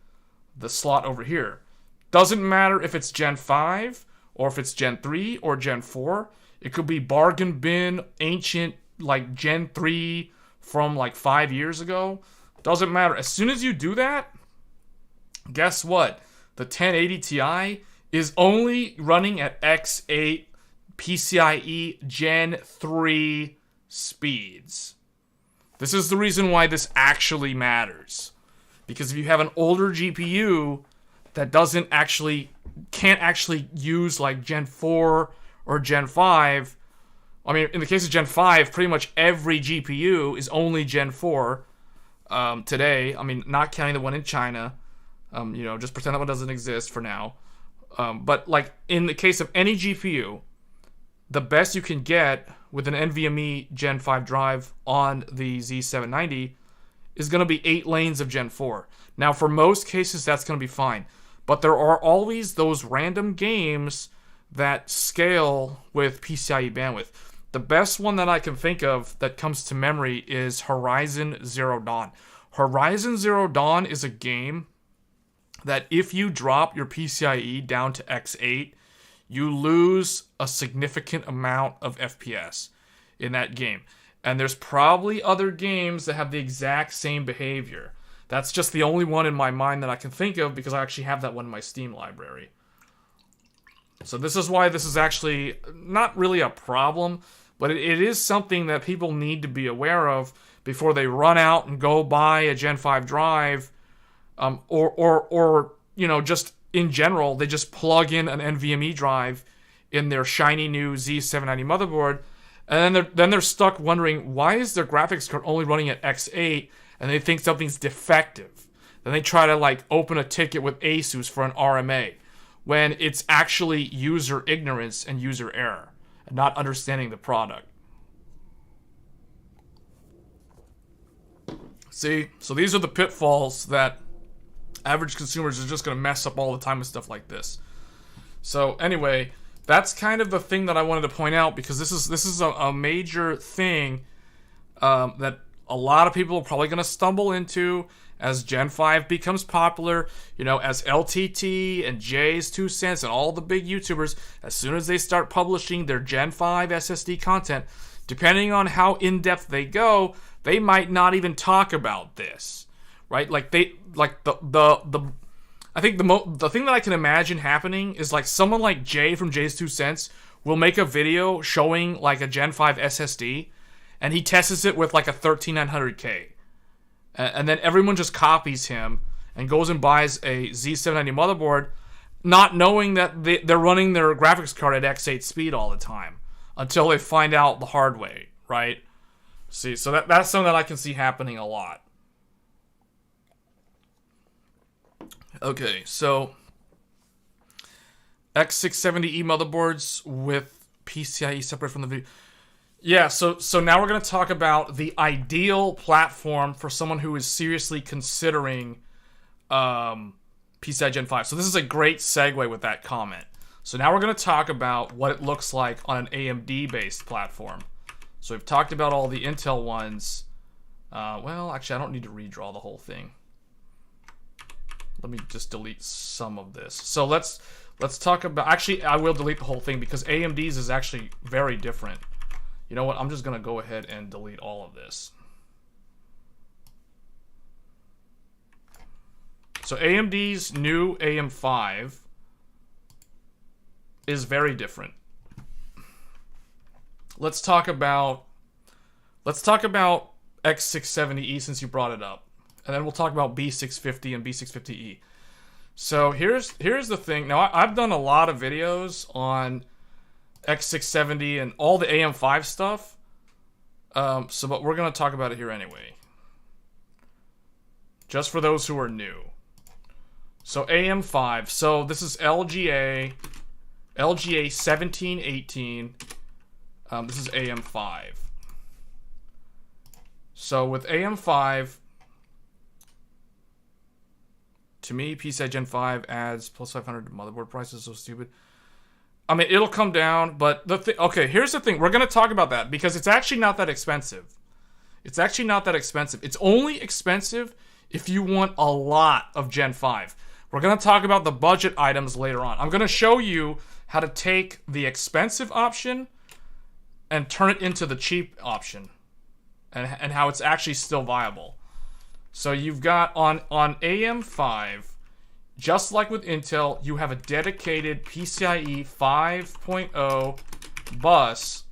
slot over here? Doesn't matter if it's Gen 5 or if it's Gen 3 or Gen 4. It could be bargain bin, ancient, like Gen 3 from like 5 years ago. Doesn't matter. As soon as you do that, guess what? The 1080 Ti is only running at X8 PCIe Gen 3 speeds. This is the reason why this actually matters. Because if you have an older GPU that can't actually use like Gen 4 or Gen 5, I mean, in the case of Gen 5, pretty much every GPU is only Gen 4 today. I mean, not counting the one in China. Just pretend that one doesn't exist for now. But like in the case of any GPU, the best you can get with an NVMe Gen 5 drive on the Z790 is going to be 8 lanes of Gen 4. Now, for most cases, that's going to be fine. But there are always those random games that scale with PCIe bandwidth. The best one that I can think of that comes to memory is Horizon Zero Dawn. Horizon Zero Dawn is a game that if you drop your PCIe down to X8, you lose a significant amount of FPS in that game. And there's probably other games that have the exact same behavior. That's just the only one in my mind that I can think of because I actually have that one in my Steam library. So this is why this is actually not really a problem, but it is something that people need to be aware of before they run out and go buy a Gen 5 drive, or you know, just in general, they just plug in an NVMe drive in their shiny new Z790 motherboard, and then they're stuck wondering why is their graphics card only running at X8, and they think something's defective. Then they try to like open a ticket with Asus for an RMA, when it's actually user ignorance and user error, and not understanding the product. See, so these are the pitfalls that average consumers are just going to mess up all the time with stuff like this. So anyway, that's kind of the thing that I wanted to point out, because this is a major thing that a lot of people are probably going to stumble into as Gen 5 becomes popular. You know, as LTT and Jay's 2 cents and all the big YouTubers, as soon as they start publishing their Gen 5 SSD content, depending on how in-depth they go, they might not even talk about this. Right, like I think the thing that I can imagine happening is like someone like Jay from Jay's 2 cents will make a video showing like a Gen 5 SSD, and he tests it with like a 13900K, and then everyone just copies him and goes and buys a Z790 motherboard, not knowing that they're running their graphics card at X8 speed all the time until they find out the hard way, right? See, so that's something that I can see happening a lot. Okay, so X670E motherboards with PCIe separate from the video. Yeah, so now we're going to talk about the ideal platform for someone who is seriously considering PCIe Gen 5. So this is a great segue with that comment. So now we're going to talk about what it looks like on an AMD-based platform. So we've talked about all the Intel ones. Well, actually, I don't need to redraw the whole thing. Let me just delete some of this. So let's talk about... Actually, I will delete the whole thing because AMD's is actually very different. You know what? I'm just going to go ahead and delete all of this. So AMD's new AM5 is very different. Let's talk about X670E since you brought it up. And then we'll talk about B650 and B650E. So here's the thing. Now, I've done a lot of videos on X670 and all the AM5 stuff. But we're going to talk about it here anyway. Just for those who are new. So AM5. So this is LGA 1718. This is AM5. So with AM5... To me, PCIe Gen 5 adds plus 500 to motherboard prices. So stupid. I mean, it'll come down, but okay, here's the thing. We're going to talk about that because it's actually not that expensive. It's actually not that expensive. It's only expensive if you want a lot of Gen 5. We're going to talk about the budget items later on. I'm going to show you how to take the expensive option and turn it into the cheap option and how it's actually still viable. So you've got on AM5, just like with Intel, you have a dedicated PCIe 5.0 bus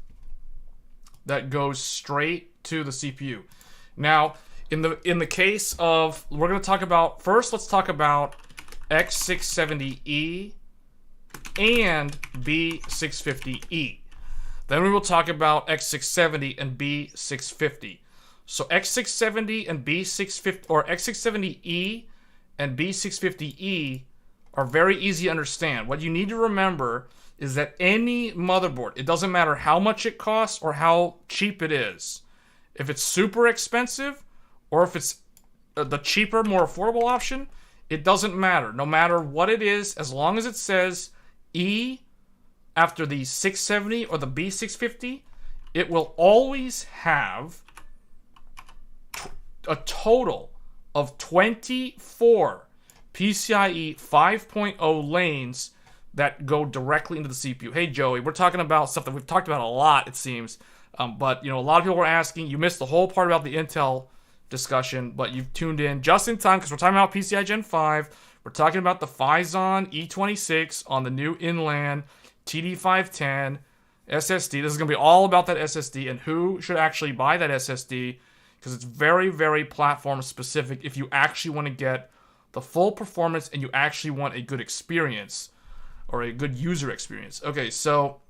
that goes straight to the CPU. Now, in the case of, we're going to talk about, first let's talk about X670E and B650E. Then we will talk about X670 and B650. So X670 and B650, or X670E and B650E are very easy to understand. What you need to remember is that any motherboard, it doesn't matter how much it costs or how cheap it is. If it's super expensive or if it's the cheaper, more affordable option, it doesn't matter. No matter what it is, as long as it says E after the 670 or the B650, it will always have a total of 24 PCIe 5.0 lanes that go directly into the CPU. Hey, Joey, we're talking about stuff that we've talked about a lot, it seems. But, you know, a lot of people were asking. You missed the whole part about the Intel discussion, but you've tuned in just in time because we're talking about PCIe Gen 5. We're talking about the Phison E26 on the new Inland TD510 SSD. This is going to be all about that SSD and who should actually buy that SSD because it's very, very platform specific if you actually want to get the full performance and you actually want a good experience or a good user experience. Okay, so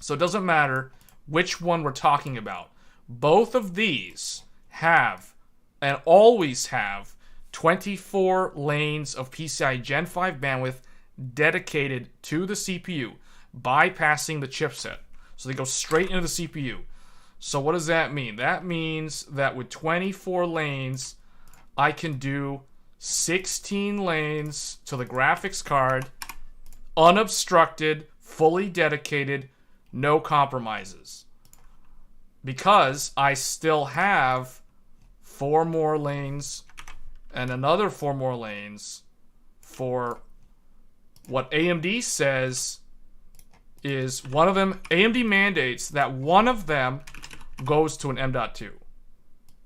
it doesn't matter which one we're talking about. Both of these have and always have 24 lanes of PCIe Gen 5 bandwidth dedicated to the CPU, bypassing the chipset. So they go straight into the CPU. So what does that mean? That means that with 24 lanes, I can do 16 lanes to the graphics card, unobstructed, fully dedicated, no compromises. Because I still have 4 more lanes and another 4 more lanes for what AMD says is one of them. AMD mandates that one of them goes to an M.2.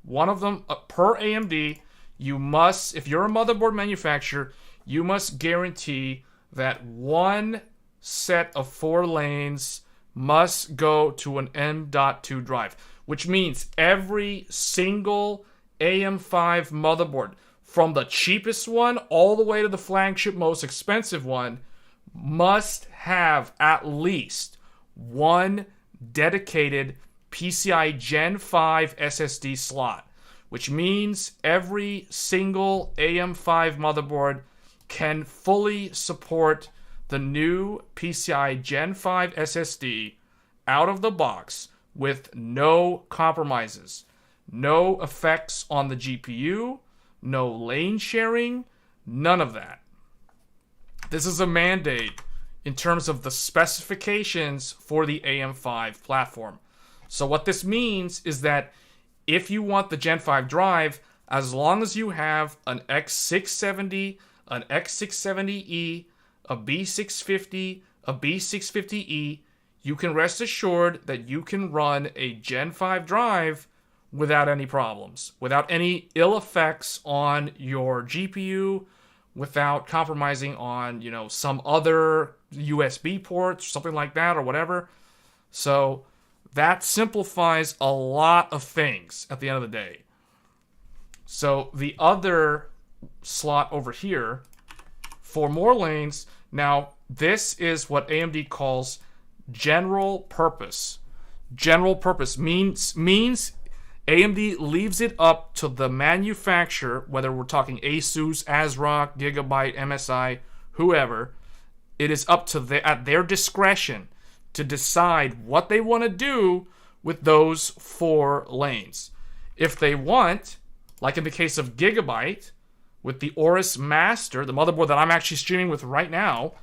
One of them, per AMD, you must, if you're a motherboard manufacturer, you must guarantee that one set of 4 lanes must go to an M.2 drive, which means every single AM5 motherboard, from the cheapest one all the way to the flagship most expensive one, must have at least one dedicated PCIe Gen 5 SSD slot, which means every single AM5 motherboard can fully support the new PCIe Gen 5 SSD out of the box with no compromises, no effects on the GPU, no lane sharing, none of that. This is a mandate in terms of the specifications for the AM5 platform. So what this means is that if you want the Gen 5 drive, as long as you have an X670, an X670E, a B650, a B650E, you can rest assured that you can run a Gen 5 drive without any problems, without any ill effects on your GPU, without compromising on, you know, some other USB ports, something like that, or whatever. So that simplifies a lot of things at the end of the day. So the other slot over here, 4 more lanes. Now, this is what AMD calls general purpose. General purpose means AMD leaves it up to the manufacturer, whether we're talking Asus, ASRock, Gigabyte, MSI, whoever. It is up to at their discretion to decide what they want to do with those 4 lanes. If they want, like in the case of Gigabyte, with the Aorus Master, the motherboard that I'm actually streaming with right now,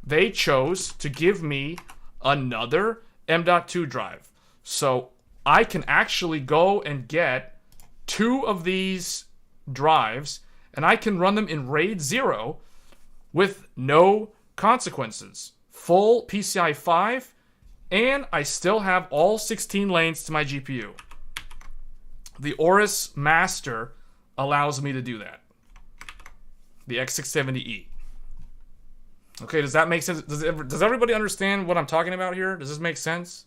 they chose to give me another M.2 drive. So I can actually go and get 2 of these drives, and I can run them in RAID 0 with no consequences. Full PCIe 5, and I still have all 16 lanes to my GPU. The Aorus Master allows me to do that. The X670E. Okay, does that make sense? Does everybody understand what I'm talking about here? Does this make sense?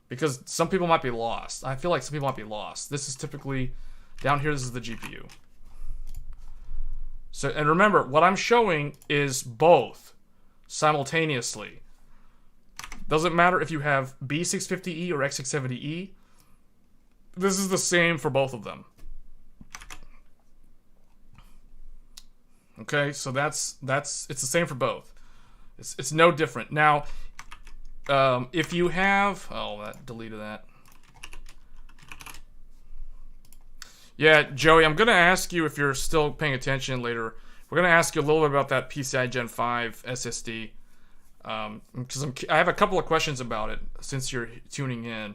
Because some people might be lost. I feel like some people might be lost. This is typically, down here, this is the GPU. So, and remember, what I'm showing is both simultaneously. Doesn't matter if you have B650E or X670E. This is the same for both of them. Okay, so that's it's the same for both. It's no different. Now, if you have, oh, that deleted that. Yeah, Joey, I'm gonna ask you if you're still paying attention later. We're gonna ask you a little bit about that PCIe Gen 5 SSD, because I have a couple of questions about it since you're tuning in.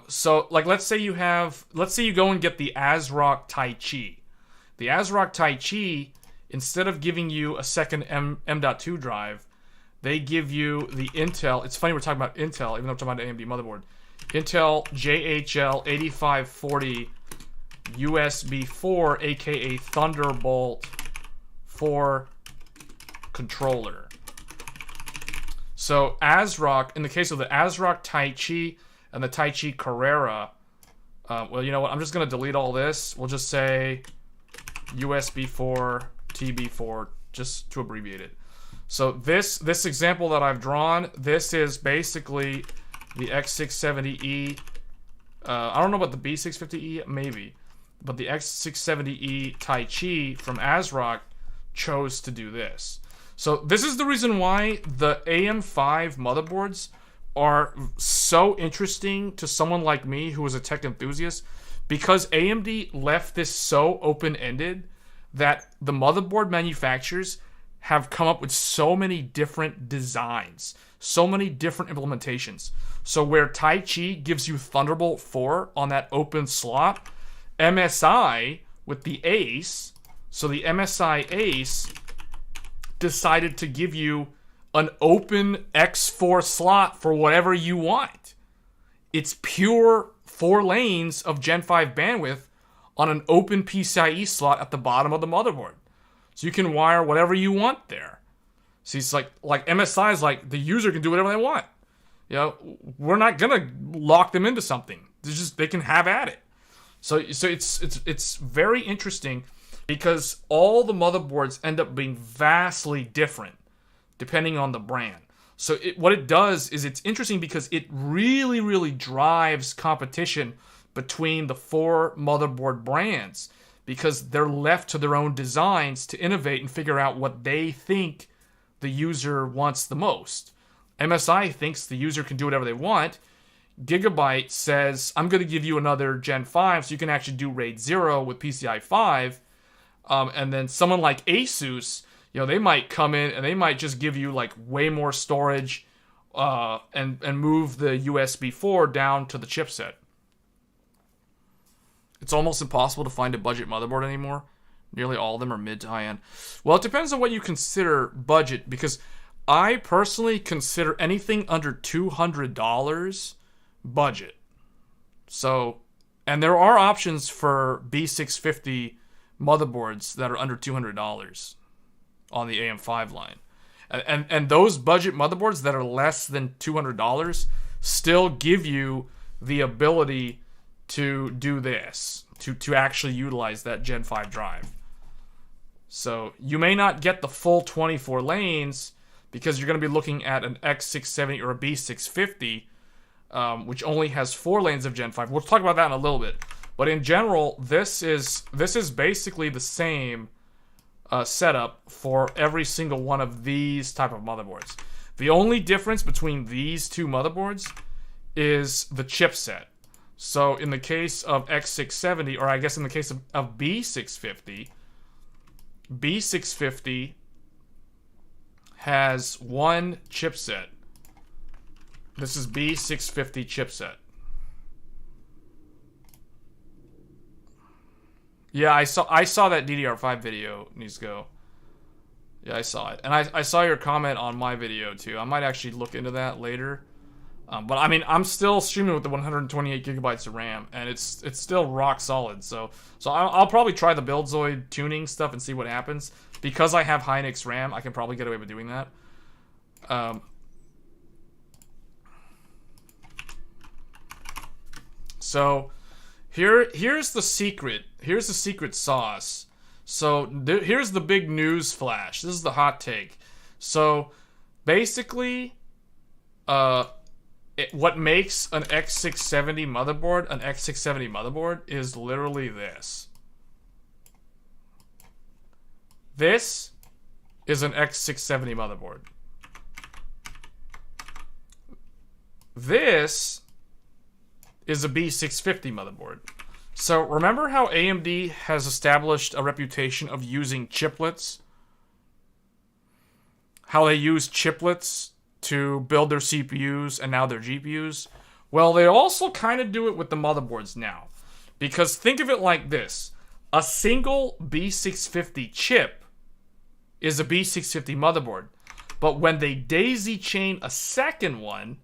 So, like, let's say you go and get the ASRock Tai Chi. The ASRock Tai Chi, instead of giving you a second M.2 drive, they give you the Intel. It's funny we're talking about Intel, even though we're talking about an AMD motherboard. Intel JHL 8540 USB 4, aka Thunderbolt 4 controller. So ASRock, in the case of the ASRock Tai Chi and the Tai Chi Carrera, well, you know what? I'm just gonna delete all this. We'll just say USB 4 TB4, just to abbreviate it. So this example that I've drawn, this is basically the X670E. I don't know about the B650E, maybe, but the X670E Tai Chi from ASRock chose to do this. So this is the reason why the AM5 motherboards are so interesting to someone like me who is a tech enthusiast, because AMD left this so open-ended that the motherboard manufacturers have come up with so many different designs, so many different implementations. So where Tai Chi gives you Thunderbolt 4 on that open slot, MSI with the Ace, so the MSI Ace decided to give you an open X4 slot for whatever you want. It's pure 4 lanes of Gen 5 bandwidth on an open PCIe slot at the bottom of the motherboard. So you can wire whatever you want there. See, it's like MSI is like, the user can do whatever they want. You know, we're not gonna lock them into something. They can have at it. So it's very interesting, because all the motherboards end up being vastly different depending on the brand. So what it does is, it's interesting because it really, really drives competition between the 4 motherboard brands, because they're left to their own designs to innovate and figure out what they think the user wants the most. MSI thinks the user can do whatever they want. Gigabyte says, I'm going to give you another Gen 5 so you can actually do RAID 0 with PCI 5. And then someone like Asus, you know, they might come in and they might just give you like way more storage and move the USB 4 down to the chipset. It's almost impossible to find a budget motherboard anymore. Nearly all of them are mid to high end. Well, it depends on what you consider budget, because I personally consider anything under $200 budget. So, and there are options for B650 motherboards that are under $200 on the AM5 line. And those budget motherboards that are less than $200 still give you the ability to do this, to actually utilize that Gen 5 drive. So you may not get the full 24 lanes, because you're going to be looking at an X670 or a B650, which only has 4 lanes of Gen 5. We'll talk about that in a little bit. But in general, this is basically the same setup for every single one of these type of motherboards. The only difference between these two motherboards is the chipset. So in the case of X670, or I guess in the case of B650, B650 has one chipset. This is B650 chipset. Yeah, I saw that DDR5 video, Nizco. Yeah, I saw it. And I saw your comment on my video too. I might actually look into that later. But I mean, I'm still streaming with the 128 gigabytes of RAM, and it's still rock solid. So I'll probably try the Buildzoid tuning stuff and see what happens. Because I have Hynix RAM, I can probably get away with doing that. So here's the secret. Here's the secret sauce. So here's the big news flash. This is the hot take. So basically, what makes an X670 motherboard is literally this. This is an X670 motherboard. This is a B650 motherboard. So remember how AMD has established a reputation of using chiplets? How they use chiplets to build their CPUs and now their GPUs? Well, they also kind of do it with the motherboards now. Because think of it like this. A single B650 chip is a B650 motherboard. But when they daisy chain a second one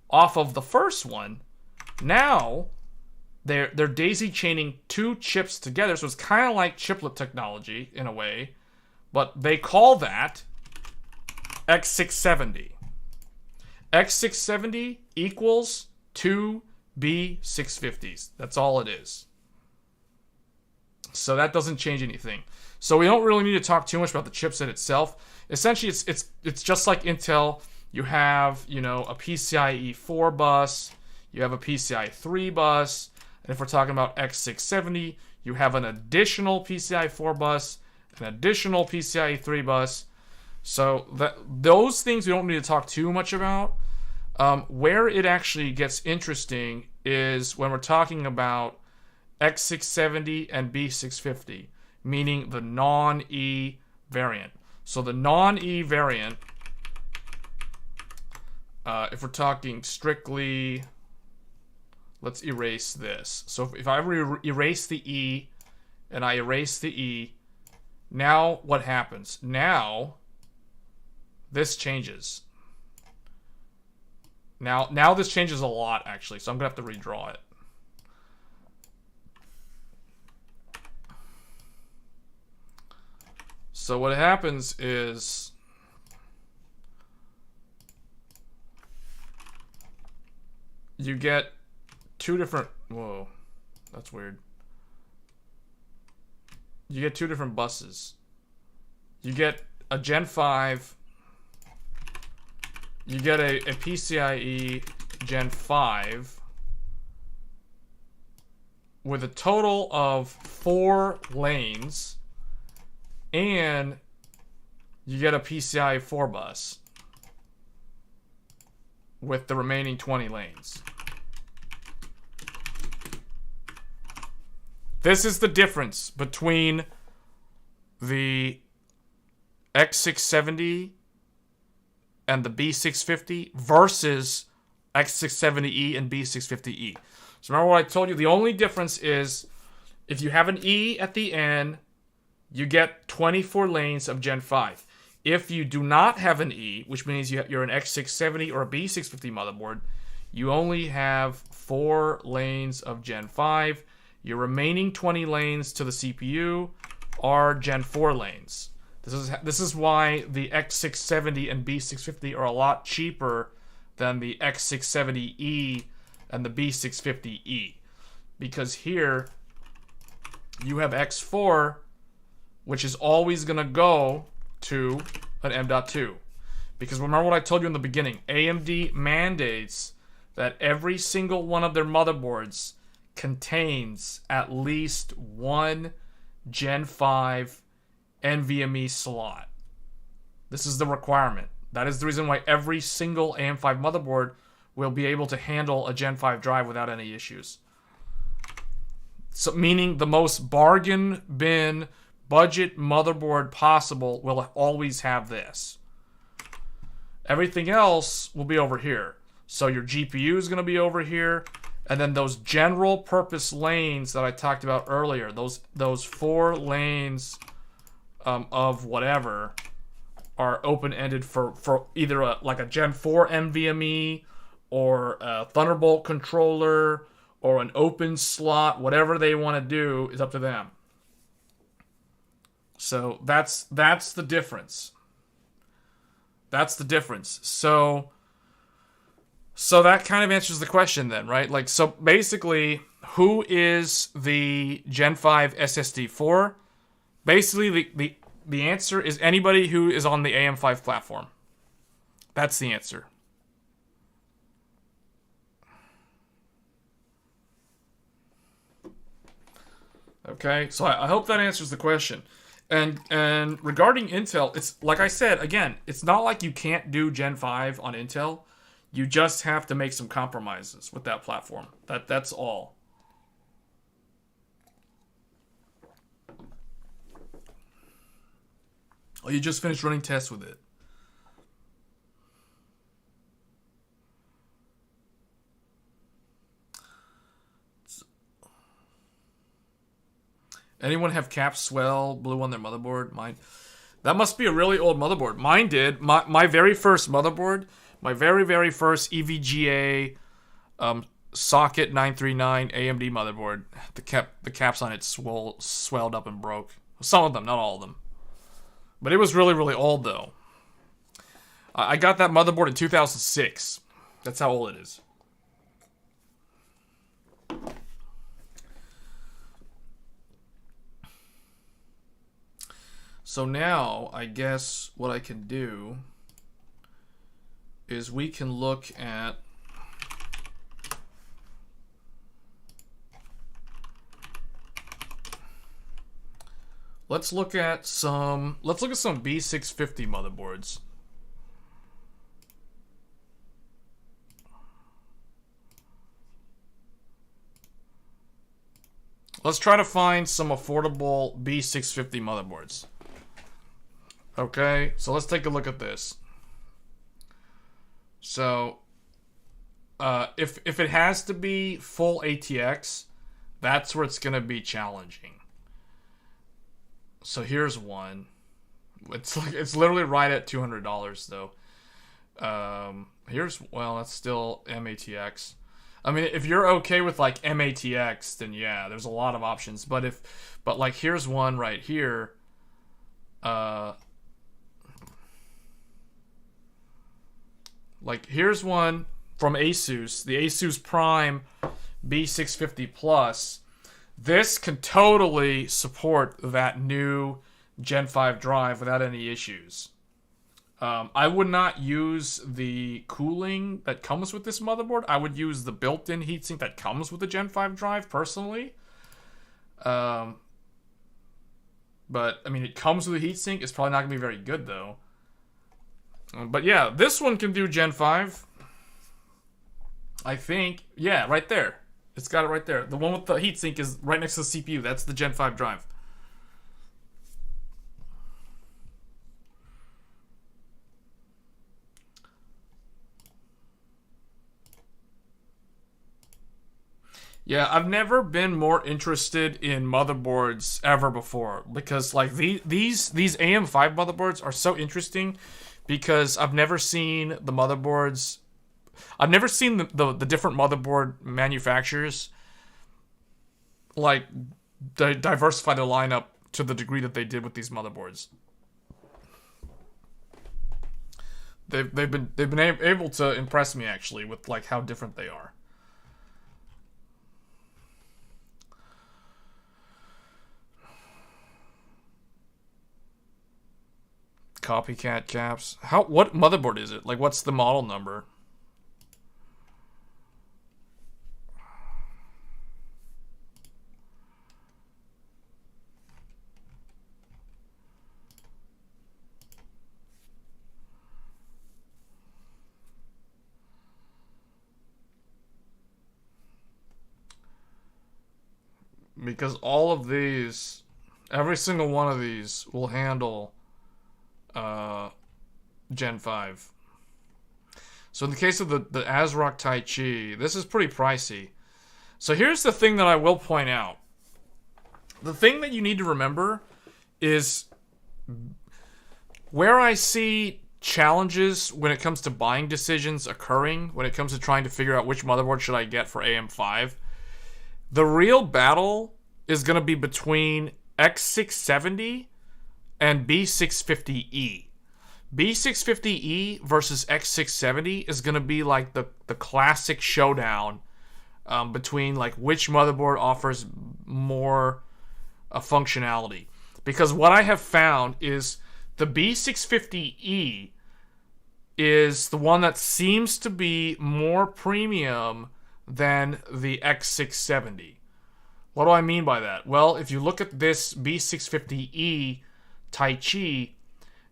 off of the first one, now they're daisy chaining two chips together. So it's kind of like chiplet technology in a way. But they call that X670. X670 equals 2 B650s. That's all it is. So that doesn't change anything. So we don't really need to talk too much about the chipset itself. Essentially, it's just like Intel. You have, you know, a PCIe 4 bus. You have a PCIe 3 bus. And if we're talking about X670, you have an additional PCIe 4 bus, an additional PCIe 3 bus. So those things we don't need to talk too much about. Where it actually gets interesting is when we're talking about X670 and B650, meaning the non-E variant. So the non-E variant, if we're talking strictly, let's erase this. So if I erase the E and I erase the E, now what happens? Now this changes. Now this changes a lot, actually, so I'm going to have to redraw it. So what happens is you get two different... Whoa, that's weird. You get two different buses. You get a Gen 5... You get a PCIe Gen 5 with a total of 4 lanes, and you get a PCIe 4 bus with the remaining 20 lanes. This is the difference between the X670 and the B650 versus X670E and B650E. So remember what I told you? The only difference is if you have an E at the end, you get 24 lanes of Gen 5. If you do not have an E, which means you're an X670 or a B650 motherboard, you only have 4 lanes of Gen 5. Your remaining 20 lanes to the CPU are Gen 4 lanes. This is why the X670 and B650 are a lot cheaper than the X670E and the B650E. Because here, you have X4, which is always going to go to an M.2. Because remember what I told you in the beginning, AMD mandates that every single one of their motherboards contains at least one Gen 5 NVMe slot. This is the requirement. That is the reason why every single AM5 motherboard will be able to handle a Gen 5 drive without any issues. So, meaning the most bargain bin budget motherboard possible will always have this. Everything else will be over here. So your GPU is going to be over here, and then those general purpose lanes that I talked about earlier, those 4 lanes of whatever are open-ended for either like a Gen 4 NVMe or a Thunderbolt controller or an open slot. Whatever they want to do is up to them. So that's the difference. That's the difference. So that kind of answers the question then, right? Like, so basically, who is the Gen 5 SSD for? Basically, the answer is anybody who is on the AM5 platform. That's the answer. Okay, so I hope that answers the question. And regarding Intel, it's like I said again, it's not like you can't do Gen 5 on Intel. You just have to make some compromises with that platform. That's all. Oh, you just finished running tests with it. Anyone have cap swell blue on their motherboard? Mine. That must be a really old motherboard. Mine did. My very first motherboard, my very first EVGA socket 939 AMD motherboard. The caps on it swelled up and broke. Some of them, not all of them. But it was really old though. I got that motherboard in 2006. That's how old it is. So now, I guess what I can do is we can look at let's look at some B650 motherboards. Let's try to find some affordable B650 motherboards. Okay, so let's take a look at this. So, if it has to be full ATX, that's where it's gonna be challenging. So here's one. It's literally right at $200 though. That's still MATX. I mean, if you're okay with like MATX, then yeah, there's a lot of options. But like here's one right here. Like, here's one from Asus, the Asus Prime B650 Plus. This can totally support that new Gen 5 drive without any issues. I would not use the cooling that comes with this motherboard. I would use the built-in heatsink that comes with the Gen 5 drive, personally. But, I mean, it comes with a heatsink. It's probably not going to be very good, though. But yeah, this one can do Gen 5. I think. Yeah, right there. It's got it right there. The one with the heatsink is right next to the CPU. That's the Gen 5 drive. Yeah, I've never been more interested in motherboards ever before, because like these AM5 motherboards are so interesting. Because I've never seen the motherboards. I've never seen the different motherboard manufacturers like diversify their lineup to the degree that they did with these motherboards. They've been able to impress me actually with like how different they are. Copycat caps. What motherboard is it? Like, what's the model number? Because all of these, every single one of these will handle Gen 5. So in the case of the ASRock Tai Chi, this is pretty pricey. So here's the thing that I will point out. The thing that you need to remember is where I see challenges when it comes to buying decisions occurring, when it comes to trying to figure out which motherboard should I get for AM5, the real battle is going to be between X670 and B650E. B650E versus X670 is going to be like the classic showdown between like which motherboard offers more functionality. Because what I have found is the B650E is the one that seems to be more premium than the X670. What do I mean by that? Well, if you look at this B650E Tai Chi,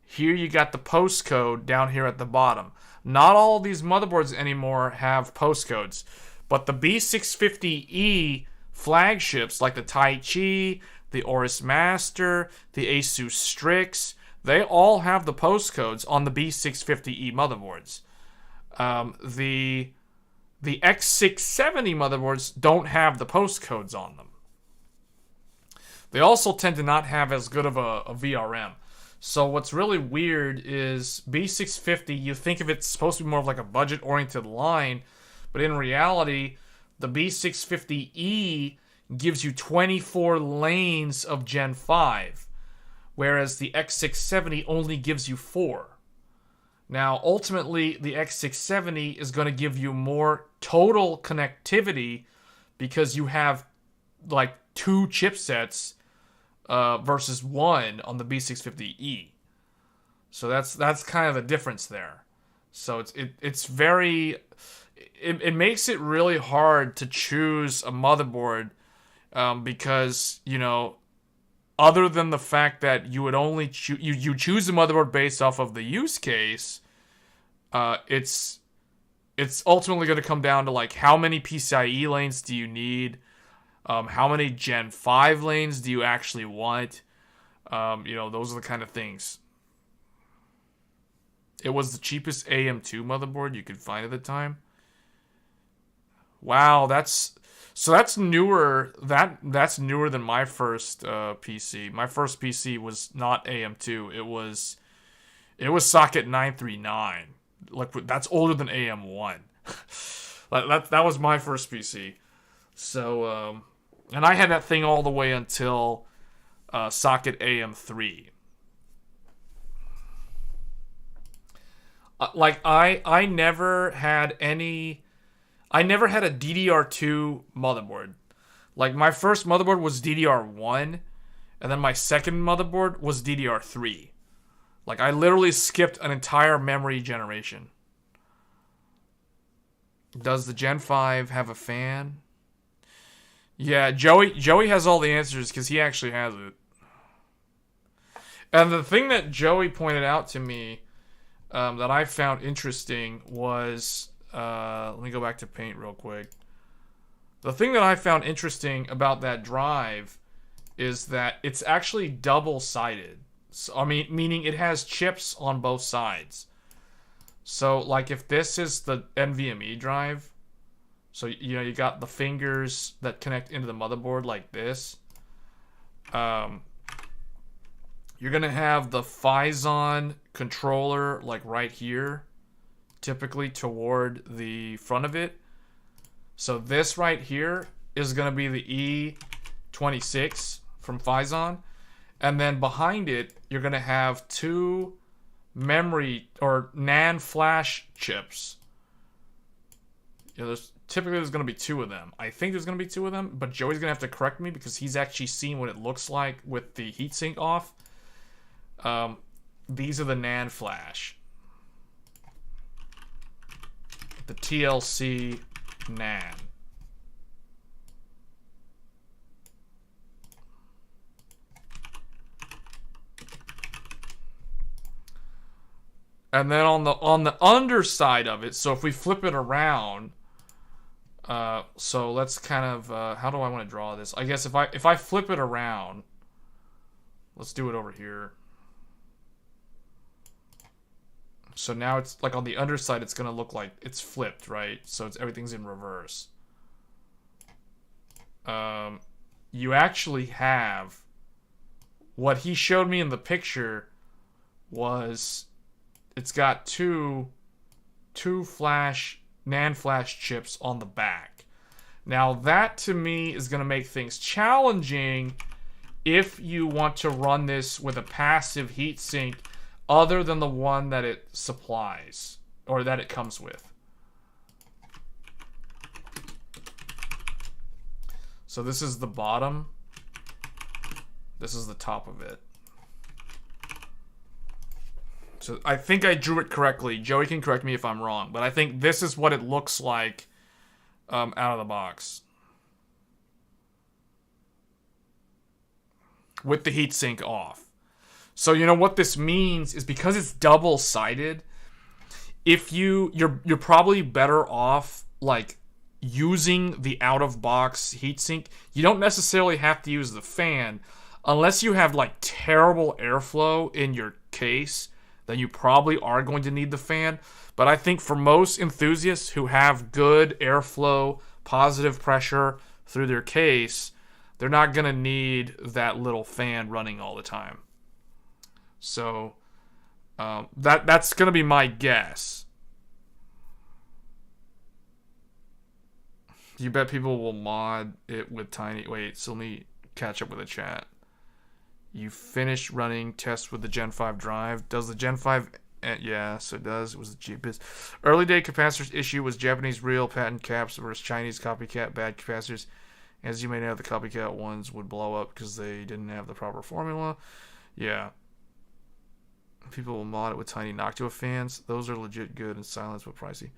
here you got the postcode down here at the bottom. Not all of these motherboards anymore have postcodes, but the B650E flagships like the Tai Chi, the Aorus Master, the Asus Strix, they all have the postcodes on the B650E motherboards. The X670 motherboards don't have the postcodes on them. They also tend to not have as good of a VRM. So what's really weird is B650, you think of it supposed to be more of like a budget-oriented line, but in reality, the B650E gives you 24 lanes of Gen 5, whereas the X670 only gives you 4. Now, ultimately, the X670 is going to give you more total connectivity because you have like 2 chipsets versus 1 on the B650E. So that's kind of the difference there. So it's very it makes it really hard to choose a motherboard because, you know, other than the fact that you would only you choose a motherboard based off of the use case, it's ultimately going to come down to like how many PCIe lanes do you need, how many Gen 5 lanes do you actually want, you know, those are the kind of things. It was the cheapest AM2 motherboard you could find at the time. Wow, that's newer. That's newer than my first PC. My first PC was not AM2. It was socket 939. Like, that's older than AM1. that was my first PC. So and I had that thing all the way until socket AM3. Like I never had a DDR2 motherboard. Like, my first motherboard was DDR1, and then my second motherboard was DDR3. Like, I literally skipped an entire memory generation. Does the Gen 5 have a fan? Yeah, Joey has all the answers because he actually has it. And the thing that Joey pointed out to me that I found interesting was... let me go back to Paint real quick. The thing that I found interesting about that drive is that it's actually double-sided. So, I mean, meaning it has chips on both sides. So, like, if this is the NVMe drive, so, you know, you got the fingers that connect into the motherboard like this. You're going to have the Phison controller, like, right here, typically toward the front of it. So this right here is going to be the E26 from Phison. And then behind it, you're going to have 2 memory or NAND flash chips. You know, there's going to be 2 of them. I think there's going to be 2 of them, but Joey's going to have to correct me because he's actually seen what it looks like with the heatsink off. These are the NAND flash. The TLC NAND. And then on the underside of it, so if we flip it around, so let's kind of how do I want to draw this? I guess if I flip it around, let's do it over here. So now it's like on the underside, it's gonna look like it's flipped, right? So everything's in reverse. You actually have what he showed me in the picture was it's got two NAND flash chips on the back. Now that to me is gonna make things challenging if you want to run this with a passive heatsink other than the one that it supplies, or that it comes with. So this is the bottom. This is the top of it. So I think I drew it correctly. Joey can correct me if I'm wrong, but I think this is what it looks like out of the box. With the heatsink off. So you know what this means is because it's double-sided, if you're probably better off like using the out-of-box heatsink. You don't necessarily have to use the fan unless you have like terrible airflow in your case. Then you probably are going to need the fan. But I think for most enthusiasts who have good airflow, positive pressure through their case, they're not going to need that little fan running all the time. So that's going to be my guess. You bet people will mod it with tiny... Wait, so let me catch up with the chat. You finished running tests with the Gen 5 drive. Does the Gen 5... Yeah, so it does. It was the cheapest. Early day capacitors issue was Japanese real patent caps versus Chinese copycat bad capacitors. As you may know, the copycat ones would blow up because they didn't have the proper formula. Yeah. People will mod it with tiny Noctua fans. Those are legit good and silence but pricey.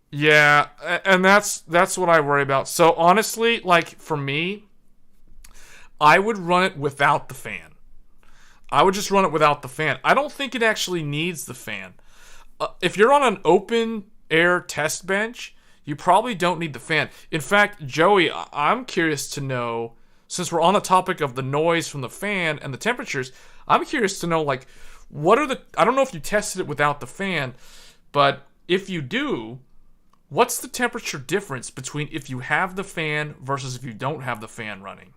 Yeah, and that's what I worry about. So honestly, like for me, I would run it without the fan. I would just run it without the fan. I don't think it actually needs the fan. If you're on an open air test bench, you probably don't need the fan. In fact, Joey, I'm curious to know, since we're on the topic of the noise from the fan and the temperatures, I'm curious to know, like, what are the... I don't know if you tested it without the fan, but if you do, what's the temperature difference between if you have the fan versus if you don't have the fan running?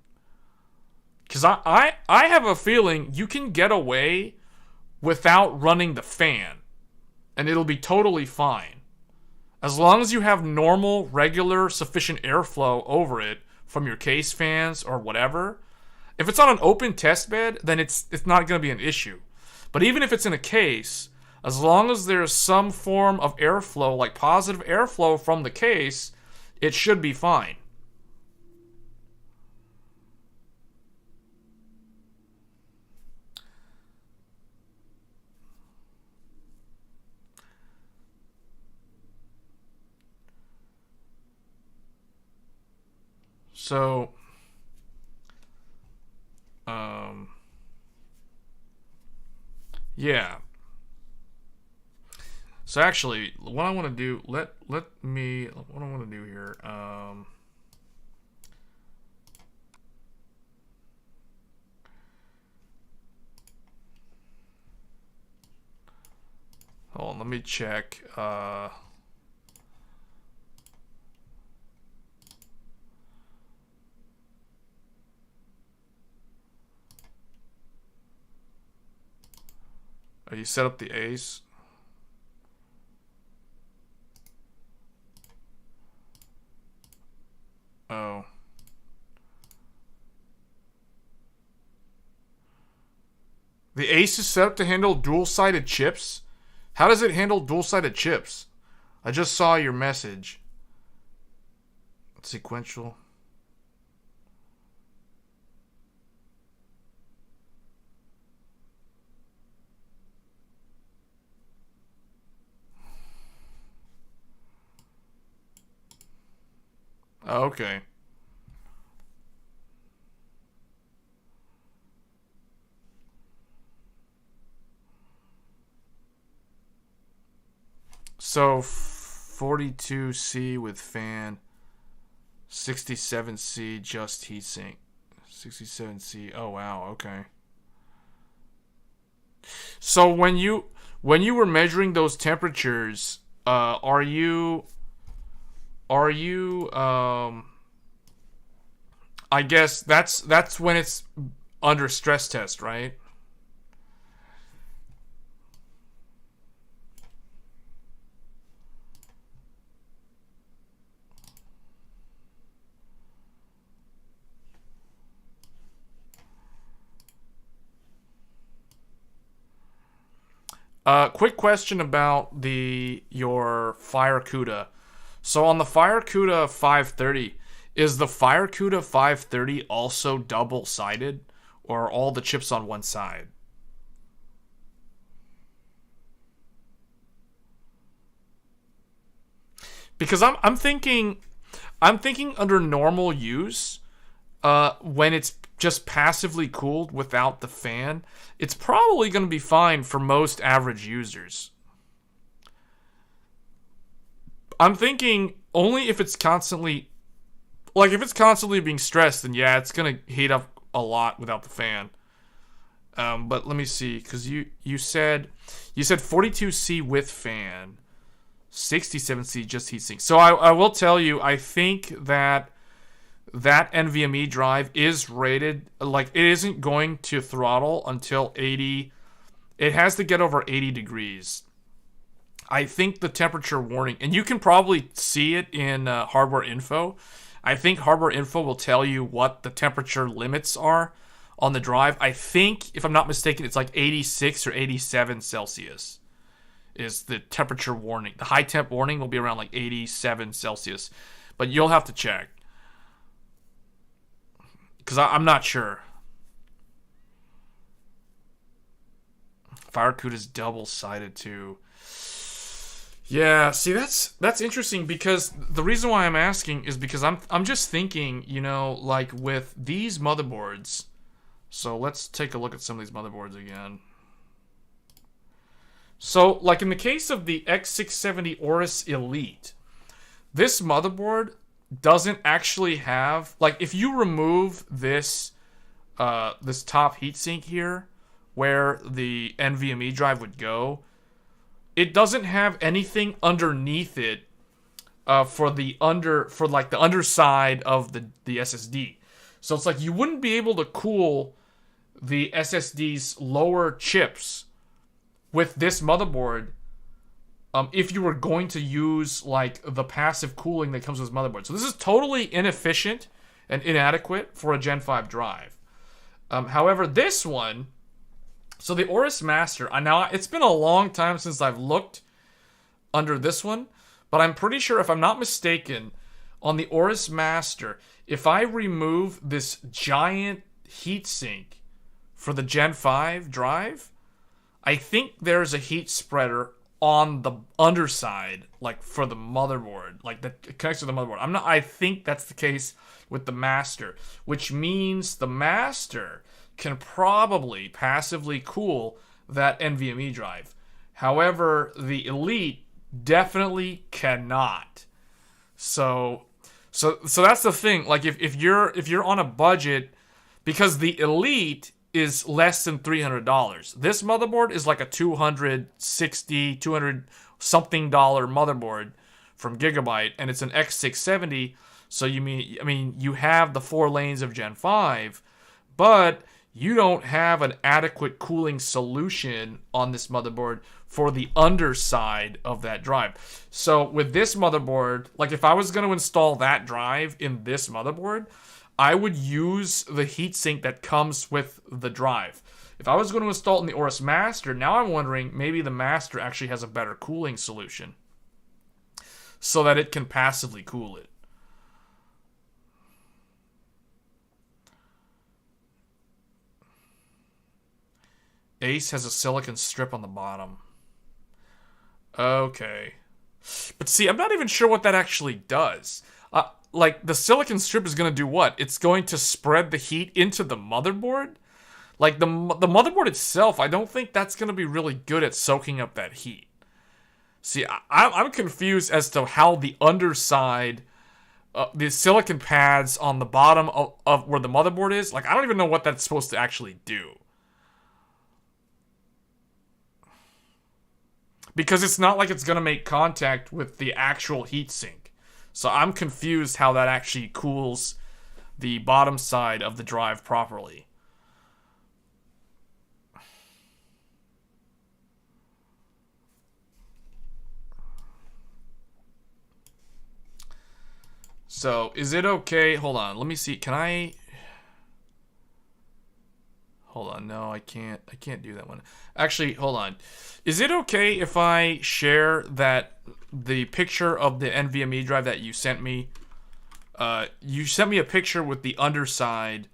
Because I have a feeling you can get away without running the fan, and it'll be totally fine. As long as you have normal, regular, sufficient airflow over it from your case fans or whatever. If it's on an open test bed, then it's not going to be an issue. But even if it's in a case, as long as there's some form of airflow, like positive airflow from the case, it should be fine. So, yeah. So actually, what I want to do, what I want to do here, hold on, let me check, you set up the ACE. Oh. The ACE is set up to handle dual-sided chips? How does it handle dual-sided chips? I just saw your message. Sequential. Oh, okay. So 42C with fan, 67C just heatsink. 67C. Oh wow, okay. So when you were measuring those temperatures, are you I guess that's when it's under stress test, right? Quick question about your Fire CUDA. So on the Fire CUDA 530, is the Fire CUDA 530 also double-sided, or are all the chips on one side? Because I'm thinking under normal use, when it's just passively cooled without the fan, it's probably going to be fine for most average users. I'm thinking only if it's constantly, like if it's constantly being stressed, then yeah, it's going to heat up a lot without the fan. But let me see, because you said 42C with fan, 67C just heatsink. So I will tell you, I think that NVMe drive is rated, like it isn't going to throttle until 80. It has to get over 80 degrees. I think the temperature warning, and you can probably see it in hardware info. I think hardware info will tell you what the temperature limits are on the drive. I think, if I'm not mistaken, it's like 86 or 87 Celsius is the temperature warning. The high temp warning will be around like 87 Celsius. But you'll have to check, because I'm not sure. FireCoot is double-sided too. Yeah, see, that's interesting, because the reason why I'm asking is because I'm just thinking, you know, like with these motherboards. So let's take a look at some of these motherboards again. So, like in the case of the X670 Aorus Elite, this motherboard doesn't actually have, like, if you remove this this top heatsink here, where the NVMe drive would go, it doesn't have anything underneath it for the underside of the SSD. So it's like you wouldn't be able to cool the SSD's lower chips with this motherboard if you were going to use like the passive cooling that comes with this motherboard. So this is totally inefficient and inadequate for a Gen 5 drive. However, this one, so the Aorus Master, now it's been a long time since I've looked under this one, but I'm pretty sure, if I'm not mistaken, on the Aorus Master, if I remove this giant heatsink for the Gen 5 drive, I think there's a heat spreader on the underside, like for the motherboard, like that connects to the motherboard. I think that's the case with the Master, which means the Master can probably passively cool that NVMe drive. However, the Elite definitely cannot. So that's the thing. Like if you're on a budget, because the Elite is less than $300. This motherboard is like a $200 something motherboard from Gigabyte, and it's an X670. So you have the 4 lanes of Gen 5, but you don't have an adequate cooling solution on this motherboard for the underside of that drive. So with this motherboard, like if I was going to install that drive in this motherboard, I would use the heatsink that comes with the drive. If I was going to install it in the Aorus Master, now I'm wondering maybe the Master actually has a better cooling solution so that it can passively cool it. Ace has a silicon strip on the bottom. Okay. But see, I'm not even sure what that actually does. Like, the silicon strip is going to do what? It's going to spread the heat into the motherboard? Like, the motherboard itself, I don't think that's going to be really good at soaking up that heat. See, I'm confused as to how the underside, the silicon pads on the bottom of where the motherboard is, like, I don't even know what that's supposed to actually do. Because it's not like it's going to make contact with the actual heatsink. So I'm confused how that actually cools the bottom side of the drive properly. So, is it okay? Hold on, let me see. Can I... Hold on, no, I can't do that one. Actually, hold on. Is it okay if I share the picture of the NVMe drive that you sent me? You sent me a picture with the underside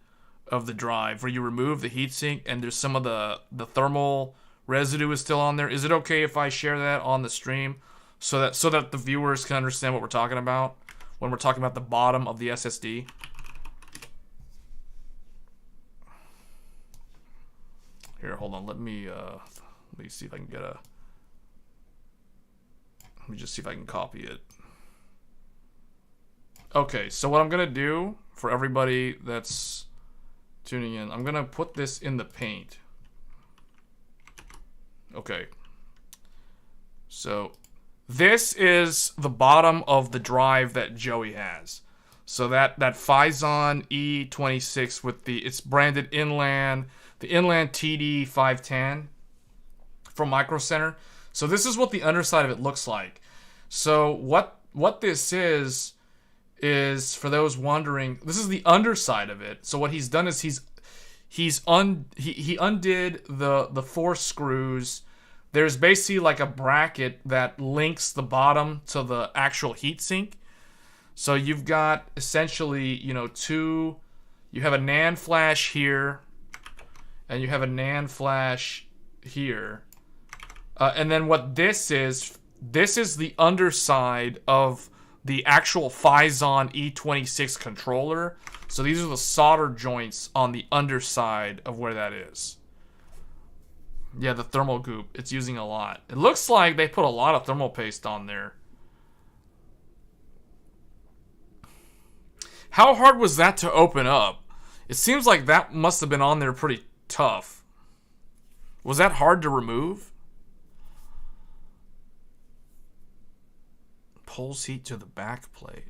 of the drive where you remove the heatsink and there's some of the thermal residue is still on there. Is it okay if I share that on the stream so that the viewers can understand what we're talking about when we're talking about the bottom of the SSD? Here, hold on. Let me see if I can get a. Let me just see if I can copy it. Okay, so what I'm gonna do for everybody that's tuning in, I'm gonna put this in the paint. Okay. So this is the bottom of the drive that Joey has. So that Ryzen E26 with it's branded Inland, the Inland TD510 from Micro Center. So this is what the underside of it looks like. So what this is for those wondering, this is the underside of it. So what he's done is he undid the 4 screws. There's basically like a bracket that links the bottom to the actual heatsink. So you've got essentially, you know, you have a NAND flash here, and you have a NAND flash here. And then what this is the underside of the actual Ryzen E26 controller. So these are the solder joints on the underside of where that is. Yeah, the thermal goop. It's using a lot. It looks like they put a lot of thermal paste on there. How hard was that to open up? It seems like that must have been on there pretty tough. Was that hard to remove? Pulls heat to the back plate.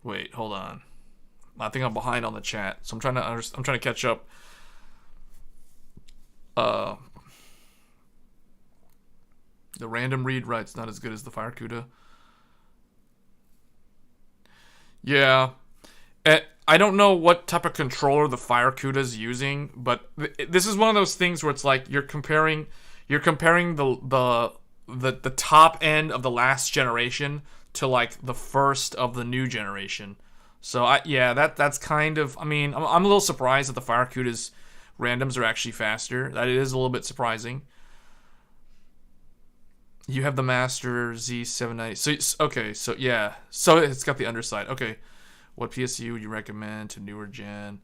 Wait, hold on. I think I'm behind on the chat, so I'm trying to catch up. The random read write's not as good as the FireCuda. Yeah. I don't know what type of controller the FireCuda is using, but this is one of those things where it's like you're comparing the top end of the last generation to like the first of the new generation. So that's kind of, I mean, I'm a little surprised that the FireCuda's randoms are actually faster. That is a little bit surprising. You have the Master Z790. So okay, so yeah, so it's got the underside. Okay, what PSU would you recommend to newer gen?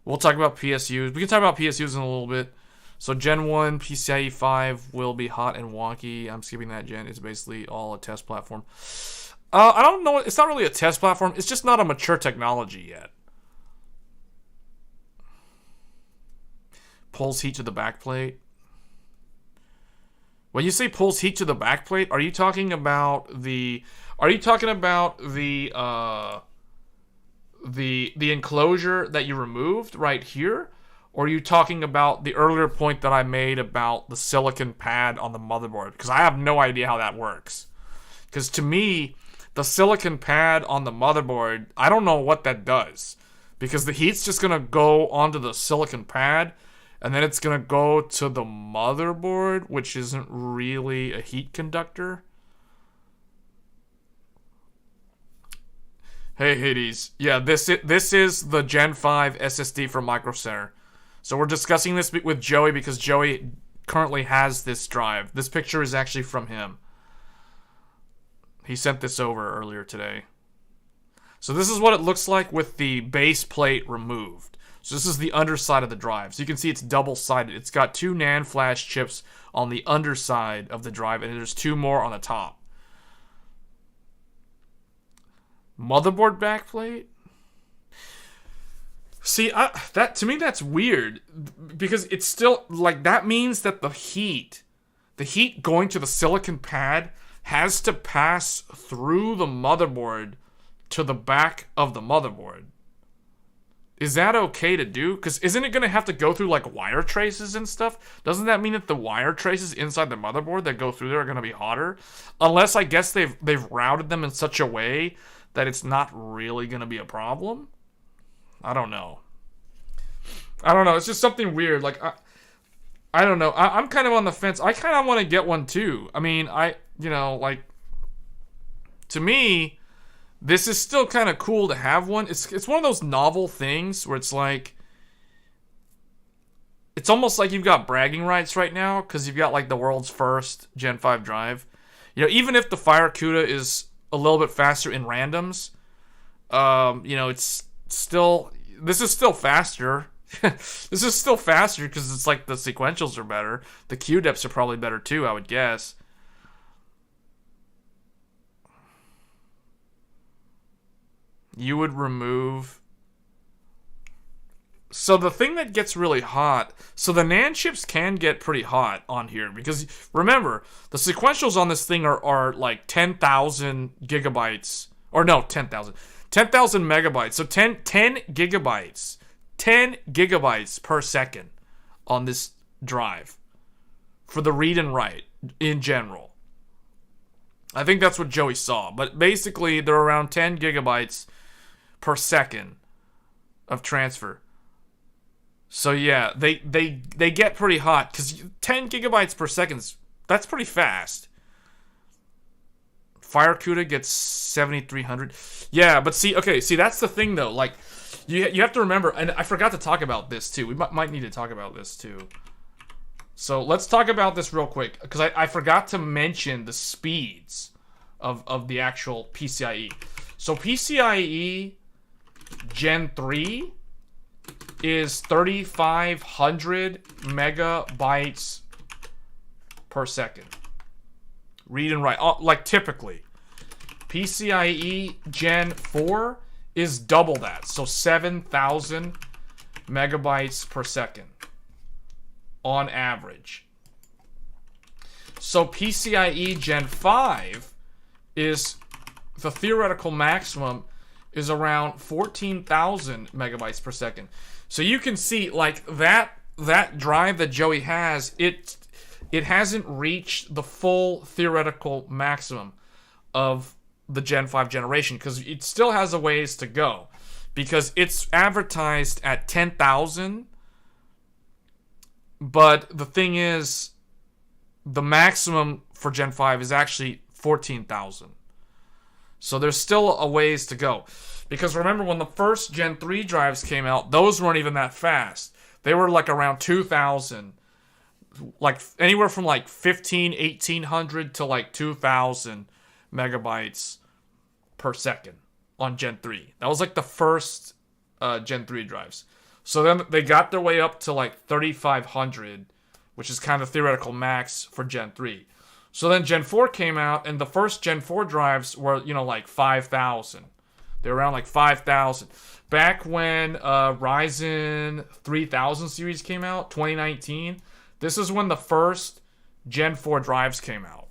We'll talk about PSUs. We can talk about PSUs in a little bit. So Gen 1 PCIe 5 will be hot and wonky. I'm skipping that gen. It's basically all a test platform. I don't know. It's not really a test platform. It's just not a mature technology yet. Pulls heat to the backplate. When you say pulls heat to the backplate, are you talking about the enclosure that you removed right here? Or are you talking about the earlier point that I made about the silicon pad on the motherboard? Because I have no idea how that works. Because to me, the silicon pad on the motherboard, I don't know what that does. Because the heat's just going to go onto the silicon pad, and then it's going to go to the motherboard, which isn't really a heat conductor. Hey, Hades. Yeah, this is the Gen 5 SSD from Micro Center. So we're discussing this with Joey because Joey currently has this drive. This picture is actually from him. He sent this over earlier today. So this is what it looks like with the base plate removed. So this is the underside of the drive. So you can see it's double-sided. It's got 2 NAND flash chips on the underside of the drive, and there's 2 more on the top. Motherboard backplate? See, that to me that's weird because it's still like that means that the heat going to the silicon pad has to pass through the motherboard to the back of the motherboard. Is that okay to do? Because isn't it going to have to go through like wire traces and stuff? Doesn't that mean that the wire traces inside the motherboard that go through there are going to be hotter? Unless I guess they've routed them in such a way that it's not really going to be a problem. I don't know. It's just something weird. Like, I don't know. I'm kind of on the fence. I kind of want to get one too. I mean, like, to me, this is still kind of cool to have one. It's one of those novel things where it's like, it's almost like you've got bragging rights right now because you've got like the world's first Gen 5 drive. You know, even if the FireCuda is a little bit faster in randoms, still, this is still faster. This is still faster because it's like the sequentials are better. The Q depths are probably better too, I would guess. You would remove... So the thing that gets really hot... So the NAND chips can get pretty hot on here. Because remember, the sequentials on this thing are like 10,000 gigabytes. Or no, 10,000. 10,000 megabytes. So 10 gigabytes. 10 gigabytes per second on this drive. For the read and write in general. I think that's what Joey saw. But basically, they're around 10 gigabytes per second of transfer. So yeah, they get pretty hot because 10 gigabytes per second, that's pretty fast. FireCuda gets 7,300. Yeah, but see, that's the thing though. Like, you have to remember, and I forgot to talk about this too. We might need to talk about this too. So let's talk about this real quick because I forgot to mention the speeds of the actual PCIe. So PCIe Gen 3 is 3,500 megabytes per second. Read and write. Like typically. PCIe Gen 4 is double that. So 7,000 megabytes per second. On average. So PCIe Gen 5 is... The theoretical maximum is around 14,000 megabytes per second. So you can see, like, that drive that Joey has, it hasn't reached the full theoretical maximum of the Gen 5 generation because it still has a ways to go because it's advertised at 10,000, but the thing is, the maximum for Gen 5 is actually 14,000. So there's still a ways to go. Because remember, when the first Gen 3 drives came out, those weren't even that fast. They were like around 2,000. Like anywhere from like 1,800 to like 2,000 megabytes per second on Gen 3. That was like the first Gen 3 drives. So then they got their way up to like 3,500, which is kind of theoretical max for Gen 3. So then Gen 4 came out, and the first Gen 4 drives were, like 5,000. They were around like 5,000. Back when Ryzen 3000 series came out, 2019, this is when the first Gen 4 drives came out.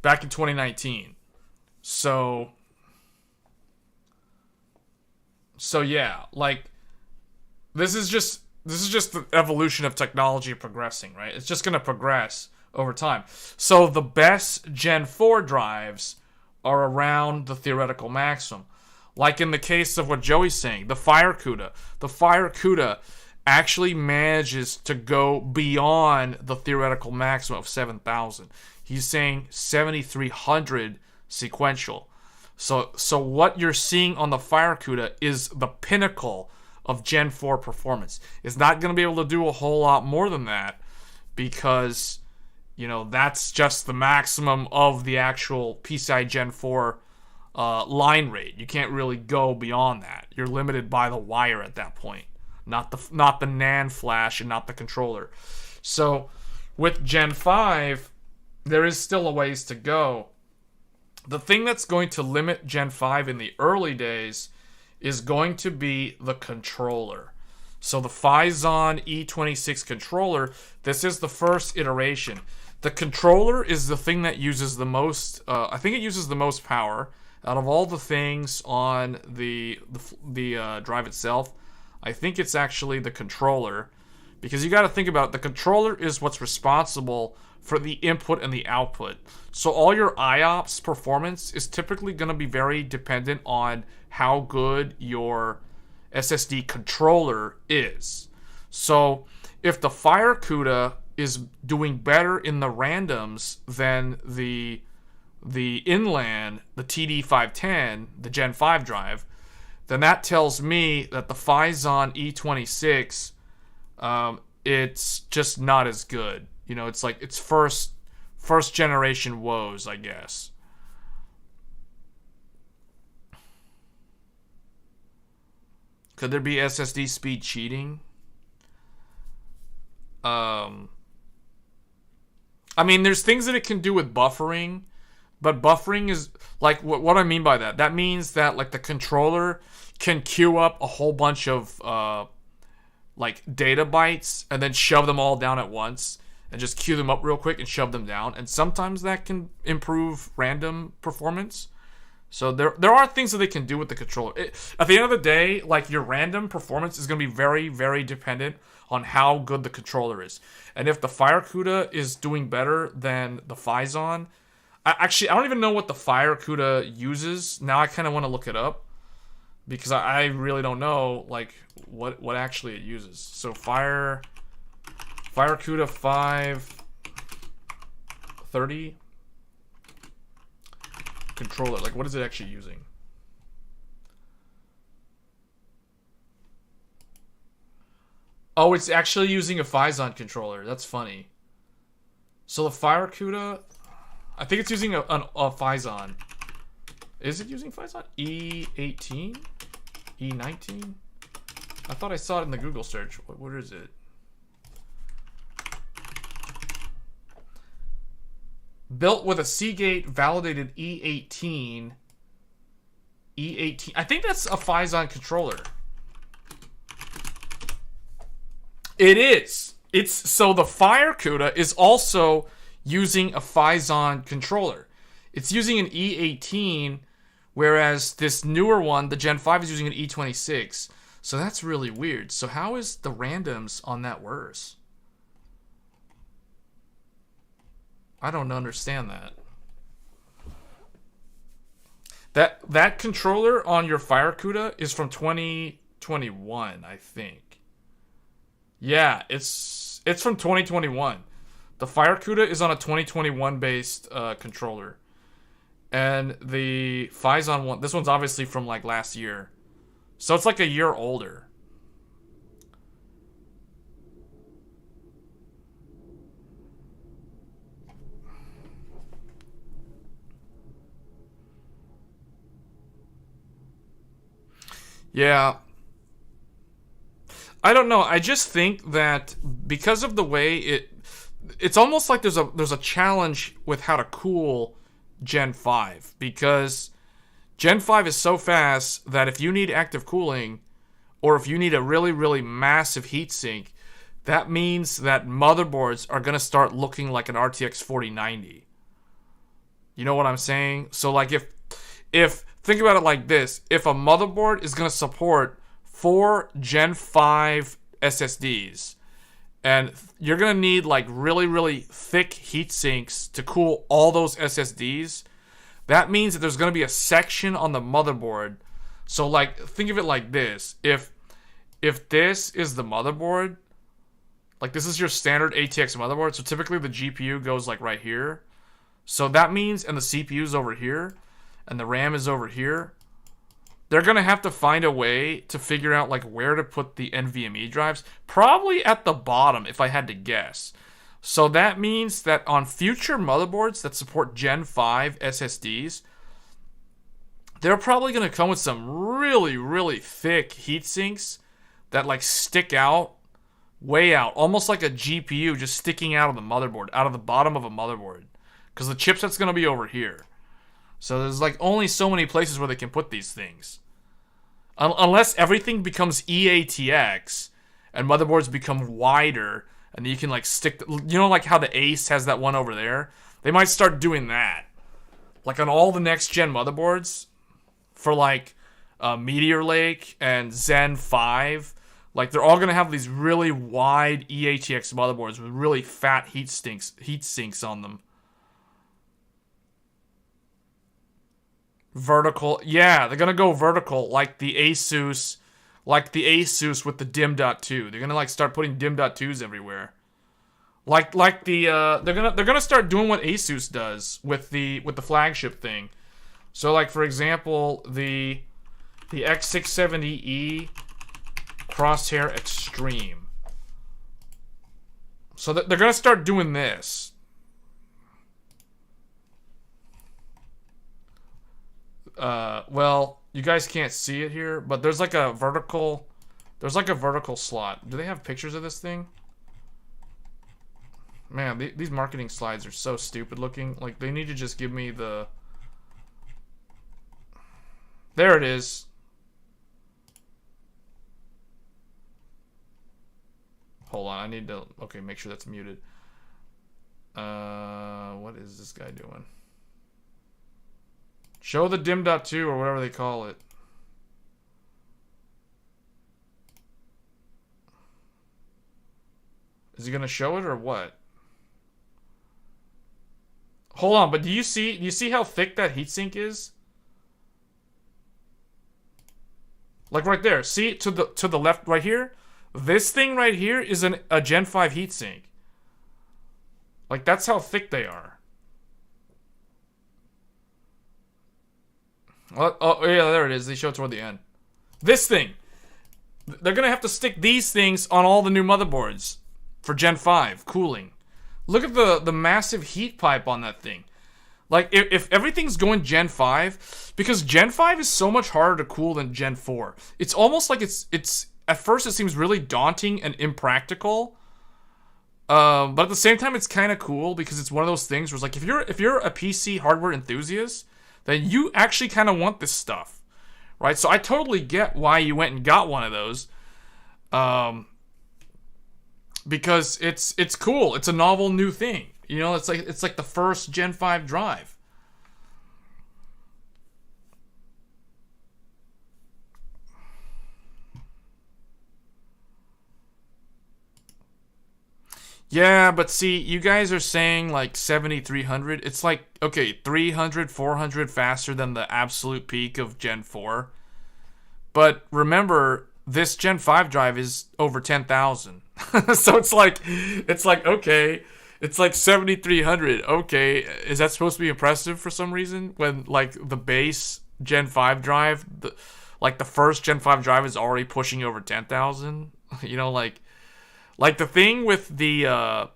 Back in 2019. So yeah, like, this is just the evolution of technology progressing, right? It's just going to progress over time. So the best Gen 4 drives are around the theoretical maximum. Like in the case of what Joey's saying, the FireCuda. The FireCuda actually manages to go beyond the theoretical maximum of 7,000. He's saying 7,300 sequential. So what you're seeing on the FireCuda is the pinnacle of Gen 4 performance. It's not going to be able to do a whole lot more than that because, that's just the maximum of the actual PCIe Gen 4 line rate. You can't really go beyond that. You're limited by the wire at that point, not the NAND flash and not the controller. So with Gen 5, there is still a ways to go. The thing that's going to limit Gen 5 in the early days is going to be the controller. So the Phison E26 controller, this is the first iteration. The controller is the thing that uses the most, I think it uses the most power out of all the things on the drive itself. I think it's actually the controller, because you got to think about it, the controller is what's responsible for the input and the output. So all your IOPS performance is typically going to be very dependent on how good your SSD controller is. So if the FireCuda is doing better in the randoms than the inland, the TD510, the Gen 5 drive, then that tells me that the Phison E26, it's just not as good. It's like it's first generation woes, I guess. Could there be SSD speed cheating? I mean, there's things that it can do with buffering, but buffering is like what I mean by that. That means that like the controller can queue up a whole bunch of like data bytes and then shove them all down at once and just queue them up real quick and shove them down. And sometimes that can improve random performance. So there are things that they can do with the controller. At the end of the day, like your random performance is going to be very, very dependent on how good the controller is. And if the FireCuda is doing better than the Phison, I don't even know what the FireCuda uses. Now I kind of want to look it up because I really don't know like what actually it uses. So FireCuda 530 controller, like what is it actually using? Oh, it's actually using a Phison controller. That's funny. So the FireCuda, I think it's using a Phison. Is it using Phison? E18? E19? I thought I saw it in the Google search. What is it? Built with a Seagate validated E18. E18. I think that's a Phison controller. It is. So the FireCuda is also using a Phison controller. It's using an E18, whereas this newer one, the Gen 5, is using an E26. So that's really weird. So how is the randoms on that worse? I don't understand that. That controller on your FireCuda is from 2021, I think. Yeah, it's from 2021. The FireCuda is on a 2021 based controller. And the Phison one, this one's obviously from like last year. So it's like a year older. Yeah. I don't know. I just think that because of the way it's almost like there's a challenge with how to cool Gen 5, because Gen 5 is so fast that if you need active cooling or if you need a really, really massive heatsink, that means that motherboards are going to start looking like an RTX 4090. You know what I'm saying? So like if think about it like this, if a motherboard is going to support 4 Gen 5 SSDs, and you're going to need like really, really thick heat sinks to cool all those SSDs, that means that there's going to be a section on the motherboard. So like, think of it like this. If this is the motherboard, like this is your standard ATX motherboard, so typically the GPU goes like right here. So that means, and the CPU is over here, and the RAM is over here, they're going to have to find a way to figure out like where to put the NVMe drives. Probably at the bottom, if I had to guess. So that means that on future motherboards that support Gen 5 SSDs, they're probably going to come with some really, really thick heat sinks that like stick out, way out, almost like a GPU just sticking out of the motherboard, out of the bottom of a motherboard. Because the chipset's going to be over here. So there's like only so many places where they can put these things. Unless everything becomes eATX and motherboards become wider and you can like stick, you know, like how the Ace has that one over there? They might start doing that. Like on all the next gen motherboards for like Meteor Lake and Zen 5, like they're all going to have these really wide eATX motherboards with really fat heat sinks on them. Vertical, yeah, they're gonna go vertical like the Asus with the DIMM.2. They're gonna like start putting DIMM.2s everywhere. Like the they're gonna start doing what Asus does with the flagship thing. So like for example, the X670E Crosshair Extreme. So they're gonna start doing this. Well, You guys can't see it here, but there's like a vertical slot. Do they have pictures of this thing? Man, these marketing slides are so stupid looking. Like, they need to just give me the... There it is. Hold on, I need to... Okay, make sure that's muted. What is this guy doing? Show the dim.2 or whatever they call it. Is he gonna show it or what? Hold on, but do you see how thick that heatsink is? Like right there. See to the left right here? This thing right here is a Gen 5 heatsink. Like, that's how thick they are. Oh, yeah, there it is. They show it toward the end. This thing. They're going to have to stick these things on all the new motherboards for Gen 5 cooling. Look at the massive heat pipe on that thing. Like, if everything's going Gen 5, because Gen 5 is so much harder to cool than Gen 4. It's almost like it's at first it seems really daunting and impractical. But at the same time, it's kind of cool because it's one of those things where it's like, if you're a PC hardware enthusiast, then you actually kind of want this stuff, right? So I totally get why you went and got one of those, because it's cool. It's a novel new thing, you know. It's like the first Gen 5 drive. Yeah, but see, you guys are saying like 7300. It's like, okay, 300, 400 faster than the absolute peak of Gen 4. But remember, this Gen 5 drive is over 10,000. So it's like, okay, it's like 7300. Okay, is that supposed to be impressive for some reason? When like the base Gen 5 drive, the first Gen 5 drive is already pushing over 10,000. You know, like the thing with the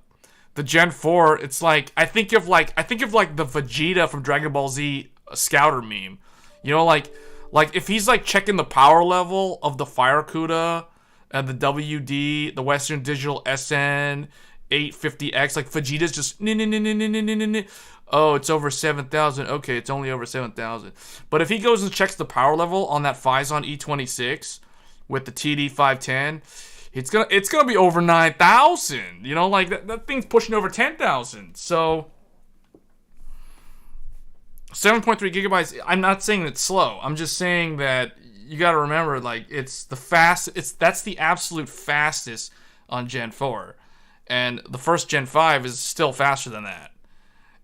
Gen 4, it's like I think of like the Vegeta from Dragon Ball Z Scouter meme. You know, like if he's like checking the power level of the Fire Cuda and the WD, the Western Digital SN 850X, like Vegeta's just oh, it's over 7,000. Okay, it's only over 7,000. But if he goes and checks the power level on that Phison E26 with the TD510, it's gonna be over 9,000. You know, like that thing's pushing over 10,000. So 7.3 gigabytes. I'm not saying it's slow. I'm just saying that you got to remember, like, it's that's the absolute fastest on Gen 4, and the first Gen 5 is still faster than that,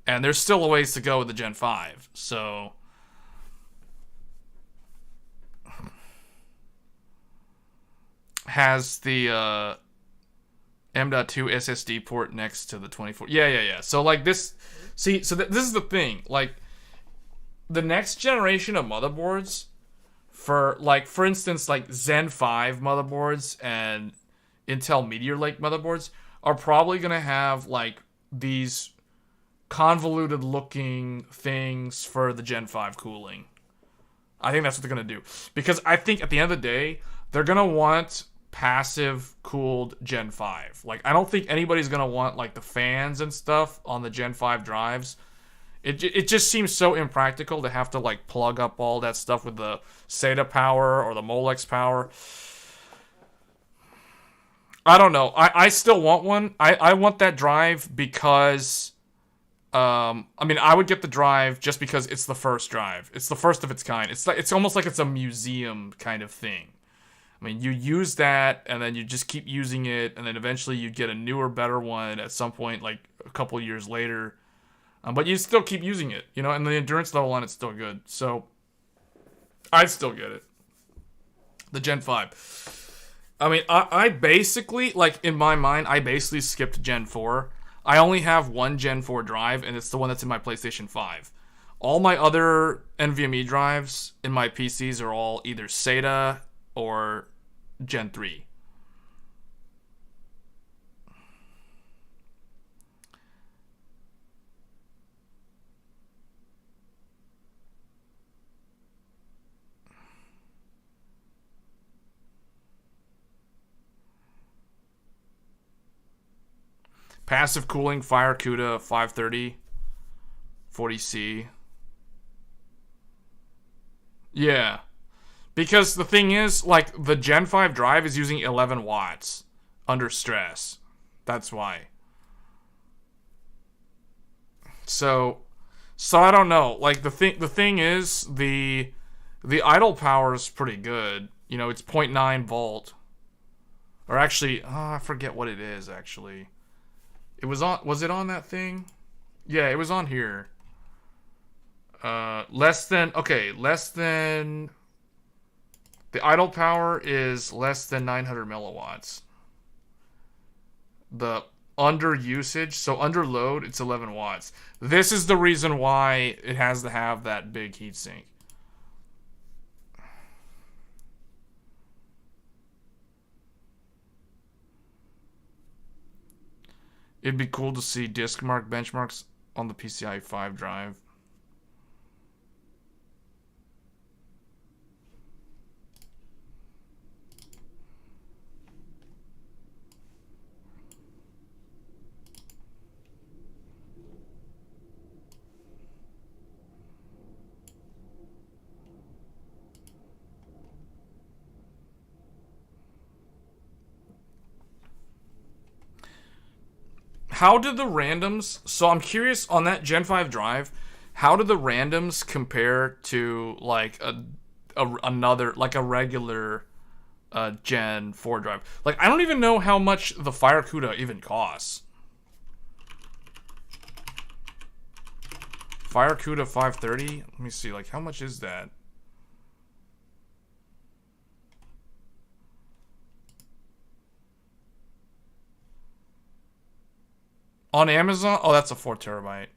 and there's still a ways to go with the Gen 5. So has the M.2 SSD port next to the 24. Yeah. So like this, see, so this is the thing. Like the next generation of motherboards, for instance, like Zen 5 motherboards and Intel Meteor Lake motherboards are probably gonna have like these convoluted looking things for the Gen 5 cooling. I think that's what they're gonna do, because I think at the end of the day they're gonna want passive cooled Gen 5. Like, I don't think anybody's gonna want like the fans and stuff on the Gen 5 drives. It just seems so impractical to have to like plug up all that stuff with the SATA power or the Molex power. I don't know. I still want one. I want that drive because I mean, I would get the drive just because it's the first drive. It's the first of its kind. It's almost like it's a museum kind of thing. I mean, you use that, and then you just keep using it, and then eventually you get a newer, better one at some point, like a couple years later. But you still keep using it, you know, and the endurance level on it's still good. So, I'd still get it. The Gen 5. I mean, I basically, like, in my mind, I basically skipped Gen 4. I only have one Gen 4 drive, and it's the one that's in my PlayStation 5. All my other NVMe drives in my PCs are all either SATA or Gen 3. Passive cooling, Fire CUDA 530, 40C. Yeah. Because the thing is, like, the Gen 5 drive is using 11 watts under stress. That's why. So I don't know. Like, the thing is, the idle power is pretty good. You know, it's 0.9 volt. Or actually, I forget what it is, actually. Was it on that thing? Yeah, it was on here. Less than the idle power is less than 900 milliwatts. The under usage, so under load, it's 11 watts. This is the reason why it has to have that big heatsink. It'd be cool to see disk mark benchmarks on the PCIe 5 drive. How did the randoms... So I'm curious, on that Gen 5 drive, how do the randoms compare to, like, another, like, a regular Gen 4 drive? Like, I don't even know how much the Fire CUDA even costs. Fire CUDA 530? Let me see, like, how much is that? On Amazon? Oh, that's a 4 terabyte.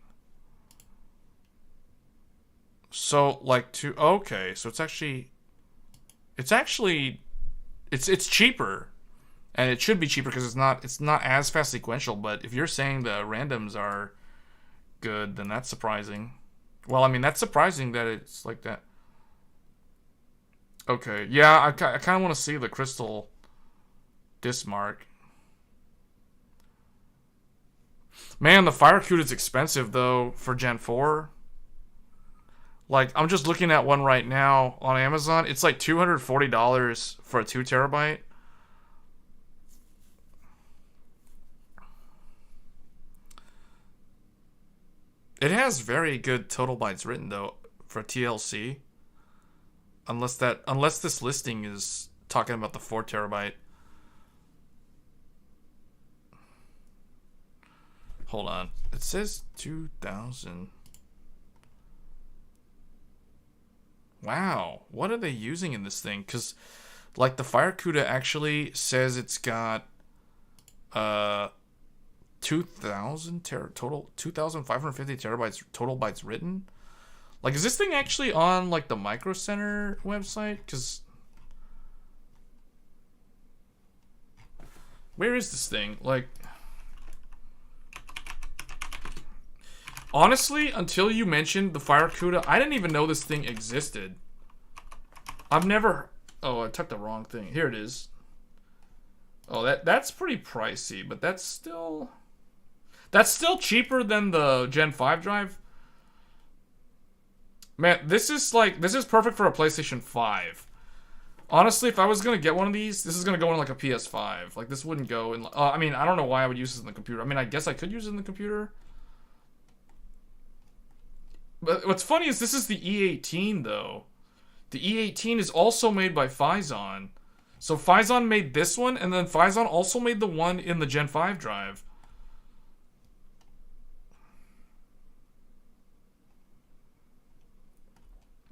So, like, okay, so it's cheaper. And it should be cheaper because it's not as fast sequential, but if you're saying the randoms are good, then that's surprising. Well, I mean, that's surprising that it's like that. Okay, yeah, I kind of want to see the crystal disk mark. Man, the Fire CUDA is expensive, though, for Gen 4. Like, I'm just looking at one right now on Amazon. It's like $240 for a 2 terabyte. It has very good total bytes written, though, for TLC. Unless this listing is talking about the 4 terabyte. Hold on. It says 2,000. Wow. What are they using in this thing? Because, like, the Fire CUDA actually says it's got 2,000 total, 2,550 terabytes total bytes written. Like, is this thing actually on, like, the Micro Center website? Because where is this thing? Like, honestly, until you mentioned the Fire CUDA, I didn't even know this thing existed. I've never... Oh, I took the wrong thing. Here it is. Oh, that's pretty pricey, but that's still cheaper than the Gen 5 drive. Man, this is perfect for a PlayStation 5. Honestly, if I was gonna get one of these, this is gonna go in like a PS5. Like, this wouldn't go in... I mean, I don't know why I would use this in the computer. I mean, I guess I could use it in the computer. But what's funny is this is the E18, though. The E18 is also made by Phison. So Phison made this one, and then Phison also made the one in the Gen 5 drive.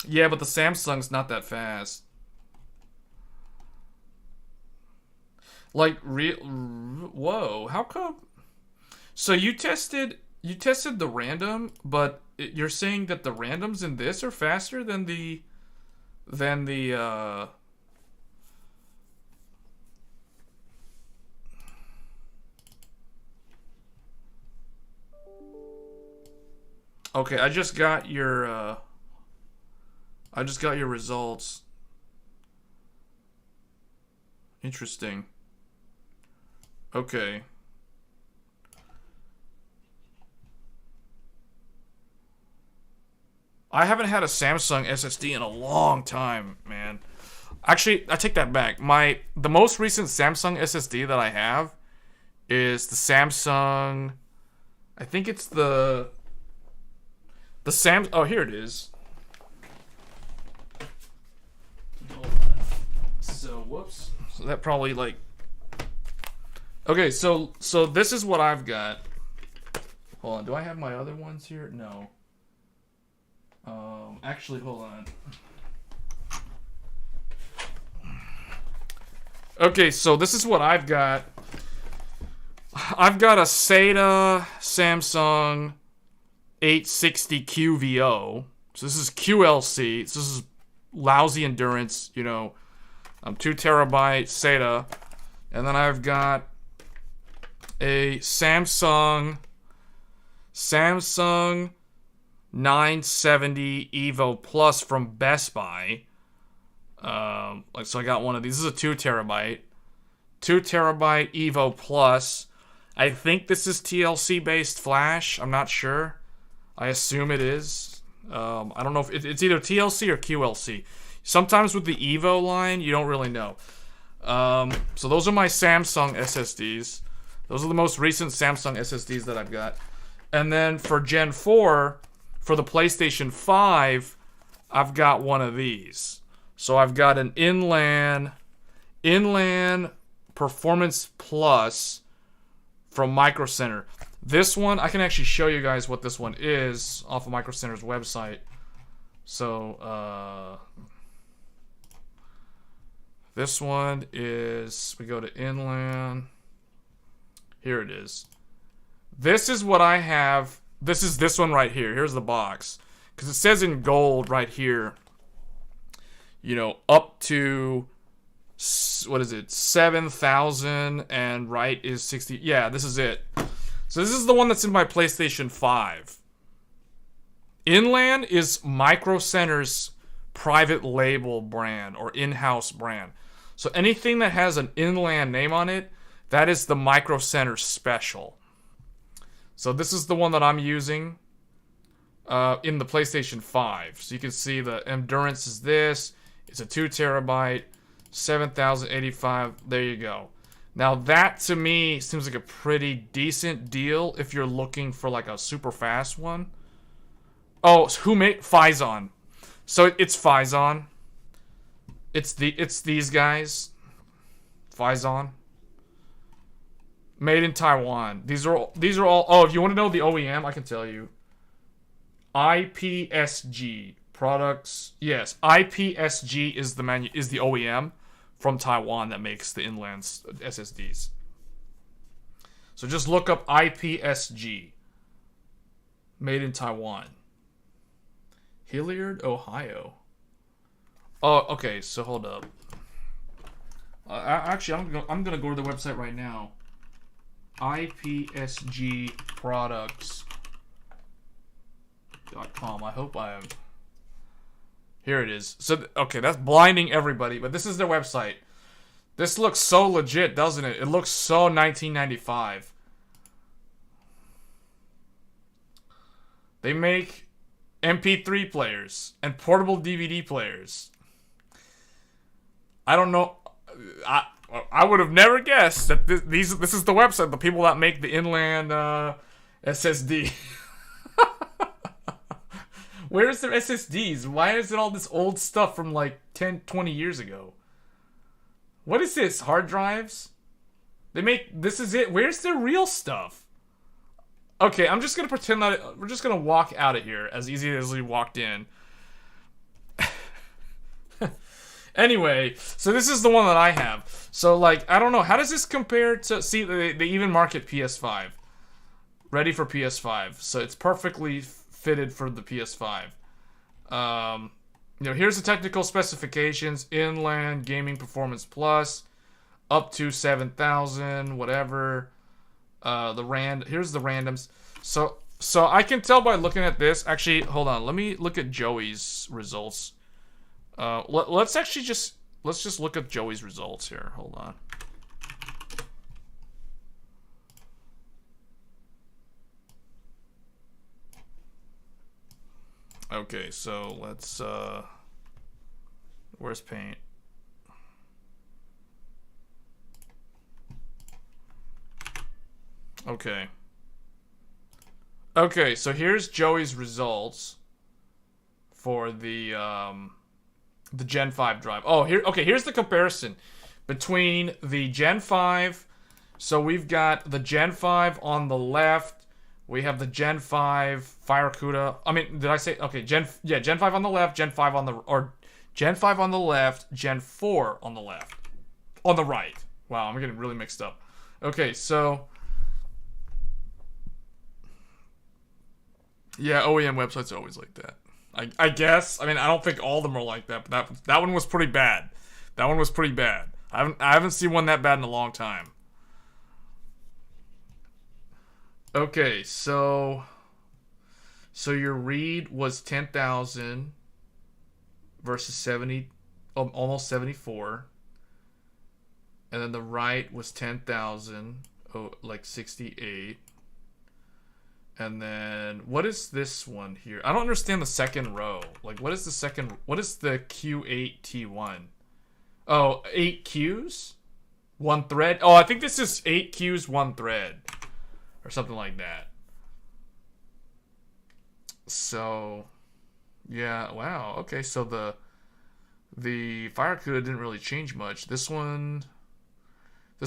Yeah, but the Samsung's not that fast. Like, whoa, how come? So you tested the random, but you're saying that the randoms in this are faster than the Okay, I just got your results. Interesting. Okay. I haven't had a Samsung SSD in a long time, man. Actually, I take that back. The most recent Samsung SSD that I have is the Samsung. I think it's the Oh, here it is. So whoops. So that probably like. Okay, so this is what I've got. Hold on. Do I have my other ones here? No. Actually, hold on. Okay, so this is what I've got. I've got a SATA Samsung 860 QVO. So this is QLC. So this is lousy endurance, 2 terabyte SATA. And then I've got a Samsung 970 Evo Plus from Best Buy. So I got one of these. This is a 2 terabyte. 2 terabyte Evo Plus. I think this is TLC based flash. I'm not sure. I assume it is. I don't know if it's either TLC or QLC. Sometimes with the Evo line, you don't really know. So those are my Samsung SSDs. Those are the most recent Samsung SSDs that I've got. And then for Gen 4, for the PlayStation 5, I've got one of these. So I've got an Inland Performance Plus from Micro Center. This one, I can actually show you guys what this one is off of Micro Center's website. So, this one is, we go to Inland. Here it is. This is what I have. This is this one right here. Here's the box. Because it says in gold right here, up to, what is it, 7,000, and right is 60. Yeah, this is it. So this is the one that's in my PlayStation 5. Inland is Micro Center's private label brand or in-house brand. So anything that has an Inland name on it, that is the Micro Center special. So this is the one that I'm using in the PlayStation 5. So you can see the endurance is this. It's a 2 terabyte, 7,085. There you go. Now that to me seems like a pretty decent deal if you're looking for like a super fast one. Oh, who made Phison? So it's Phison. It's these guys. Phison. Made in Taiwan. These are all. Oh, if you want to know the OEM, I can tell you. IPSG products. Yes, IPSG is the OEM from Taiwan that makes the Inland SSDs. So just look up IPSG. Made in Taiwan. Hilliard, Ohio. Oh, okay. So hold up. Actually, I'm gonna go to the website right now. IPSGproducts.com. I hope I have. Here it is. So, okay, that's blinding everybody, but this is their website. This looks so legit, doesn't it? It looks so 1995. They make MP3 players and portable DVD players. I don't know. I would have never guessed that this is the website, the people that make the Inland SSD. Where's their SSDs? Why is it all this old stuff from like 10, 20 years ago? What is this? Hard drives? This is it. Where's their real stuff? Okay, I'm just going to pretend that we're just going to walk out of here as easy as we walked in. Anyway, so this is the one that I have. So, like, I don't know. How does this compare to... See, they even market PS5. Ready for PS5. So it's perfectly fitted for the PS5. Here's the technical specifications. Inland Gaming Performance Plus. Up to 7,000, whatever. Here's the randoms. So I can tell by looking at this. Actually, hold on. Let me look at Joey's results. Let's just look at Joey's results here. Hold on. Okay, so let's where's paint? Okay. Okay, so here's Joey's results for the Gen 5 drive. Oh, here's the comparison between the Gen 5. So we've got the Gen 5 on the left. We have the Gen 5 FireCuda. I mean, did I say okay, Gen 5 on the left, Gen 5 on the Gen 5 on the left, Gen 4 on the left. On the right. Wow, I'm getting really mixed up. Okay, so yeah, OEM websites are always like that. I guess. I mean, I don't think all of them are like that, but that one was pretty bad. That one was pretty bad. I haven't seen one that bad in a long time. Okay, so your read was 10,000 versus 70, almost 74, and then the write was 10,000, like 68. And then, what is this one here? I don't understand the second row. Like, what is the Q8T1? Oh, 8 Qs? 1 thread? Oh, I think this is 8 Qs, 1 thread. Or something like that. So, yeah, wow. Okay, so the FireCuda didn't really change much. This one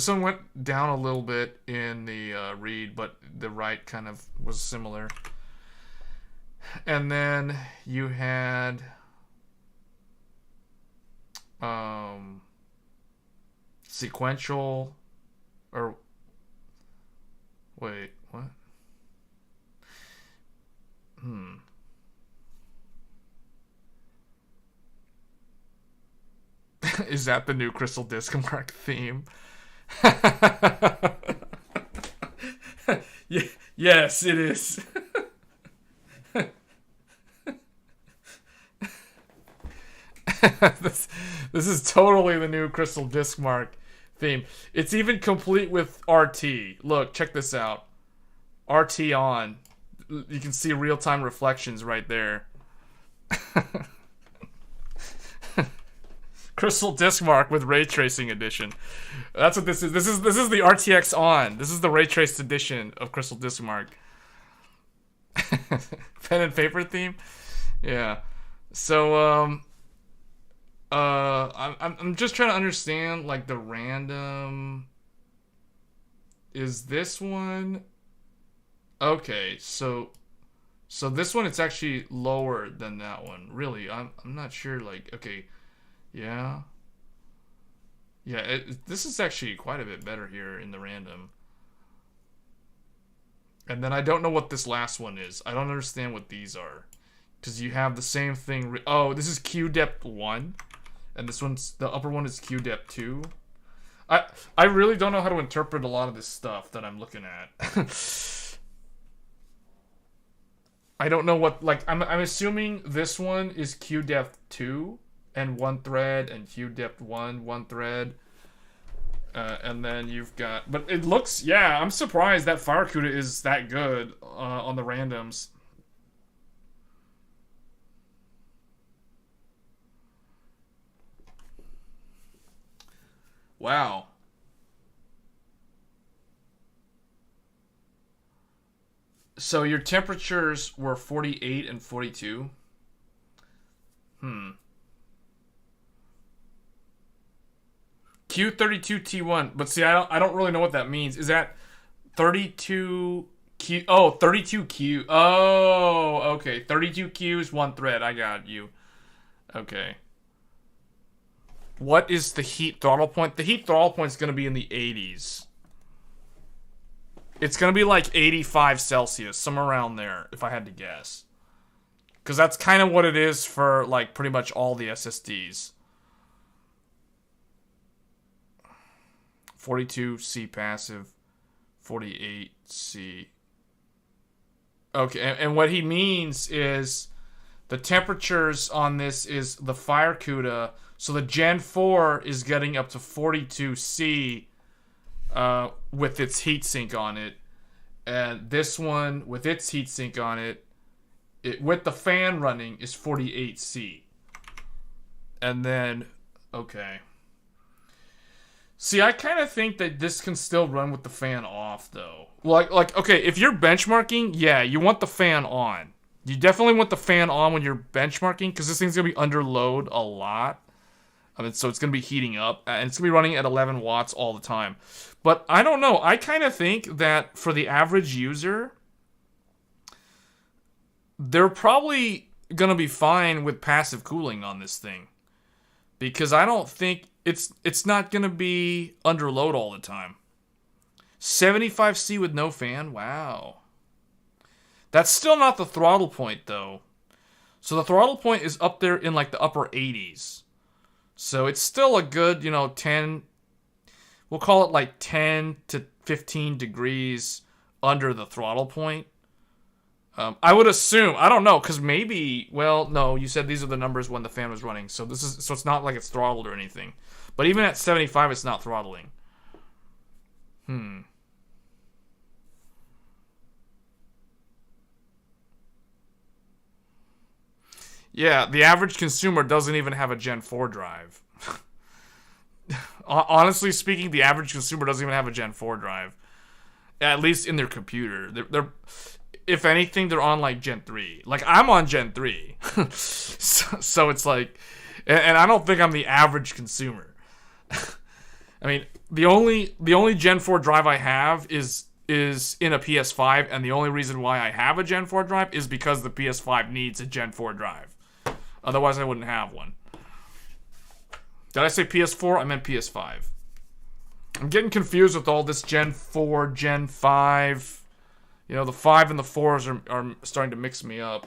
went down a little bit in the read, but the write kind of was similar. And then you had sequential, or wait, what? Is that the new Crystal Disc Mark theme? Yes, it is. This is totally the new Crystal Disc Mark theme. It's even complete with RT. Look, check this out. RT on. You can see real-time reflections right there. Crystal Disc Mark with Ray Tracing Edition. That's what this is. This is the RTX on. This is the Ray Traced edition of Crystal Disc Mark. Pen and paper theme? Yeah. So I'm just trying to understand, like, the random. Is this one? Okay, so this one, it's actually lower than that one. Really, I'm not sure. Like, okay. Yeah. Yeah, this is actually quite a bit better here in the random. And then I don't know what this last one is. I don't understand what these are. Because you have the same thing. Oh, this is Q depth 1. And this one's, the upper one is Q depth 2. I really don't know how to interpret a lot of this stuff that I'm looking at. I don't know what, like, I'm assuming this one is Q depth 2. And 1 thread, and Q depth 1 thread. And then you've got, but it looks, yeah, I'm surprised that FireCuda is that good on the randoms. Wow. So your temperatures were 48 and 42. Q32T1, but see, I don't really know what that means. Is that 32Q? Oh, 32Q. Oh, okay. 32Qs, 1 thread. I got you. Okay. What is the heat throttle point? The heat throttle point is going to be in the 80s. It's going to be like 85 Celsius, somewhere around there, if I had to guess. Because that's kind of what it is for, like, pretty much all the SSDs. 42C passive, 48C. Okay, and what he means is the temperatures on this is the FireCuda. So the Gen 4 is getting up to 42C with its heatsink on it. And this one, with its heatsink on it, with the fan running is 48C. And then, okay. See, I kind of think that this can still run with the fan off, though. Like, okay, if you're benchmarking, yeah, you want the fan on. You definitely want the fan on when you're benchmarking, because this thing's going to be under load a lot. I mean, so it's going to be heating up, and it's going to be running at 11 watts all the time. But I don't know. I kind of think that for the average user, they're probably going to be fine with passive cooling on this thing. Because I don't think it's not going to be under load all the time. 75C with no fan? Wow. That's still not the throttle point, though. So the throttle point is up there in, like, the upper 80s. So it's still a good, 10... We'll call it, like, 10 to 15 degrees under the throttle point. I would assume, I don't know, because maybe, well, no, you said these are the numbers when the fan was running, so it's not like it's throttled or anything. But even at 75, it's not throttling. Yeah, the average consumer doesn't even have a Gen 4 drive. Honestly speaking, the average consumer doesn't even have a Gen 4 drive. At least in their computer. They're if anything, they're on, like, Gen 3. Like, I'm on Gen 3. so it's like... And I don't think I'm the average consumer. I mean, the only Gen 4 drive I have is in a PS5, and the only reason why I have a Gen 4 drive is because the PS5 needs a Gen 4 drive. Otherwise, I wouldn't have one. Did I say PS4? I meant PS5. I'm getting confused with all this Gen 4, Gen 5... the 5 and the 4s are starting to mix me up.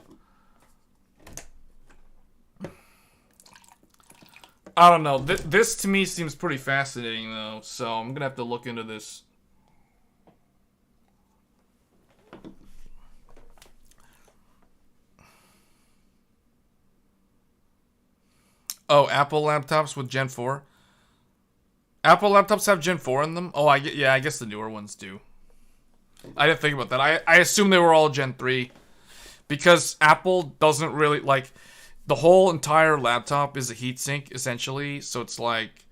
I don't know. This to me seems pretty fascinating, though. So I'm going to have to look into this. Oh, Apple laptops with Gen 4? Apple laptops have Gen 4 in them? Oh, I guess the newer ones do. I didn't think about that. I assume they were all Gen 3. Because Apple doesn't really, like, the whole entire laptop is a heatsink, essentially. So it's like,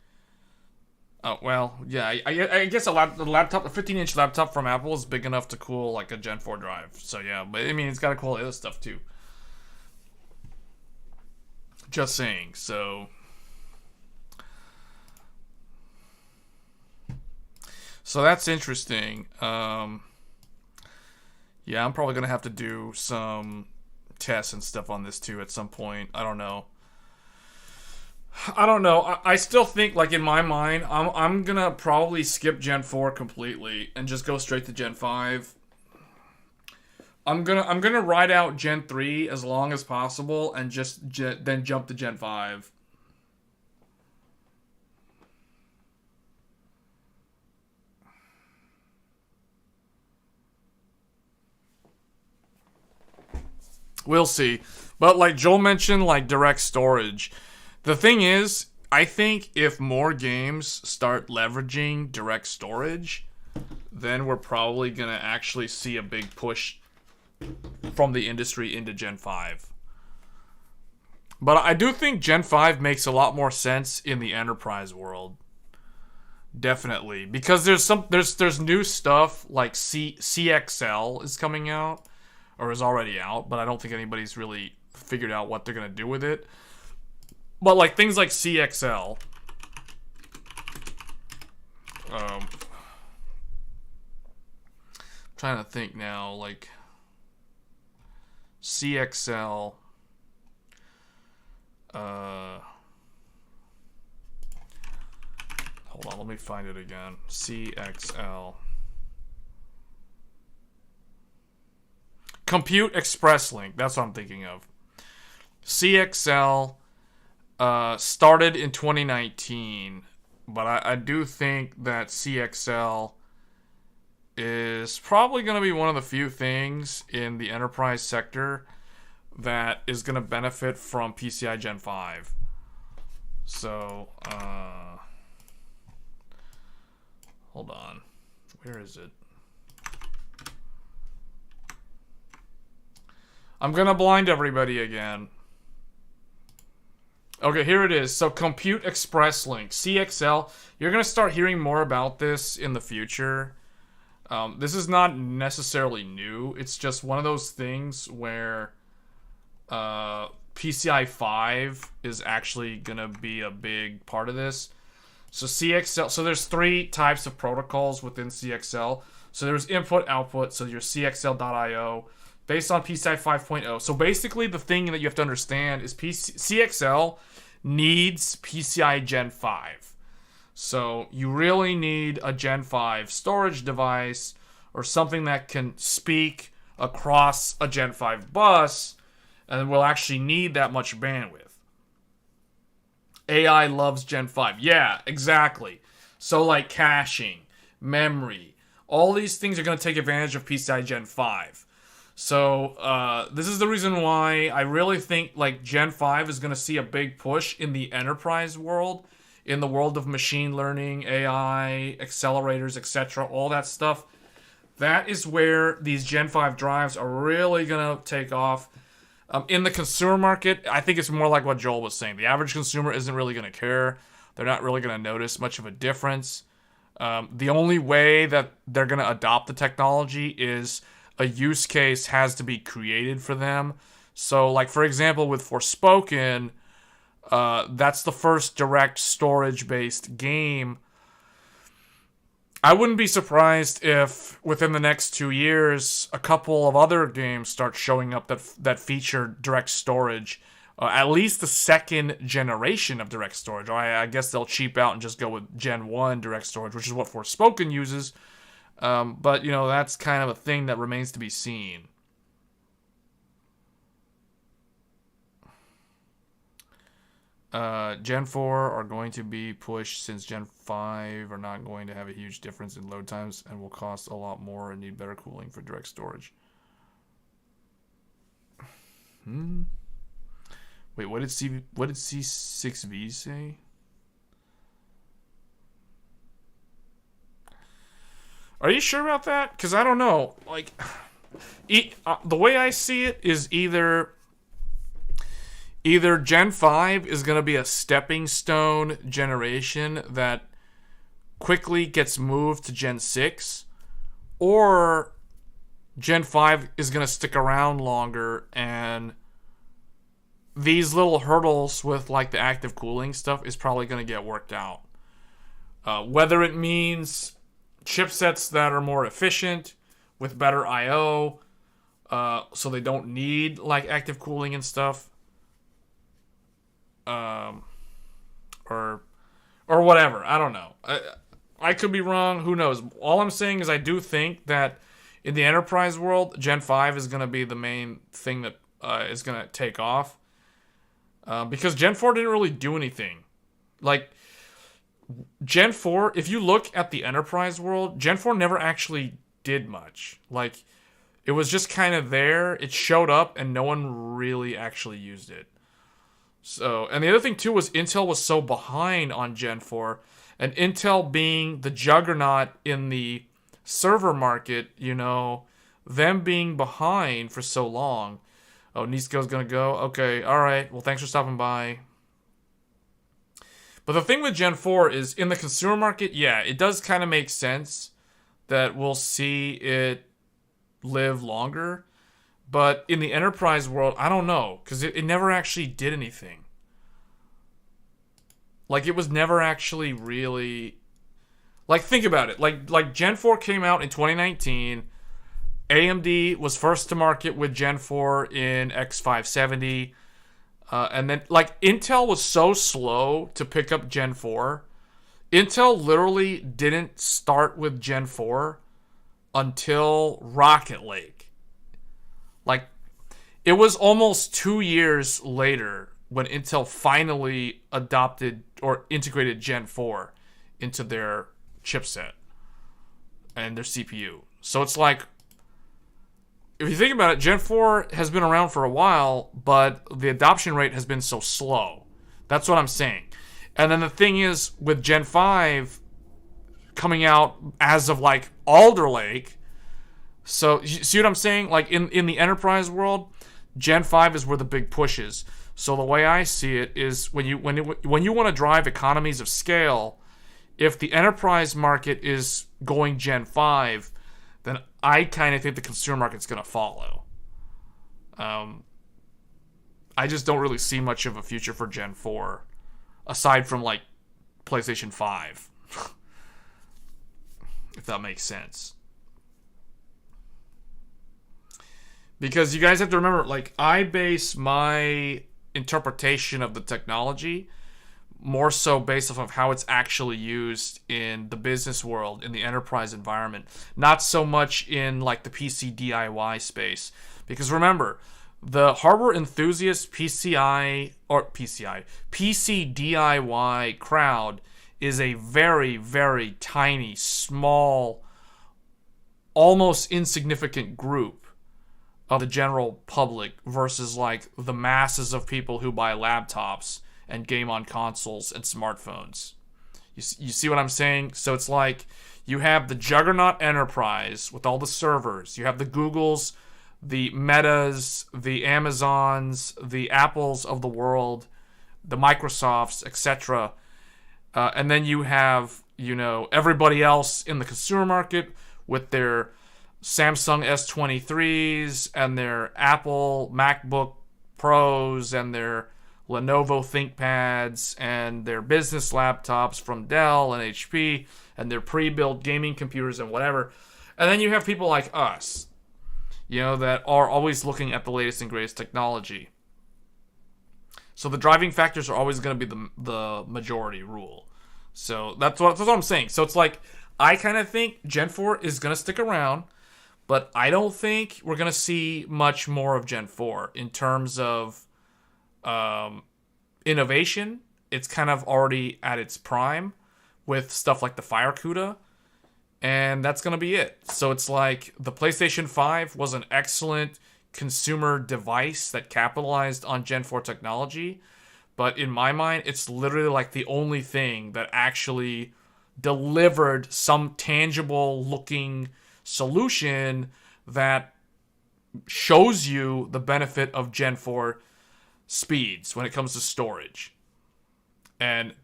oh, well, yeah, I guess the laptop, a 15-inch laptop from Apple is big enough to cool, like, a Gen 4 drive. So, yeah, but, I mean, it's got to cool other stuff, too. Just saying, so... So that's interesting. Yeah, I'm probably going to have to do some tests and stuff on this too at some point. I don't know. I still think, like, in my mind, I'm going to probably skip Gen 4 completely and just go straight to Gen 5. I'm going to ride out Gen 3 as long as possible and just then jump to Gen 5. We'll see. But like Joel mentioned, like direct storage. The thing is, I think if more games start leveraging direct storage, then we're probably going to actually see a big push from the industry into Gen 5. But I do think Gen 5 makes a lot more sense in the enterprise world. Definitely. Because there's new stuff like CXL is coming out. Or is already out, but I don't think anybody's really figured out what they're going to do with it. But, like, things like CXL. I'm trying to think now, like... CXL... Hold on, let me find it again. CXL... Compute Express Link. That's what I'm thinking of. CXL started in 2019, but I do think that CXL is probably going to be one of the few things in the enterprise sector that is going to benefit from PCIe Gen 5. So, hold on. Where is it? I'm gonna blind everybody again. Okay, here it is. So Compute Express Link, CXL. You're gonna start hearing more about this in the future. This is not necessarily new. It's just one of those things where PCI 5 is actually gonna be a big part of this. So CXL, so there's 3 types of protocols within CXL. So there's input, output, so your CXL.io, based on PCI 5.0. So basically the thing that you have to understand is CXL needs PCIe Gen 5. So you really need a Gen 5 storage device or something that can speak across a Gen 5 bus and will actually need that much bandwidth. AI loves Gen 5. Yeah, exactly. So like caching, memory, all these things are going to take advantage of PCI Gen 5. So this is the reason why I really think like Gen 5 is going to see a big push in the enterprise world, in the world of machine learning, AI, accelerators, etc., all that stuff. That is where these Gen 5 drives are really going to take off. In the consumer market, I think it's more like what Joel was saying. The average consumer isn't really going to care. They're not really going to notice much of a difference. The only way that they're going to adopt the technology is a use case has to be created for them. So, like, for example, with Forspoken, that's the first direct storage-based game. I wouldn't be surprised if within the next 2 years, a couple of other games start showing up that feature direct storage. At least the second generation of direct storage. Or I guess they'll cheap out and just go with Gen 1 direct storage, which is what Forspoken uses. But, you know, that's kind of a thing that remains to be seen. Gen 4 are going to be pushed since Gen 5 are not going to have a huge difference in load times and will cost a lot more and need better cooling for direct storage. Wait, what did C6V say? Are you sure about that? Because I don't know. Like, the way I see it is either Gen 5 is going to be a stepping stone generation that quickly gets moved to Gen 6, or Gen 5 is going to stick around longer and these little hurdles with like the active cooling stuff is probably going to get worked out. Whether it means chipsets that are more efficient with better I/O, so they don't need like active cooling and stuff, or whatever. I don't know. I could be wrong. Who knows? All I'm saying is I do think that in the enterprise world, Gen 5 is going to be the main thing that is going to take off. Because Gen 4 didn't really do anything. Like, Gen 4, if you look at the enterprise world, Gen 4 never actually did much. Like, it was just kind of there. It showed up, and no one really actually used it. So, and the other thing, too, was Intel was so behind on Gen 4. And Intel being the juggernaut in the server market, you know, them being behind for so long. Oh, Nisko's gonna go? Okay, alright. Well, thanks for stopping by. But the thing with Gen 4 is, in the consumer market, yeah, it does kind of make sense that we'll see it live longer. But in the enterprise world, I don't know, because it never actually did anything. Like, it was never actually really... Like, think about it. Like Gen 4 came out in 2019. AMD was first to market with Gen 4 in X570. And then, like, Intel was so slow to pick up Gen 4. Intel literally didn't start with Gen 4 until Rocket Lake. Like, it was almost 2 years later when Intel finally adopted or integrated Gen 4 into their chipset and their CPU. So it's like, if you think about it, Gen 4 has been around for a while, but the adoption rate has been so slow. That's what I'm saying. And then the thing is, with Gen 5 coming out as of like Alder Lake, so you see what I'm saying? Like in the enterprise world, Gen 5 is where the big push is. So the way I see it is when you want to drive economies of scale, if the enterprise market is going Gen 5, then I kind of think the consumer market's going to follow. I just don't really see much of a future for Gen 4, aside from like PlayStation 5, if that makes sense. Because you guys have to remember, like, I base my interpretation of the technology more so based off of how it's actually used in the business world, in the enterprise environment, not so much in like the PC DIY space. Because remember, the hardware enthusiast PC DIY crowd is a very, very tiny, small, almost insignificant group of the general public versus like the masses of people who buy laptops and game on consoles and smartphones. You see what I'm saying? So it's like you have the juggernaut enterprise with all the servers. You have the Googles, the Metas, the Amazons, the Apples of the world, the Microsofts, etc. And then you have, everybody else in the consumer market with their Samsung S23s and their Apple MacBook Pros and their Lenovo ThinkPads and their business laptops from Dell and HP and their pre-built gaming computers and whatever. And then you have people like us, that are always looking at the latest and greatest technology. So the driving factors are always going to be the majority rule. So that's what I'm saying. So it's like, I kind of think Gen 4 is going to stick around, but I don't think we're going to see much more of Gen 4 in terms of innovation. It's kind of already at its prime with stuff like the Fire CUDA, and that's going to be it. So it's like the PlayStation 5 was an excellent consumer device that capitalized on Gen 4 technology, but in my mind, it's literally like the only thing that actually delivered some tangible looking solution that shows you the benefit of Gen 4 speeds when it comes to storage. And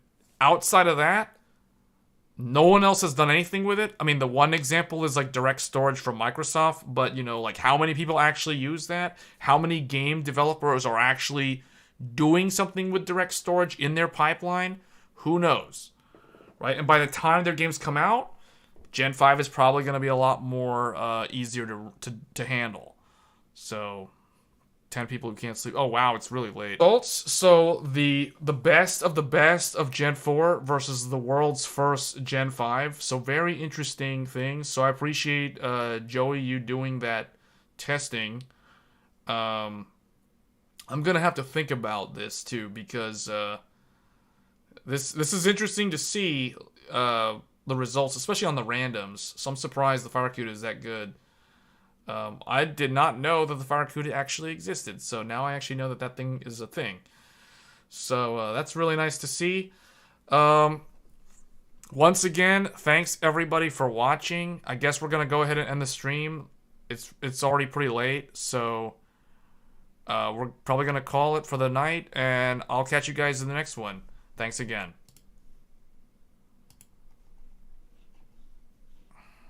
outside of that, no one else has done anything with it. I mean, the one example is like direct storage from Microsoft, but like how many people actually use that? How many game developers are actually doing something with direct storage in their pipeline? Who knows, right? And by the time their games come out, Gen 5 is probably going to be a lot more easier to handle. So 10 people who can't sleep. Oh, wow, it's really late. Results. So the best of the best of Gen 4 versus the world's first Gen 5. So very interesting things. So I appreciate, Joey, you doing that testing. I'm going to have to think about this, too, because this is interesting to see the results, especially on the randoms. So I'm surprised the Fire CUDA is that good. I did not know that the Fire CUDA actually existed, so now I actually know that thing is a thing. So that's really nice to see. Once again, thanks everybody for watching. I guess we're gonna go ahead and end the stream. It's already pretty late, so we're probably gonna call it for the night, and I'll catch you guys in the next one. Thanks again.